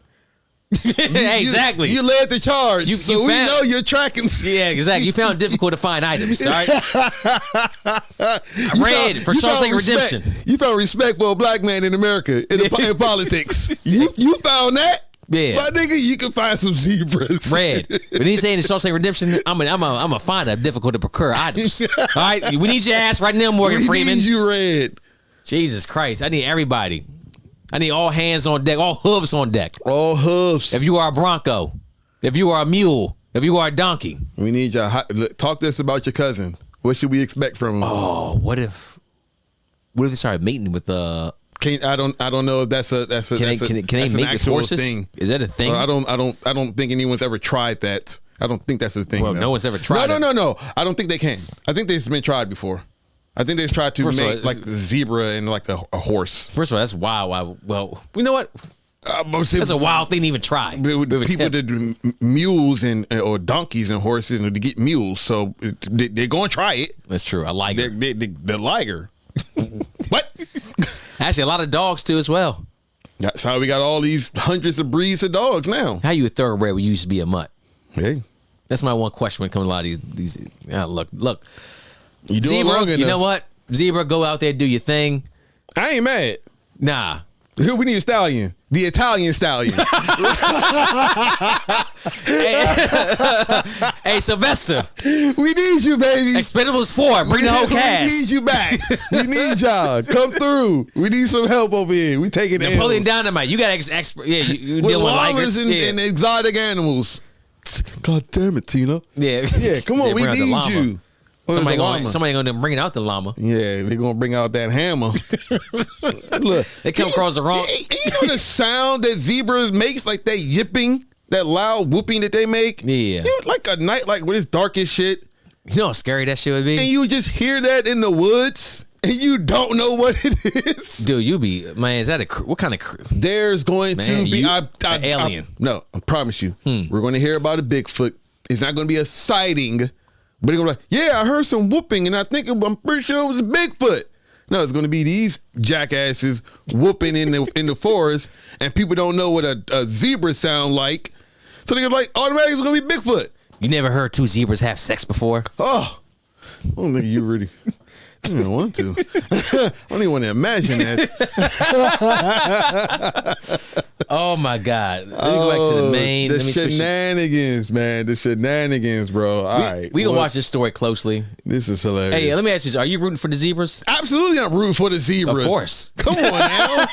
Exactly. You led the charge, so we know you're tracking. Yeah, exactly. You found it difficult to find items, all right? I read for Shawshank Redemption. You found respect for a black man in America in politics. You found that? Yeah. My nigga, you can find some zebras. Red. When he's saying the Shawshank Redemption, I'm a find a difficult to procure items. All right? We need your ass right now, Morgan Freeman. We need you, Red. Jesus Christ. I need everybody. I need all hands on deck, all hooves on deck. All hooves. If you are a Bronco, if you are a mule, if you are a donkey. We need y'all. Talk to us about your cousin. What should we expect from him? Oh, what if they started mating with I don't know if that's an mate with horses? Thing. Is that a thing? I don't think anyone's ever tried that. I don't think that's a thing. Well, no one's ever tried it. No. I don't think they can. I think they've been tried before. I think they've tried to make like a zebra and like a horse. First of all, that's wild. Well, you know what? That's a wild thing to even try. People that do mules or donkeys and horses and to get mules, so they're going to try it. That's true. I like it. The liger. What? Actually, a lot of dogs too as well. That's how we got all these hundreds of breeds of dogs now. How you a thoroughbred when you used to be a mutt? Hey, that's my one question when it comes to a lot of these. Look. You doing Zebra, long enough. you know what? Zebra, go out there, do your thing. I ain't mad. Nah. We need a stallion. The Italian stallion. Hey, Sylvester. We need you, baby. Expendables 4. Bring the whole cast. We need you back. We need y'all. Come through. We need some help over here. We taking Napoleon Dynamite. You got expert. Yeah, you deal with llamas ligers and exotic animals. God damn it, Tina. Yeah. Come on. We need you. Somebody gonna bring out the llama. Yeah, they're gonna bring out that hammer. Look, they come across the wrong. You know the sound that zebras makes, like they yipping, that loud whooping that they make. Yeah, like a night, like when it's dark as shit. You know how scary that shit would be. And you just hear that in the woods, and you don't know what it is. Dude, you be man. Is that what kind of? There's going to be an alien. I promise you. We're going to hear about a Bigfoot. It's not going to be a sighting. But they're going to be like, yeah, I heard some whooping, and I'm pretty sure it was a Bigfoot. No, it's going to be these jackasses whooping in the forest, and people don't know what a zebra sound like. So they're like, automatically it's going to be Bigfoot. You never heard two zebras have sex before? Oh, I don't think you really... I don't even want to. I don't even want to imagine that. Oh my God! Let me go back to the main. The shenanigans, man. The shenanigans, bro. All right, we gonna watch this story closely. This is hilarious. Hey, let me ask you: are you rooting for the zebras? Absolutely, I'm rooting for the zebras. Of course. Come on now.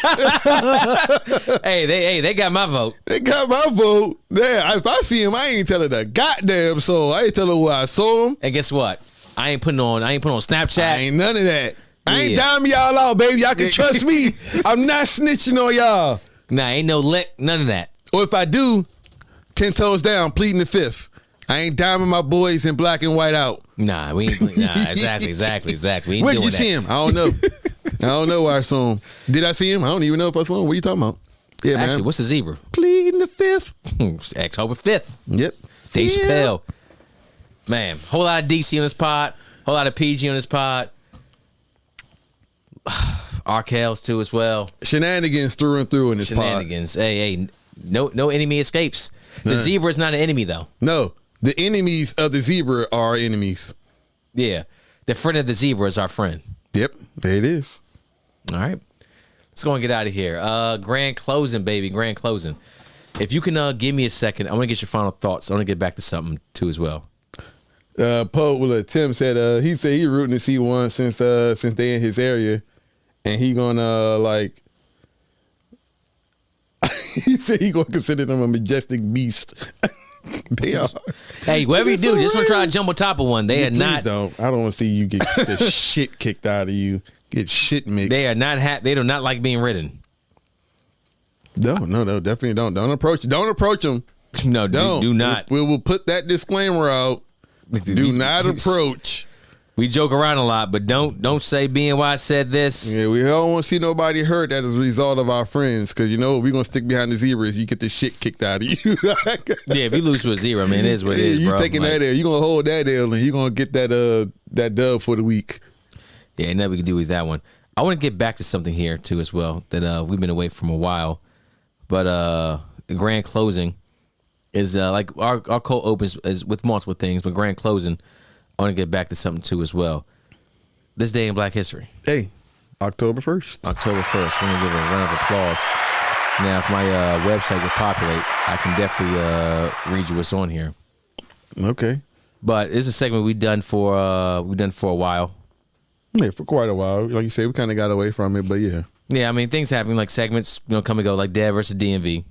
They got my vote. They got my vote. Yeah, if I see him, I ain't telling a goddamn soul. I ain't telling where I saw him. And guess what? I ain't putting on Snapchat. I ain't none of that. I ain't diming y'all out, baby. Y'all can trust me. I'm not snitching on y'all. Nah, ain't no lick, none of that. Or if I do, 10 toes down, pleading the fifth. I ain't diming my boys in black and white out. Nah, we ain't. Nah, exactly. We ain't Where did doing you that. see him? I don't know. I don't know where I saw him. Did I see him? I don't even know if I saw him. What are you talking about? Yeah, Actually, man. what's the zebra? Pleading the fifth. October 5th. Yep. Dave Fifth. Chappelle. Man, whole lot of DC on this pod. Whole lot of PG on this pod. Arkells too as well. Shenanigans through and through in this pod. Shenanigans. Hey, no enemy escapes. The zebra is not an enemy though. No, the enemies of the zebra are enemies. Yeah, the friend of the zebra is our friend. Yep, there it is. All right, let's go and get out of here. Grand closing, baby. Grand closing. If you can give me a second, I want to get your final thoughts. I want to get back to something too as well. Tim said he rooting to see one since they in his area, and he gonna like. He said he gonna consider them a majestic beast. They are. Hey, whatever you do, just don't try to jump on top of one. They are Please not. don't. I don't want to see you get the shit kicked out of you. Get shit mixed. They are not. They do not like being ridden. No, definitely don't. Don't approach them. No, Don't. do not. We will put that disclaimer out. Do not approach. We joke around a lot, but don't say BNY said this. Yeah, we don't want to see nobody hurt as a result of our friends, because you know we're gonna stick behind the zebra if you get the shit kicked out of you. Yeah, if you lose to a zero, man, it is what it is, you bro. taking that L. You gonna hold that L, and you gonna get that dub for the week. Yeah, ain't nothing we can do with that one. I want to get back to something here too as well that we've been away from a while, but the grand closing is like our cold opens is with multiple things, but grand closing. I want to get back to something too as well. This day in Black History. Hey, October 1st. October 1st. We're going to give a round of applause. Now, if my website would populate, I can definitely read you what's on here. Okay. But it's a segment we've done for a while. Yeah, for quite a while. Like you said, we kind of got away from it, but yeah. Yeah, I mean, things happen, like segments, come and go, like Dead versus DMV.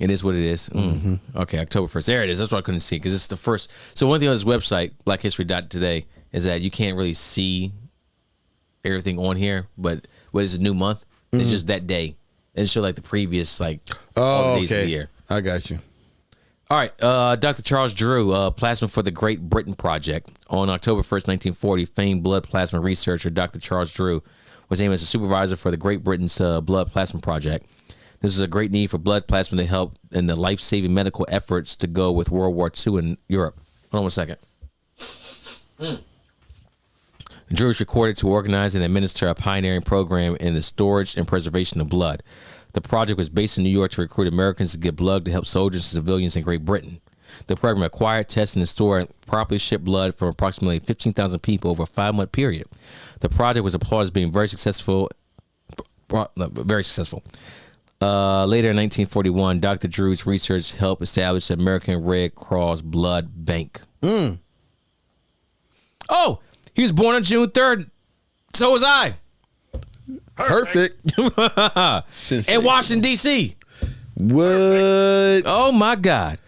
It is what it is. Mm-hmm. Okay, October 1st. There it is. That's what I couldn't see because it's the first. So one thing on this website, blackhistory.today, is that you can't really see everything on here, but what is a new month? It's just that day. And show like the previous, all the days of the year. I got you. All right. Dr. Charles Drew, Plasma for the Great Britain Project. On October 1st, 1940, famed blood plasma researcher Dr. Charles Drew was named as a supervisor for the Great Britain's blood plasma project. This is a great need for blood plasma to help in the life-saving medical efforts to go with World War II in Europe. Hold on one second. Drew is recorded to organize and administer a pioneering program in the storage and preservation of blood. The project was based in New York to recruit Americans to give blood to help soldiers and civilians in Great Britain. The program acquired, tested, and stored properly shipped blood from approximately 15,000 people over a 5-month period. The project was applauded as being very successful. Later in 1941, Dr. Drew's research helped establish the American Red Cross Blood Bank. Oh, he was born on June 3rd. So was I. Perfect. In Washington, D.C. What? Oh, my God.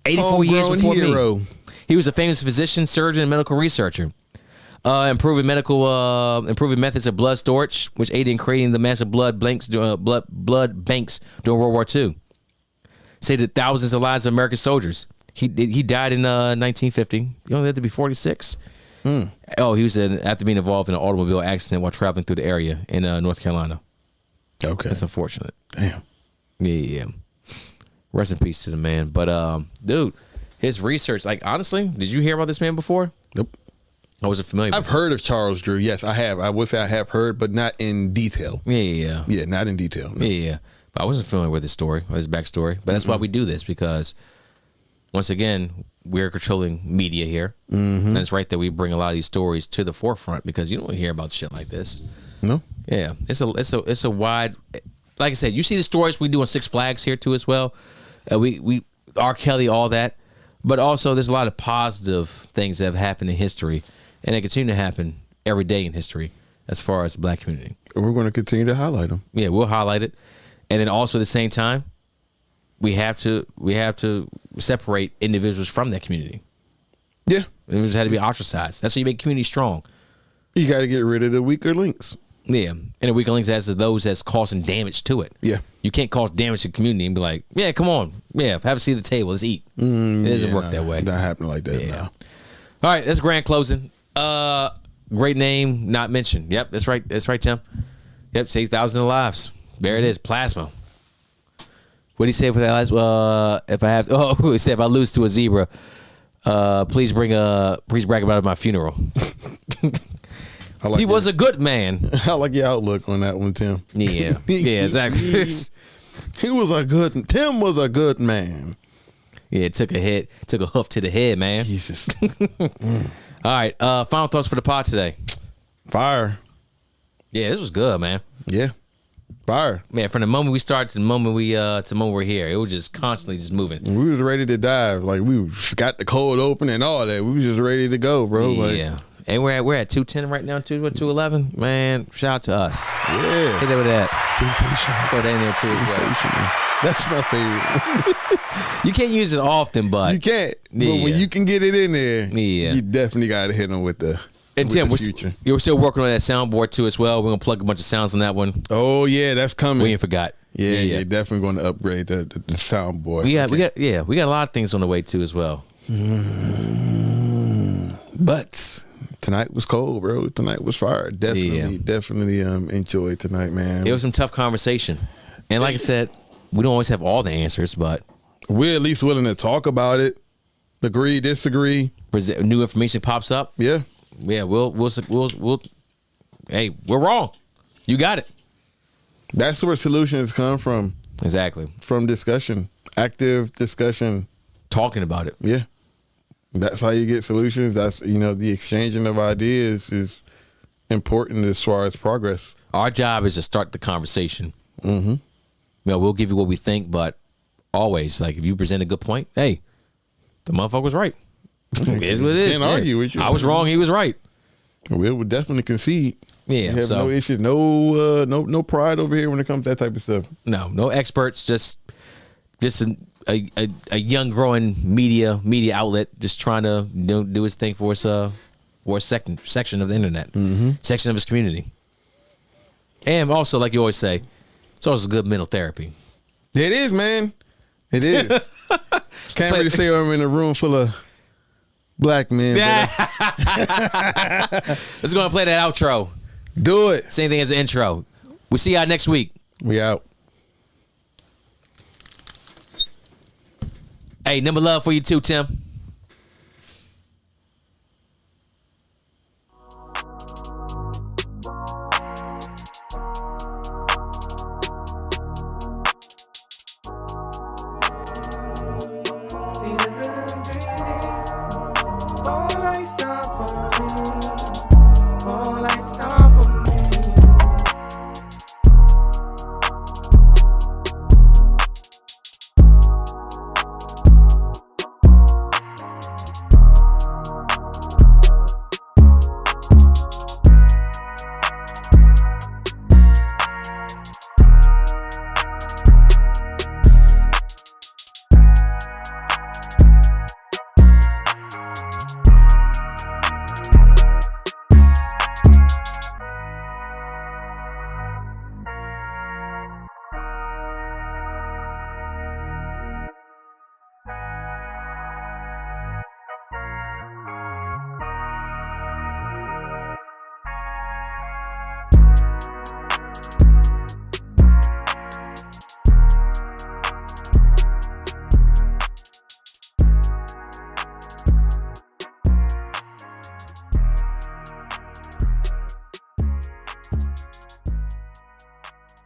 84 years before hero. me. He was a famous physician, surgeon, and medical researcher. Improving methods of blood storage, which aided in creating the massive blood banks during World War II. Saved thousands of lives of American soldiers. He died in 1950. He only had to be 46. Oh, he was after being involved in an automobile accident while traveling through the area in North Carolina. Okay, that's unfortunate. Damn. Yeah. Rest in peace to the man. But dude, his research, honestly, did you hear about this man before? Nope. I wasn't familiar with I've heard of Charles Drew. Yes, I have. I would say I have heard, but not in detail. Yeah. Yeah, not in detail. No. Yeah. But I wasn't familiar with his story, or his backstory. But that's why we do this, because once again, we're controlling media here. And it's right that we bring a lot of these stories to the forefront, because you don't hear about shit like this. No. Yeah. It's a wide, like I said, you see the stories we do on Six Flags here too as well. We R. Kelly, all that. But also there's a lot of positive things that have happened in history, and they continue to happen every day in history as far as the black community. We're going to continue to highlight them. Yeah, we'll highlight it. And then also at the same time, we have to separate individuals from that community. Yeah. Individuals had to be ostracized. That's how you make community strong. You got to get rid of the weaker links. Yeah, and the weaker links as to those that's causing damage to it. Yeah. You can't cause damage to the community and be like, yeah, come on. Yeah, have a seat at the table. Let's eat. It doesn't work that way. Not happening like that. Yeah. No. All right, that's grand closing. Great name, not mentioned. Yep, that's right. That's right, Tim. Yep, 6,000 lives. There it is, plasma. What did he say for that last? If I have, he said if I lose to a zebra, please brag about it at my funeral. He was a good man. I like your outlook on that one, Tim. Yeah, yeah, exactly. Tim was a good man. Yeah, it took a hit, took a hoof to the head, man. Jesus. All right, final thoughts for the pod today. Fire. Yeah, this was good, man. Yeah. Fire. Man, from the moment we started to the moment we're here, it was just constantly just moving. We was ready to dive. Like we got the cold open and all that. We was just ready to go, bro. Yeah. And we're at 210 right now, 211. Man, shout out to us. Yeah. Hit that with that. Sensational. Throw that in there too. Sensational. That's my favorite. You can't use it often, but you can't. But Yeah. when you can get it in there, Yeah. you definitely got to hit them with the. And with Tim, the future. we're still working on that soundboard too as well. We're gonna plug a bunch of sounds on that one. Oh yeah, that's coming. We ain't forgot. Yeah, you're definitely going to upgrade the soundboard. We got a lot of things on the way too as well. But tonight was cold, bro. Tonight was fire. Definitely enjoyed tonight, man. It was some tough conversation, and like I said, we don't always have all the answers, but we're at least willing to talk about it. Agree, disagree. New information pops up. Yeah. Yeah, we'll. Hey, we're wrong. You got it. That's where solutions come from. Exactly. From discussion, active discussion, talking about it. Yeah, that's how you get solutions. That's the exchanging of ideas is important as far as progress. Our job is to start the conversation. Mm-hmm. We'll give you what we think, but always like if you present a good point, hey, the motherfucker was right. It is what it is. Can't argue with you. I was wrong. He was right. We would definitely concede. Yeah, we have no issues, no pride over here when it comes to that type of stuff. No experts. Just a young growing media outlet, just trying to do its thing for a section of the internet, section of its community, and also like you always say, it's also good mental therapy. It is, man. It is. Can't really say I'm in a room full of black men. Yeah. Let's go and play that outro. Do it. Same thing as the intro. We'll see y'all next week. We out. Hey, number love for you too, Tim.